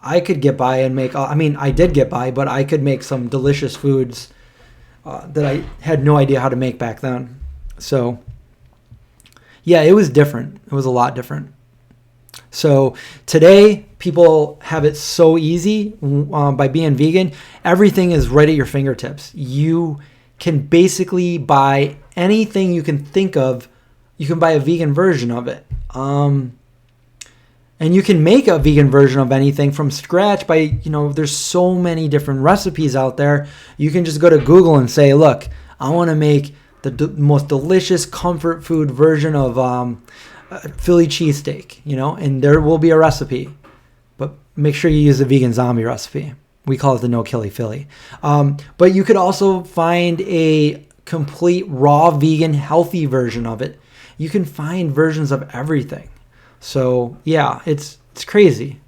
I could get by and make, I mean, I did get by, but I could make some delicious foods that I had no idea how to make back then. So yeah, it was different. It was a lot different. So today, people have it so easy by being vegan. Everything is right at your fingertips. You can basically buy anything you can think of. You can buy a vegan version of it. And you can make a vegan version of anything from scratch by, you know, there's so many different recipes out there. You can just go to Google and say, look, I want to make the most delicious comfort food version of Philly cheesesteak, you know, and there will be a recipe, but make sure you use the vegan zombie recipe. We call it the no killy Philly. But you could also find a complete raw vegan healthy version of it. You can find versions of everything. So yeah, it's crazy.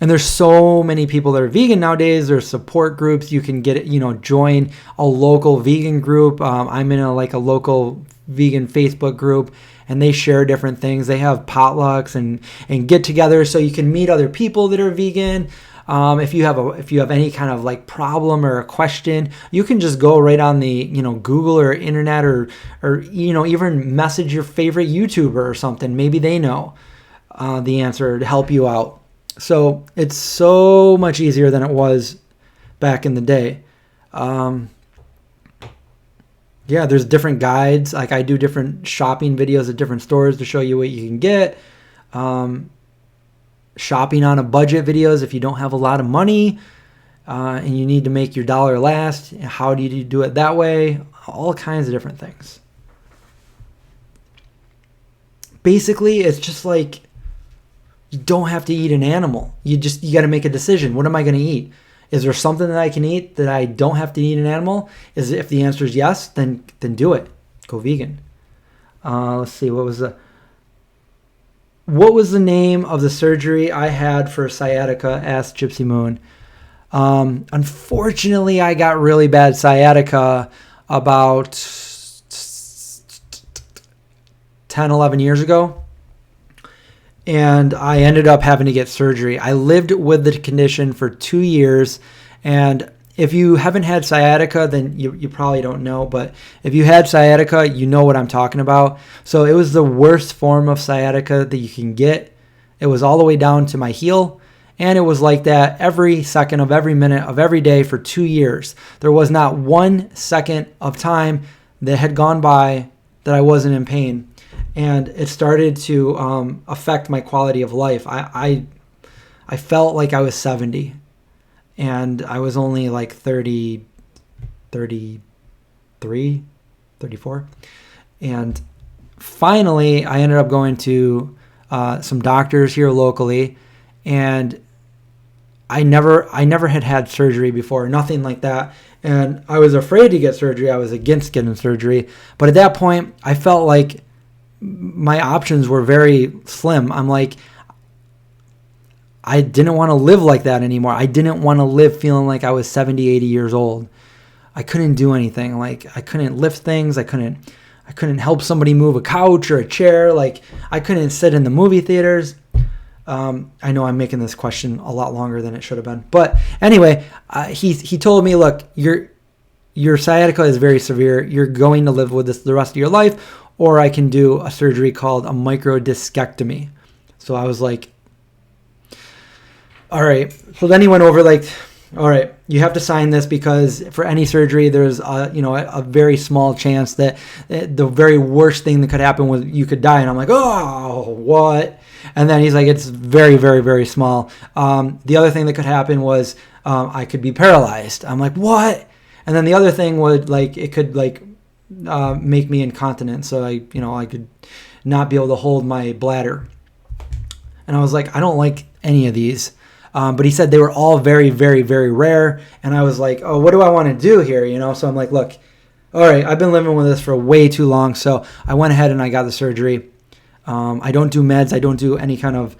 And there's so many people that are vegan nowadays. There's support groups. You can get, you know, join a local vegan group. I'm in a local vegan Facebook group, and they share different things. They have potlucks and get together so you can meet other people that are vegan. If you have any kind of like problem or a question, you can just go right on the, you know, Google or internet or you know, even message your favorite YouTuber or something. Maybe they know the answer to help you out. So it's so much easier than it was back in the day. Yeah, there's different guides. Like I do different shopping videos at different stores to show you what you can get. Shopping on a budget videos if you don't have a lot of money and you need to make your dollar last. How do you do it that way? All kinds of different things. Basically, it's just like you don't have to eat an animal. You got to make a decision. What am I going to eat? Is there something that I can eat that I don't have to eat an animal? If the answer is yes, then do it. Go vegan. Let's see, what was the name of the surgery I had for sciatica? Asked Gypsy Moon. Unfortunately, I got really bad sciatica about 10, 11 years ago. And I ended up having to get surgery. I lived with the condition for 2 years. And if you haven't had sciatica, then you probably don't know. But if you had sciatica, you know what I'm talking about. So it was the worst form of sciatica that you can get. It was all the way down to my heel. And it was like that every second of every minute of every day for 2 years. There was not 1 second of time that had gone by that I wasn't in pain. And it started to affect my quality of life. I felt like I was 70. And I was only like 30, 33, 34. And finally, I ended up going to some doctors here locally. And I never had surgery before, nothing like that. And I was afraid to get surgery. I was against getting surgery. But at that point, I felt like my options were very slim. I'm like, I didn't want to live like that anymore. I didn't want to live feeling like I was 70, 80 years old. I couldn't do anything. Like, I couldn't lift things. I couldn't help somebody move a couch or a chair. Like, I couldn't sit in the movie theaters. I know I'm making this question a lot longer than it should have been. But anyway, he told me, look, your sciatica is very severe. You're going to live with this the rest of your life, or I can do a surgery called a microdiscectomy. So I was like, all right. So then he went over like, all right, you have to sign this because for any surgery, there's a very small chance that the very worst thing that could happen was you could die. And I'm like, oh, what? And then he's like, it's very, very, very small. The other thing that could happen was I could be paralyzed. I'm like, what? And then the other thing would it could make me incontinent. So I could not be able to hold my bladder. And I was like, I don't like any of these. But he said they were all very, very, very rare. And I was like, oh, what do I want to do here? So I'm like, look, all right, I've been living with this for way too long. So I went ahead and I got the surgery. I don't do meds. I don't do any kind of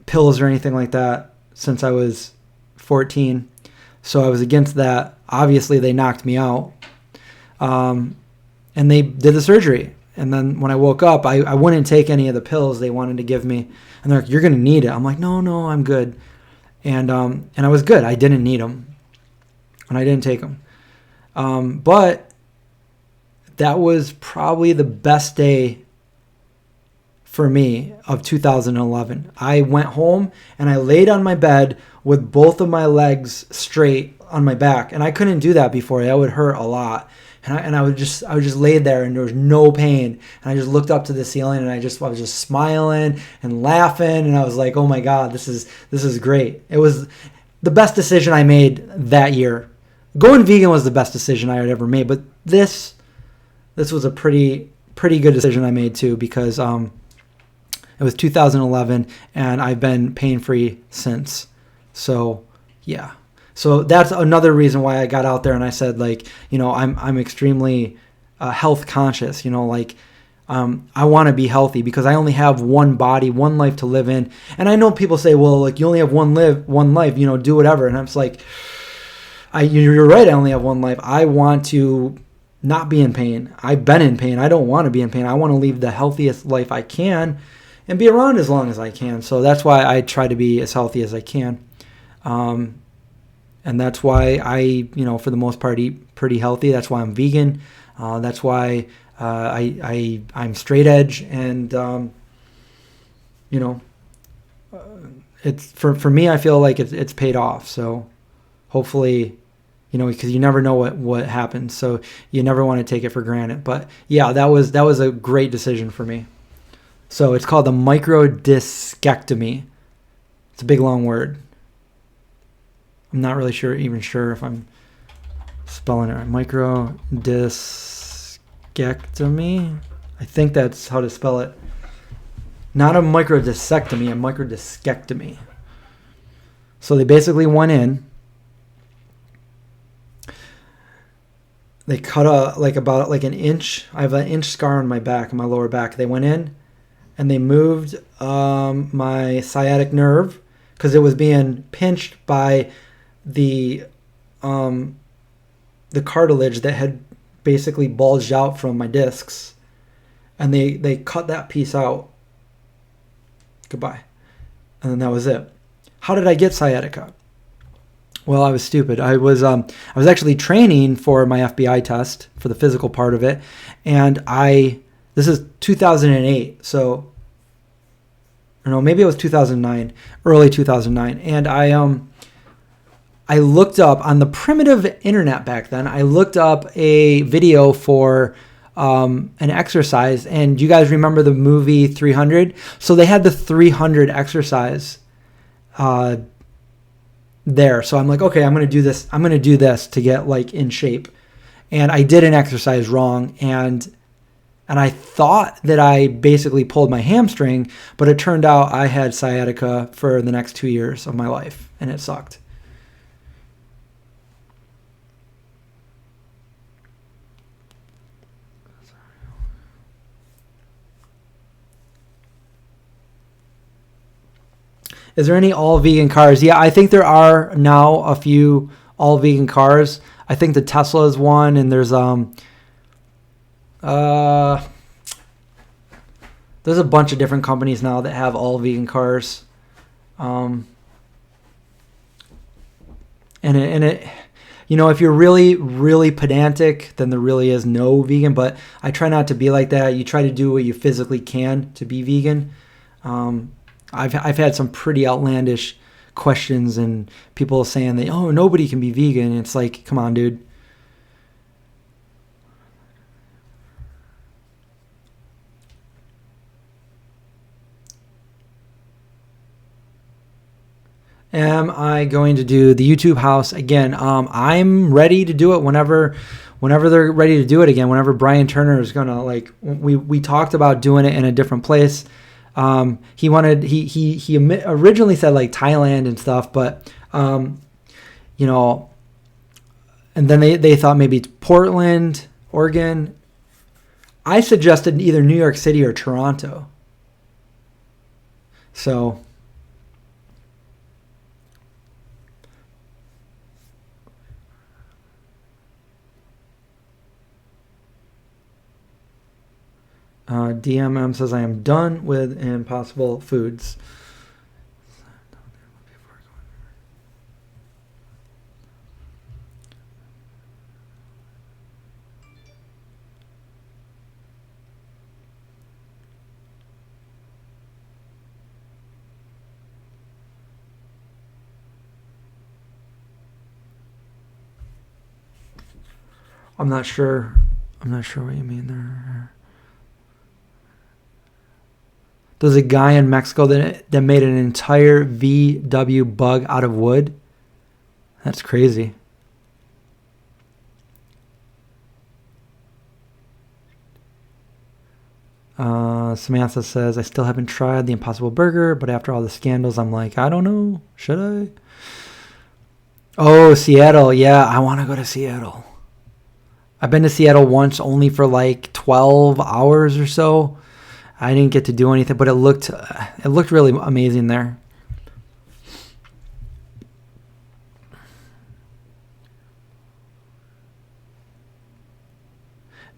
pills or anything like that since I was 14. So I was against that. Obviously, they knocked me out. And they did the surgery. And then when I woke up, I wouldn't take any of the pills they wanted to give me. And they're like, you're going to need it. I'm like, no, I'm good. And I was good. I didn't need them. And I didn't take them. But that was probably the best day for me of 2011. I went home and I laid on my bed with both of my legs straight on my back. And I couldn't do that before. That would hurt a lot. And I would just lay there and there was no pain. And I just looked up to the ceiling and I was just smiling and laughing. And I was like, oh my God, this is great. It was the best decision I made that year. Going vegan was the best decision I had ever made. But this was a pretty good decision I made too, because it was 2011 and I've been pain-free since. So yeah. So that's another reason why I got out there and I said, I'm extremely health conscious. I want to be healthy because I only have one body, one life to live in. And I know people say, well, you only have one life, do whatever. And I'm just like, you're right. I only have one life. I want to not be in pain. I've been in pain. I don't want to be in pain. I want to live the healthiest life I can and be around as long as I can. So that's why I try to be as healthy as I can. And that's why I, for the most part, eat pretty healthy. That's why I'm vegan. That's why I'm straight edge. And, it's for me, I feel like it's paid off. So hopefully, because you never know what happens. So you never want to take it for granted. But yeah, that was a great decision for me. So it's called the microdiscectomy. It's a big, long word. I'm not really sure if I'm spelling it right. Microdiscectomy. I think that's how to spell it. Not a microdiscectomy, a microdiscectomy. So they basically went in. they cut about an inch. I have an inch scar on my back, on my lower back. They went in and they moved my sciatic nerve because it was being pinched by the cartilage that had basically bulged out from my discs, and they cut that piece out. Goodbye. And then that was it. How did I get sciatica? Well, I was stupid. I was actually training for my FBI test for the physical part of it, and this is 2008, so no, maybe it was 2009, early 2009, and I looked up on the primitive internet back then. I looked up a video for an exercise, and you guys remember the movie 300? So they had the 300 exercise there. So I'm like, okay, I'm going to do this. I'm going to do this to get like in shape. And I did an exercise wrong, and I thought that I basically pulled my hamstring, but it turned out I had sciatica for the next 2 years of my life, and it sucked. Is there any all vegan cars? Yeah, I think there are now a few all vegan cars. I think the Tesla is one, and there's a bunch of different companies now that have all vegan cars. And it if you're really, really pedantic, then there really is no vegan, but I try not to be like that. You try to do what you physically can to be vegan. I've had some pretty outlandish questions and people saying that, oh, nobody can be vegan. And it's like, come on, dude. Am I going to do the YouTube house again? I'm ready to do it whenever they're ready to do it again. Whenever Brian Turner is gonna, like, we talked about doing it in a different place. He originally said like Thailand and stuff, but and then they thought maybe Portland, Oregon. I suggested either New York City or Toronto. So DMM says I am done with Impossible Foods. I'm not sure what you mean there. There's a guy in Mexico that made an entire VW bug out of wood. That's crazy. Samantha says, I still haven't tried the Impossible Burger, but after all the scandals, I'm like, I don't know. Should I? Oh, Seattle. Yeah, I want to go to Seattle. I've been to Seattle once, only for like 12 hours or so. I didn't get to do anything, but it looked really amazing there.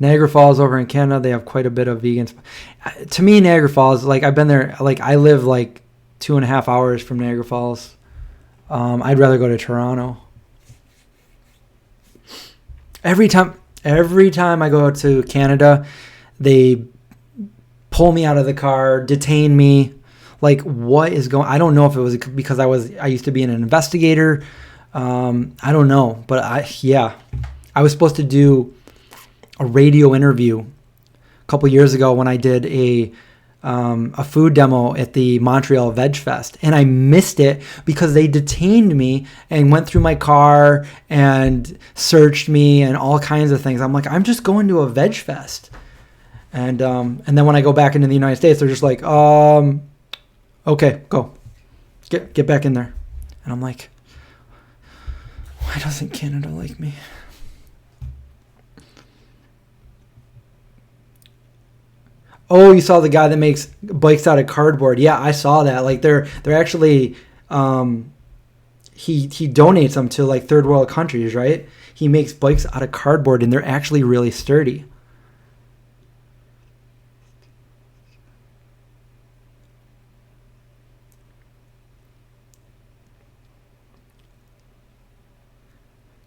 Niagara Falls over in Canada, they have quite a bit of vegans. To me, Niagara Falls, like I've been there, like I live like 2.5 hours from Niagara Falls. I'd rather go to Toronto. Every time I go to Canada, they pull me out of the car, detain me. Like, what is going? I don't know if it was because I used to be an investigator. I don't know, but I was supposed to do a radio interview a couple years ago when I did a food demo at the Montreal Veg Fest, and I missed it because they detained me and went through my car and searched me and all kinds of things. I'm like, I'm just going to a Veg Fest. And then when I go back into the United States, they're just like, okay, go. Get back in there. And I'm like, why doesn't Canada like me? Oh, you saw the guy that makes bikes out of cardboard. Yeah, I saw that. Like they're actually he donates them to like third world countries, right? He makes bikes out of cardboard and they're actually really sturdy.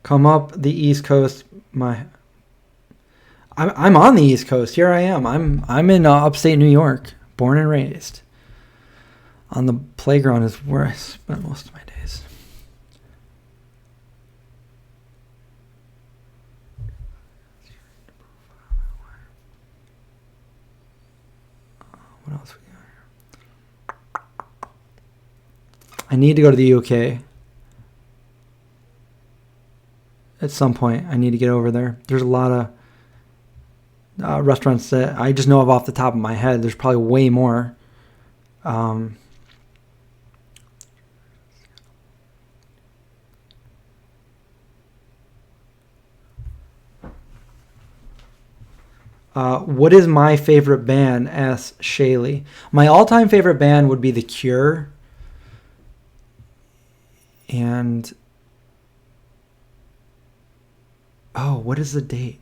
Come up the East Coast. I'm on the East Coast. Here I am. I'm in upstate New York, born and raised. On the playground is where I spent most of my days. What else we got here? I need to go to the UK. At some point, I need to get over there. There's a lot of restaurants that I just know of off the top of my head. There's probably way more. What is my favorite band? Asks Shaylee. My all-time favorite band would be The Cure. And what is the date?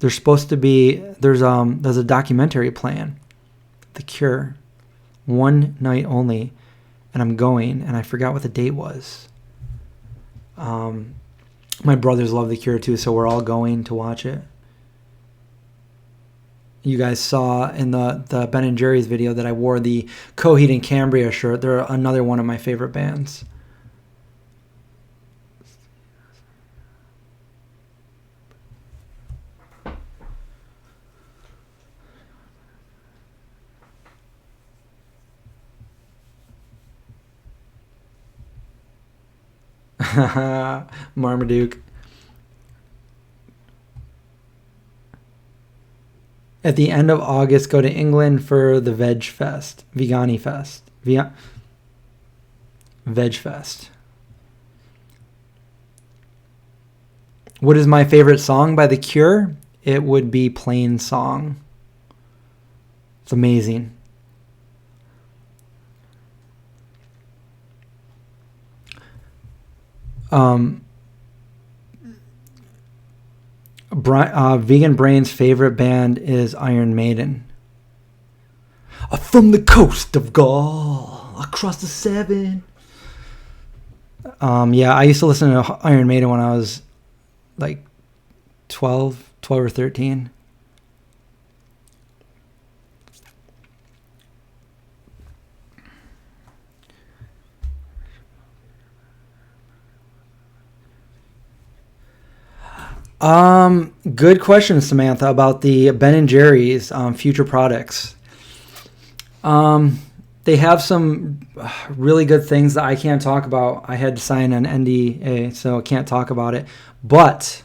There's supposed to be there's a documentary plan. The Cure. One night only, and I'm going, and I forgot what the date was. My brothers love The Cure too, so we're all going to watch it. You guys saw in the Ben and Jerry's video that I wore the Coheed and Cambria shirt. They're another one of my favorite bands. Marmaduke. At the end of August, go to England for the Veg Fest. Vegani Fest. Veg Fest. What is my favorite song by The Cure? It would be Plain Song. It's amazing. Vegan Brain's favorite band is Iron Maiden. From the coast of Gaul, across the seven. Yeah, I used to listen to Iron Maiden when I was like 12 or 13. Good question, Samantha, about the Ben and Jerry's future products. They have some really good things that I can't talk about. I had to sign an NDA, so I can't talk about it. But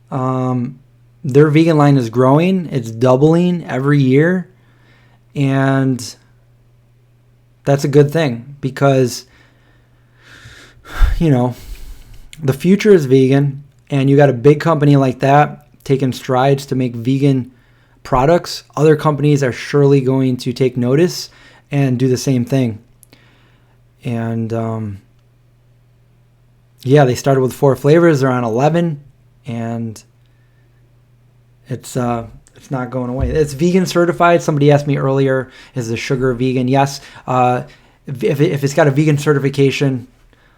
their vegan line is growing. It's doubling every year. And that's a good thing because, the future is vegan. And you got a big company like that taking strides to make vegan products. Other companies are surely going to take notice and do the same thing. And they started with 4 flavors. They're on 11, and it's not going away. It's vegan certified. Somebody asked me earlier, is the sugar vegan? Yes. If it's got a vegan certification.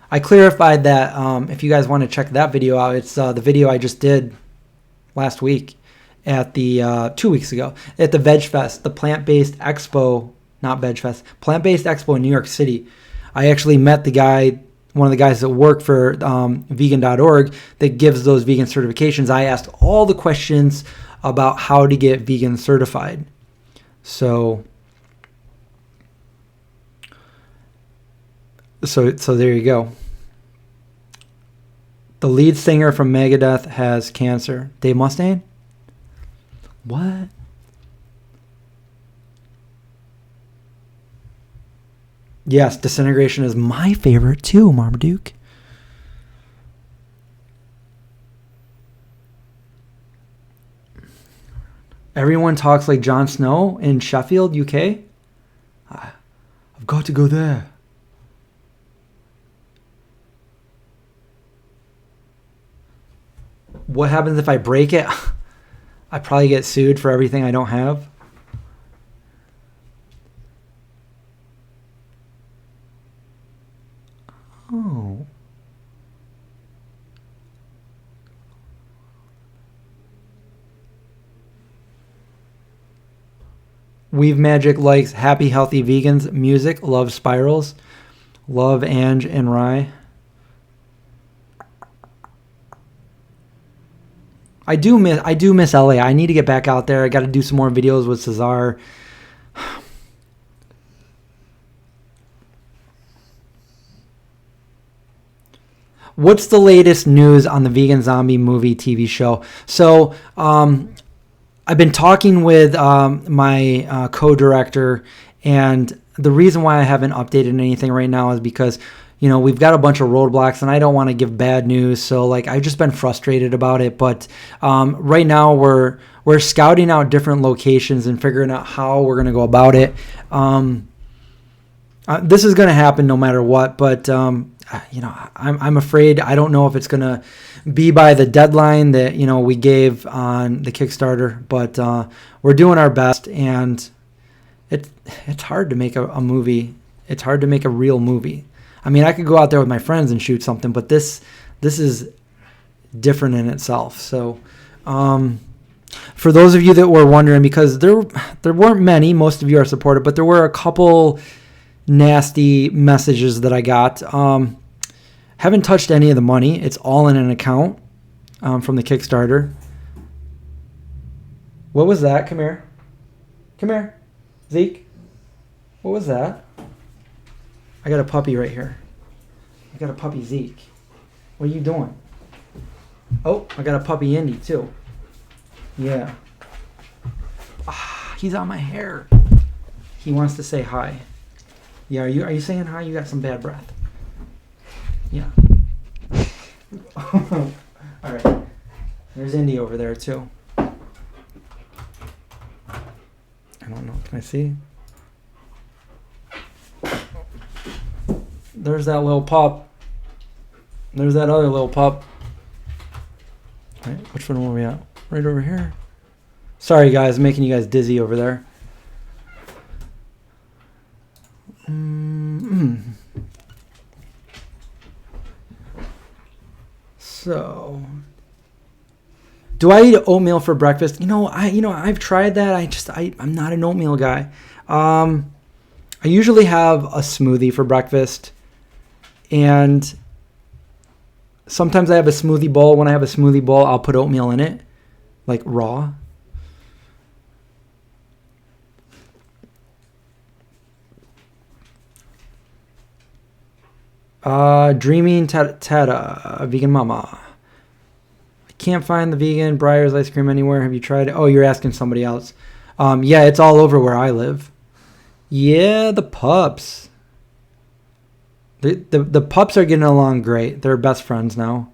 I clarified that if you guys want to check that video out, it's the video I just did last week at the 2 weeks ago at the Veg Fest, the plant-based expo, not Veg Fest, plant-based expo in New York City. I actually met one of the guys that work for vegan.org that gives those vegan certifications. I asked all the questions about how to get vegan certified. So there you go. The lead singer from Megadeth has cancer. Dave Mustaine? What? Yes, Disintegration is my favorite too, Marmaduke. Everyone talks like Jon Snow in Sheffield, UK. I've got to go there. What happens if I break it? I probably get sued for everything I don't have. Oh. Weave Magic likes Happy Healthy Vegans music. Love Spirals. Love Ange and Rye. I do miss LA. I need to get back out there. I got to do some more videos with Cesar. What's the latest news on the Vegan Zombie movie TV show? So I've been talking with my co-director, and the reason why I haven't updated anything right now is because, you know, we've got a bunch of roadblocks, and I don't want to give bad news. So like, I've just been frustrated about it. But right now we're scouting out different locations and figuring out how we're going to go about it. This is going to happen no matter what, but you know, I'm afraid. I don't know if it's going to be by the deadline that, you know, we gave on the Kickstarter, but we're doing our best, and it's hard to make a movie. It's hard to make a real movie. I mean, I could go out there with my friends and shoot something, but this is different in itself. So for those of you that were wondering, because there weren't many, most of you are supportive, but there were a couple nasty messages that I got. Haven't touched any of the money. It's all in an account from the Kickstarter. What was that? Come here. Come here. Zeke. What was that? I got a puppy right here. I got a puppy Zeke. What are you doing? Oh, I got a puppy Indy too. Yeah. He's on my hair. He wants to say hi. Yeah, are you saying hi? You got some bad breath. Yeah. All right. There's Indy over there too. I don't know. Can I see? There's that little pup. There's that other little pup. All right, which one were we at? Right over here. Sorry, guys, I'm making you guys dizzy over there. So, do I eat oatmeal for breakfast? I've tried that. I'm not an oatmeal guy. I usually have a smoothie for breakfast, and sometimes I have a smoothie bowl. When I have a smoothie bowl, I'll put oatmeal in it, like raw. Dreaming Tata, vegan mama. I can't find the vegan Breyers ice cream anywhere. Have you tried it? Oh, you're asking somebody else. Yeah, it's all over where I live. Yeah, the pups. The pups are getting along great. They're best friends now.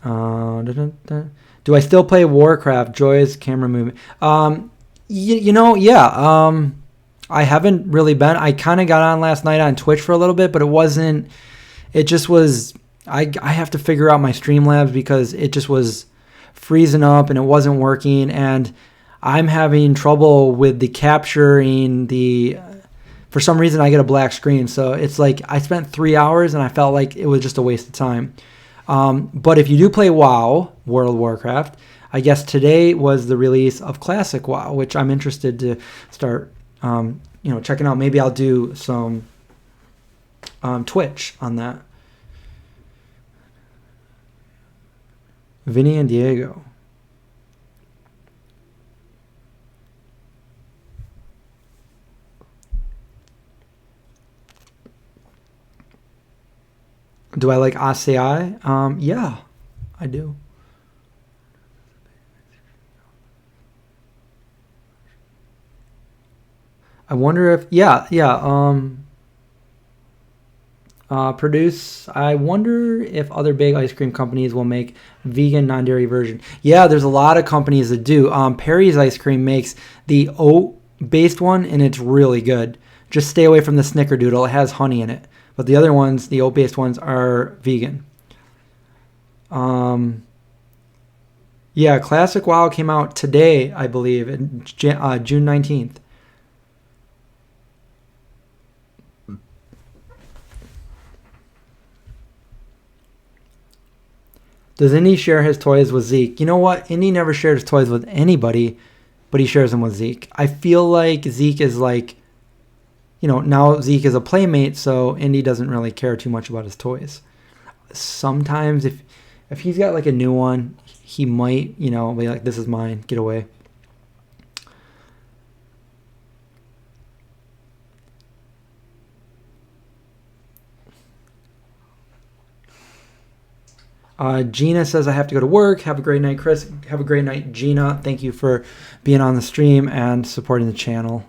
Do I still play Warcraft? Joy's camera movement. Yeah. I haven't really been. I kind of got on last night on Twitch for a little bit, but it just was, I have to figure out my Streamlabs because it just was freezing up and it wasn't working, and I'm having trouble with the capturing for some reason I get a black screen. So it's like I spent 3 hours and I felt like it was just a waste of time. But if you do play WoW, World of Warcraft, I guess today was the release of Classic WoW, which I'm interested to start checking out. Maybe I'll do some Twitch on that. Vinny and Diego. Do I like ACI? Yeah, I do. I wonder if, yeah. produce. I wonder if other big ice cream companies will make vegan non-dairy version. Yeah, there's a lot of companies that do. Perry's ice cream makes the oat-based one, and it's really good. Just stay away from the snickerdoodle. It has honey in it. But the other ones, the oat-based ones, are vegan. Yeah, Classic WoW came out today, I believe, June 19th. Does Indy share his toys with Zeke? You know what? Indy never shared his toys with anybody, but he shares them with Zeke. I feel like Zeke is like, now Zeke is a playmate, so Indy doesn't really care too much about his toys. Sometimes if he's got like a new one, he might, be like, this is mine, get away. Gina says, I have to go to work. Have a great night, Chris. Have a great night, Gina. Thank you for being on the stream and supporting the channel.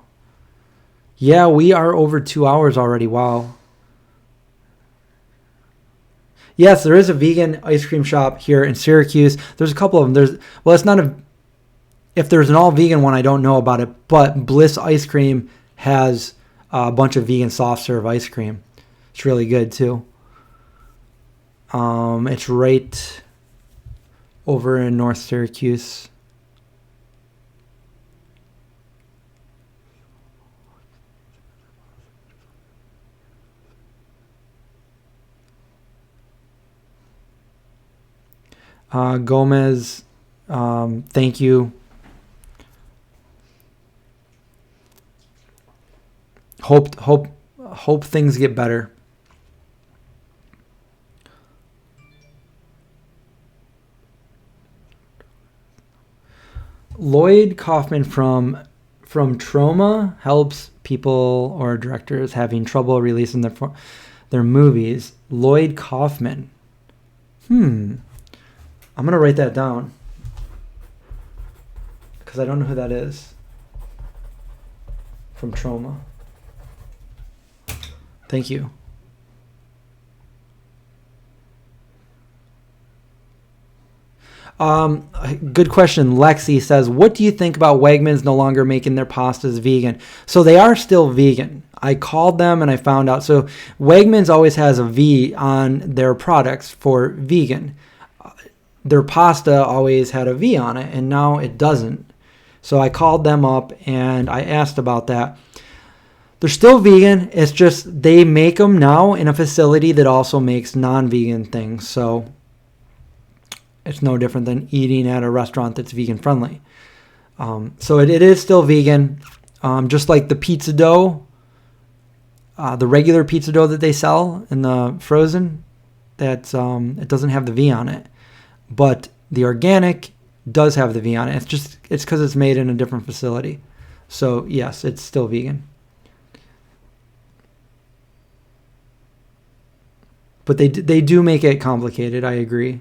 Yeah, we are over 2 hours already. Wow. Yes, there is a vegan ice cream shop here in Syracuse. There's a couple of them. It's not if there's an all vegan one, I don't know about it, but Bliss Ice Cream has a bunch of vegan soft serve ice cream. It's really good too. It's right over in North Syracuse. Gomez, thank you. Hope things get better. Lloyd Kaufman from Trauma helps people or directors having trouble releasing their movies. Lloyd Kaufman. I'm going to write that down because I don't know who that is. From Trauma. Thank you. Good question. Lexi says, what do you think about Wegmans no longer making their pastas vegan? So they are still vegan. I called them and I found out. So Wegmans always has a V on their products for vegan. Their pasta always had a V on it, and now it doesn't. So I called them up and I asked about that. They're still vegan. It's just they make them now in a facility that also makes non-vegan things. So it's no different than eating at a restaurant that's vegan friendly. So it is still vegan. Just like the pizza dough, the regular pizza dough that they sell in the frozen, it doesn't have the V on it. But the organic does have the V on it. It's because it's made in a different facility. So yes, it's still vegan. But they do make it complicated. I agree.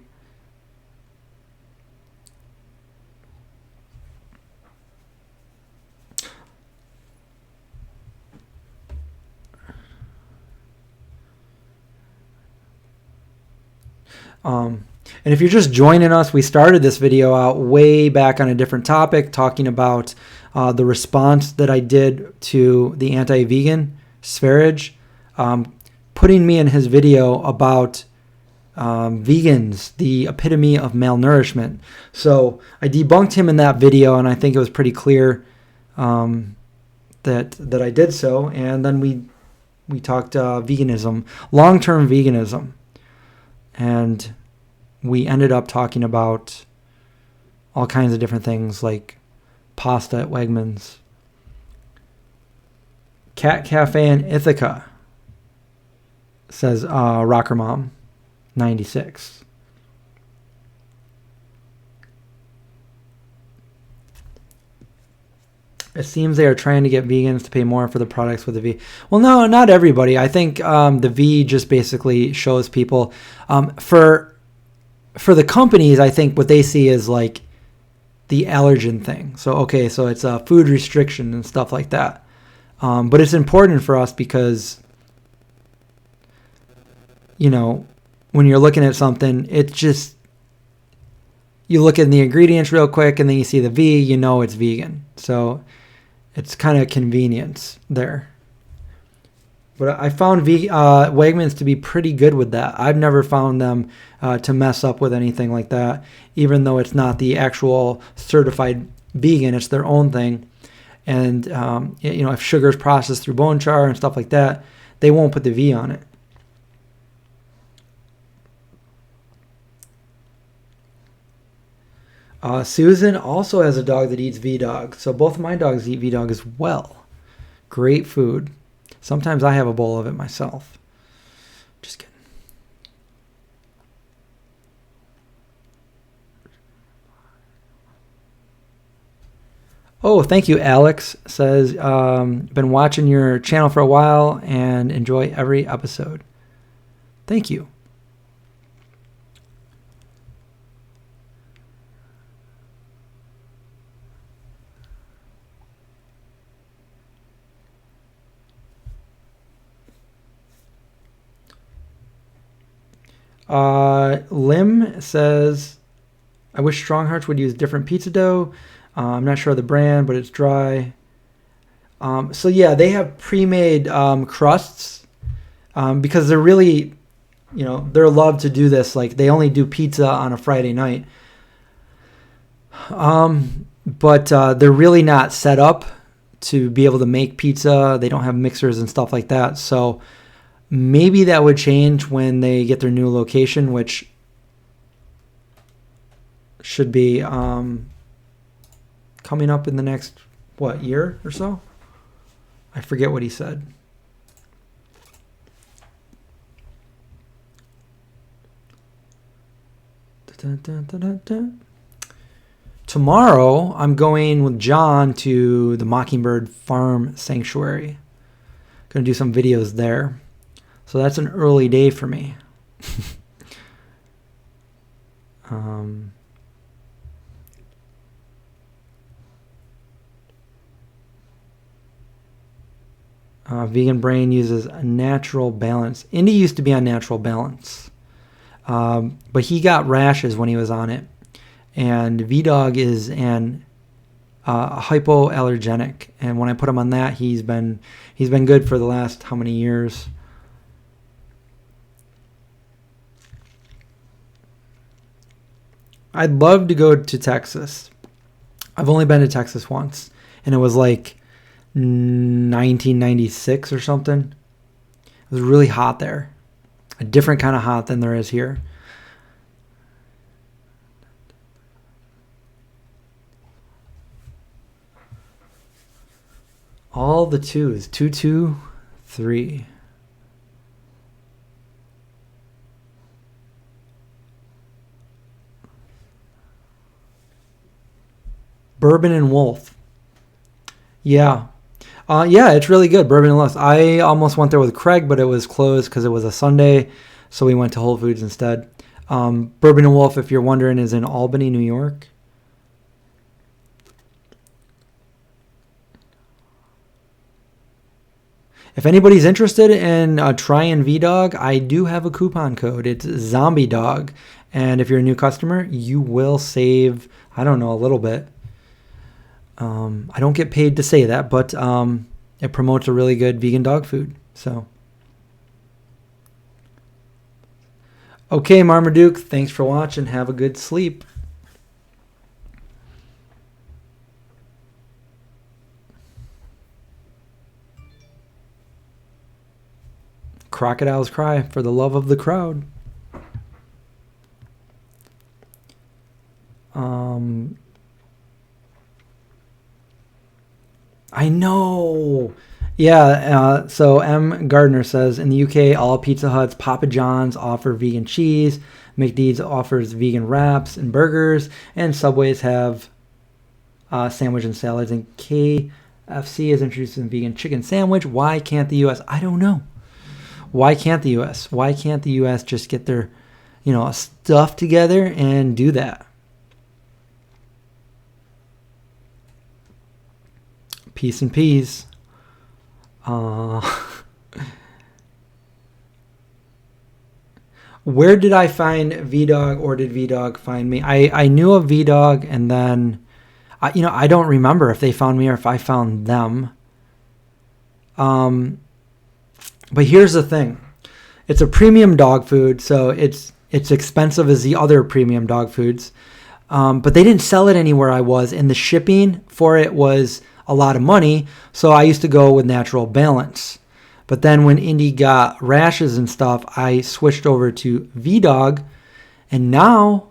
And if you're just joining us, we started this video out way back on a different topic, talking about the response that I did to the anti-vegan Sverige, putting me in his video about vegans, the epitome of malnourishment. So I debunked him in that video, and I think it was pretty clear that I did so. And then we talked veganism, long-term veganism. And we ended up talking about all kinds of different things like pasta at Wegmans. Cat Cafe in Ithaca, says Rocker Mom 96. It seems they are trying to get vegans to pay more for the products with the V. Well, no, not everybody. I think the V just basically shows people. For the companies, I think what they see is like the allergen thing. So it's a food restriction and stuff like that. But it's important for us because when you're looking at something, it's just, you look at the ingredients real quick and then you see the V, it's vegan. So it's kind of convenience there. But I found Wegmans to be pretty good with that. I've never found them to mess up with anything like that, even though it's not the actual certified vegan, it's their own thing. And, if sugar is processed through bone char and stuff like that, they won't put the V on it. Susan also has a dog that eats V-Dog. So both of my dogs eat V-Dog as well. Great food. Sometimes I have a bowl of it myself. Just kidding. Oh, thank you, Alex. Says, been watching your channel for a while and enjoy every episode. Thank you. Lim says, I wish Strong Hearts would use different pizza dough. I'm not sure of the brand, but it's dry. So yeah, they have pre-made crusts because they're really, they're loved to do this. Like they only do pizza on a Friday night. But they're really not set up to be able to make pizza. They don't have mixers and stuff like that. So maybe that would change when they get their new location, which should be coming up in the next, year or so? I forget what he said. Tomorrow, I'm going with John to the Mockingbird Farm Sanctuary. Going to do some videos there. So that's an early day for me. Vegan Brain uses a Natural Balance. Indy used to be on Natural Balance. But he got rashes when he was on it. And V-Dog is an hypoallergenic. And when I put him on that, he's been good for the last how many years? I'd love to go to Texas. I've only been to Texas once, and it was like 1996 or something. It was really hot there. A different kind of hot than there is here. All the twos. 2, 2, 3. Bourbon and Wolf. Yeah. Yeah, it's really good. Bourbon and Wolf. I almost went there with Craig, but it was closed because it was a Sunday, so we went to Whole Foods instead. Bourbon and Wolf, if you're wondering, is in Albany, New York. If anybody's interested in trying V-Dog, I do have a coupon code. It's Zombie Dog. And if you're a new customer, you will save, I don't know, a little bit. I don't get paid to say that, but it promotes a really good vegan dog food. So, okay, Marmaduke, thanks for watching. Have a good sleep. Crocodiles cry for the love of the crowd. I know. Yeah, so M. Gardner says, in the UK, all Pizza Huts, Papa John's offer vegan cheese, McDee's offers vegan wraps and burgers, and Subways have sandwich and salads, and KFC is introducing vegan chicken sandwich. Why can't the U.S.? I don't know. Why can't the U.S.? Why can't the U.S. just get their, stuff together and do that? Peace and peas. Where did I find VDog, or did VDog find me? I knew of VDog, and then, I don't remember if they found me or if I found them. But here's the thing. It's a premium dog food, so it's expensive as the other premium dog foods. But they didn't sell it anywhere I was, and the shipping for it was a lot of money, so I used to go with Natural Balance. But then when Indy got rashes and stuff, I switched over to VDog, and now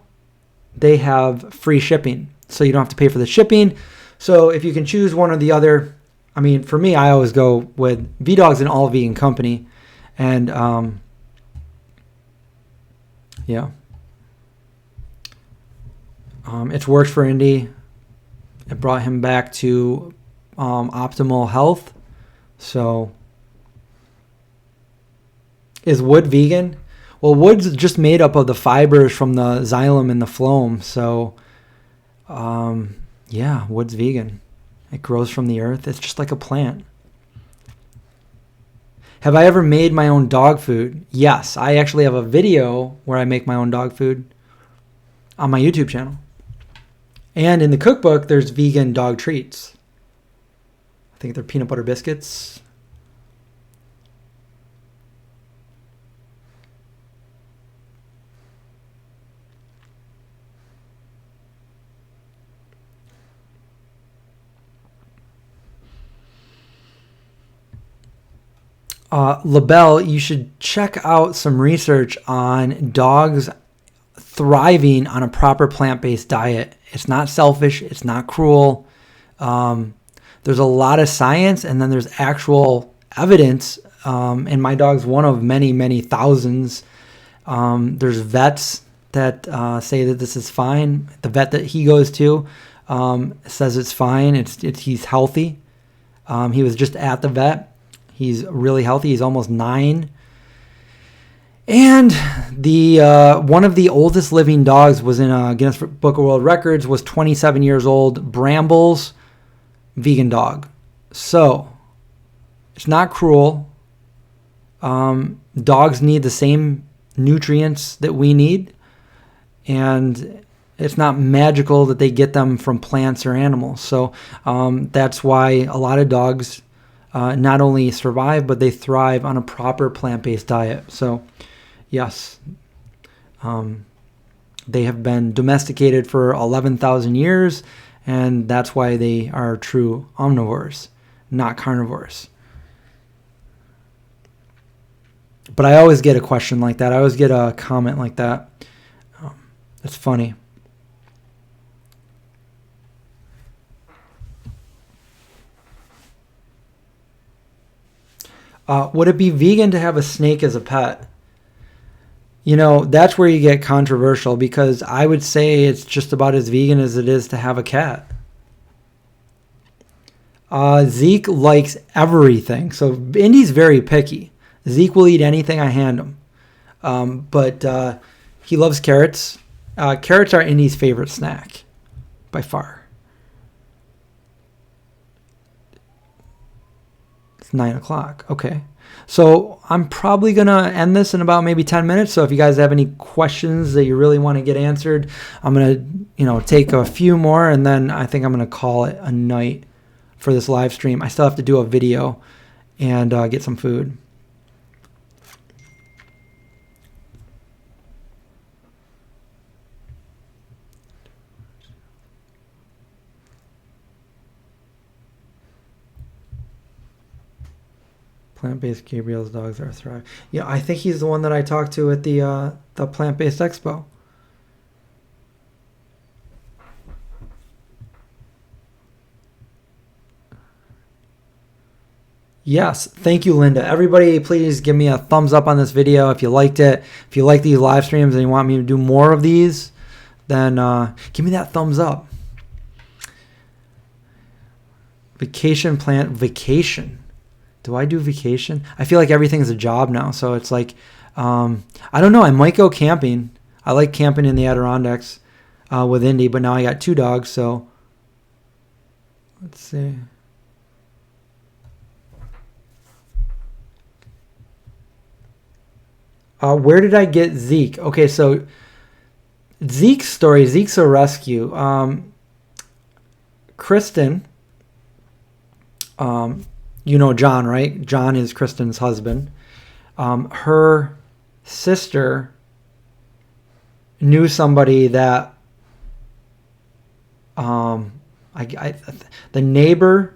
they have free shipping, so you don't have to pay for the shipping. So if you can choose one or the other, I mean, for me, I always go with VDog's an all-vegan company, and yeah. It's worked for Indy. It brought him back to optimal health. So, is wood vegan? Well, wood's just made up of the fibers from the xylem and the phloem. So, yeah, wood's vegan. It grows from the earth. It's just like a plant. Have I ever made my own dog food? Yes, I actually have a video where I make my own dog food on my YouTube channel. And in the cookbook, there's vegan dog treats. I think they're peanut butter biscuits. LaBelle, you should check out some research on dogs thriving on a proper plant-based diet. It's not selfish. It's not cruel. There's a lot of science, and then there's actual evidence. And my dog's one of many, many thousands. There's vets that say that this is fine. The vet that he goes to says it's fine. He's healthy. He was just at the vet. He's really healthy. He's almost 9. And the one of the oldest living dogs was in Guinness Book of World Records, was 27 years old. Brambles, vegan dog. So it's not cruel. Dogs need the same nutrients that we need. And it's not magical that they get them from plants or animals. So that's why a lot of dogs not only survive, but they thrive on a proper plant-based diet. So yes, they have been domesticated for 11,000 years, and that's why they are true omnivores, not carnivores. But I always get a question like that. I always get a comment like that. It's funny. Would it be vegan to have a snake as a pet? That's where you get controversial, because I would say it's just about as vegan as it is to have a cat. Zeke likes everything. So Indy's very picky. Zeke will eat anything I hand him. But he loves carrots. Carrots are Indy's favorite snack, by far. It's 9 o'clock. Okay. So I'm probably going to end this in about maybe 10 minutes. So if you guys have any questions that you really want to get answered, I'm going to, take a few more, and then I think I'm going to call it a night for this live stream. I still have to do a video and get some food. Plant-based Gabriel's dogs are thrive. Yeah, I think he's the one that I talked to at the Plant-Based Expo. Yes, thank you, Linda. Everybody, please give me a thumbs up on this video if you liked it. If you like these live streams and you want me to do more of these, then give me that thumbs up. Vacation. Do I do vacation? I feel like everything's a job now. So it's like, I don't know. I might go camping. I like camping in the Adirondacks with Indy, but now I got 2 dogs. So let's see. Where did I get Zeke? Okay, so Zeke's story, Zeke's a rescue. Kristen, you know John, right? John is Kristen's husband. Her sister knew somebody that the neighbor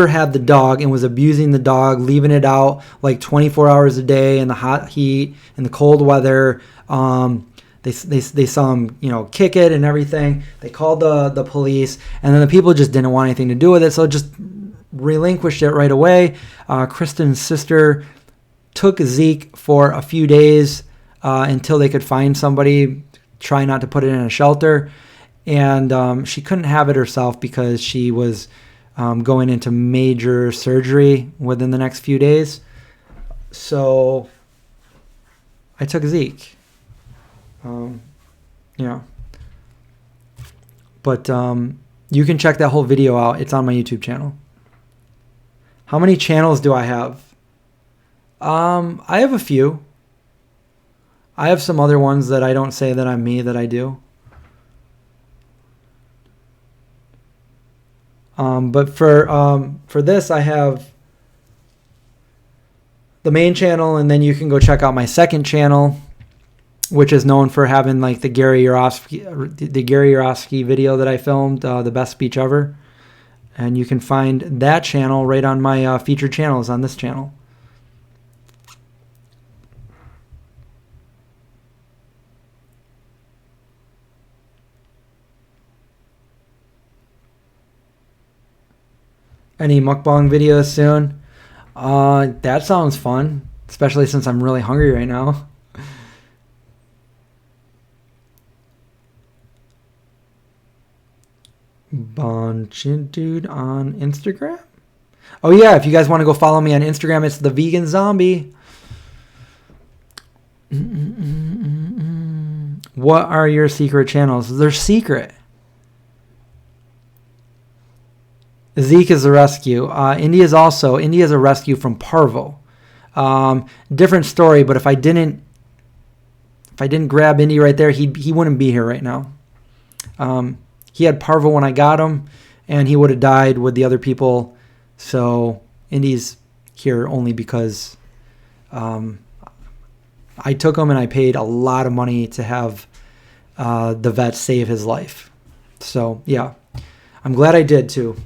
had the dog and was abusing the dog, leaving it out like 24 hours a day in the hot heat and the cold weather. They saw him, kick it and everything. They called the police, and then the people just didn't want anything to do with it, so just relinquished it right away. Kristen's sister took Zeke for a few days until they could find somebody, try not to put it in a shelter. And she couldn't have it herself because she was going into major surgery within the next few days. So I took Zeke. But you can check that whole video out. It's on my YouTube channel. How many channels do I have? I have a few. I have some other ones that I don't say that I'm me that I do. But for this, I have the main channel, and then you can go check out my second channel, which is known for having like the Gary Yourofsky video that I filmed, the best speech ever. And you can find that channel right on my featured channels on this channel. Any mukbang videos soon? That sounds fun, especially since I'm really hungry right now. Bonchin Dude on Instagram? Oh yeah, if you guys want to go follow me on Instagram, it's the Vegan Zombie. What are your secret channels? They're secret. Zeke is a rescue. India's a rescue from parvo. Different story, but if I didn't grab Indy right there, he wouldn't be here right now. He had parvo when I got him, and he would have died with the other people. So Indy's here only because I took him and I paid a lot of money to have the vet save his life. So yeah, I'm glad I did too.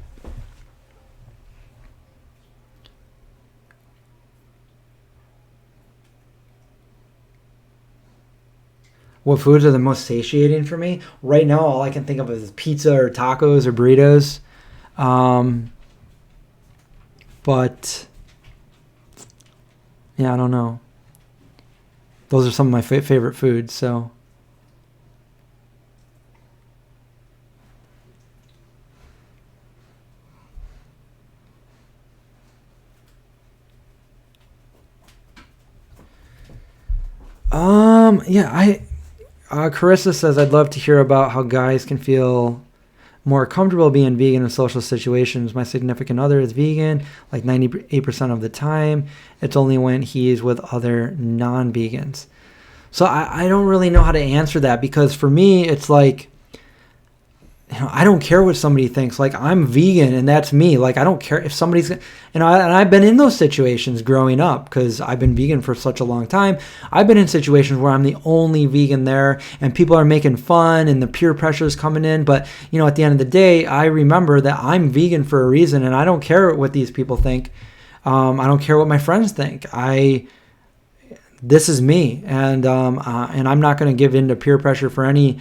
What foods are the most satiating for me? Right now, all I can think of is pizza or tacos or burritos. But, yeah, I don't know. Those are some of my favorite foods, so. Carissa says, I'd love to hear about how guys can feel more comfortable being vegan in social situations. My significant other is vegan, like 98% of the time. It's only when he's with other non-vegans. So I don't really know how to answer that, because for me, it's like, I don't care what somebody thinks. Like, I'm vegan and that's me. Like, I don't care if somebody's, and I've been in those situations growing up because I've been vegan for such a long time. I've been in situations where I'm the only vegan there and people are making fun and the peer pressure is coming in. But, at the end of the day, I remember that I'm vegan for a reason, and I don't care what these people think. I don't care what my friends think. This is me. And I'm not going to give in to peer pressure for any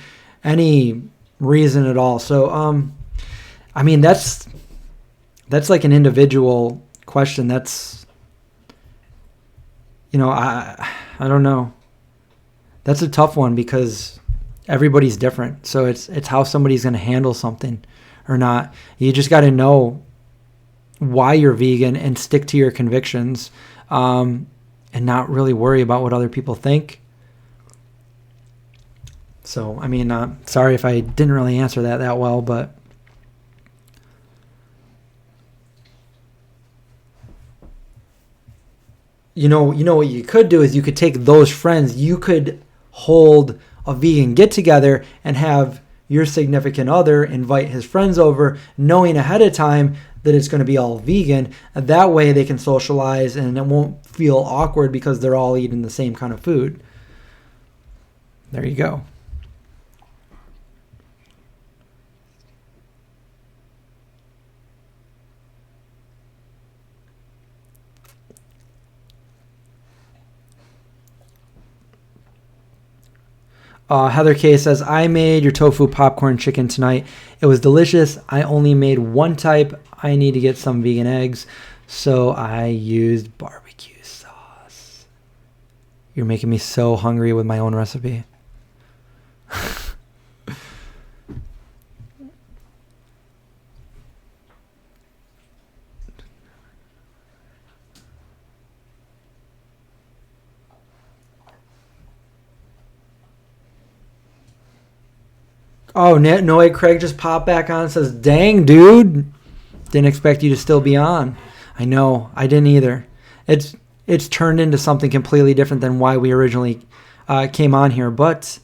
reason at all. So that's like an individual question. That's I don't know. That's a tough one because everybody's different. So it's how somebody's going to handle something or not. You just got to know why you're vegan and stick to your convictions, and not really worry about what other people think. So, sorry if I didn't really answer that well, but what you could do is you could take those friends. You could hold a vegan get together and have your significant other invite his friends over, knowing ahead of time that it's going to be all vegan. And that way they can socialize and it won't feel awkward because they're all eating the same kind of food. There you go. Heather K says, I made your tofu popcorn chicken tonight. It was delicious. I only made one type. I need to get some vegan eggs, so I used barbecue sauce. You're making me so hungry with my own recipe. Oh, no way, Craig just popped back on and says, dang, dude. Didn't expect you to still be on. I know. I didn't either. It's turned into something completely different than why we originally came on here. But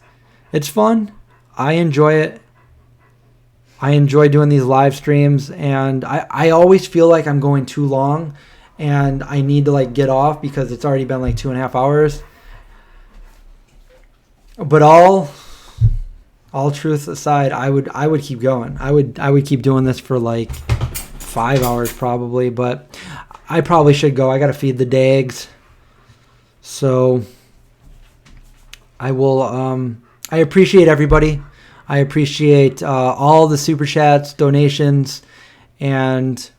it's fun. I enjoy it. I enjoy doing these live streams. And I always feel like I'm going too long. And I need to like get off because it's already been like 2.5 hours. But all truth aside, I would keep going. I would keep doing this for like 5 hours probably, but I probably should go. I got to feed the dags. So I will I appreciate everybody. I appreciate all the super chats, donations, and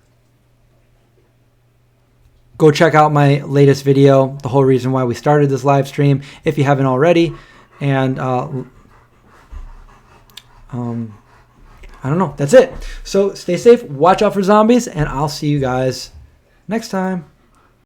go check out my latest video, the whole reason why we started this live stream, if you haven't already. And I don't know. That's it. So stay safe. Watch out for zombies. And I'll see you guys next time.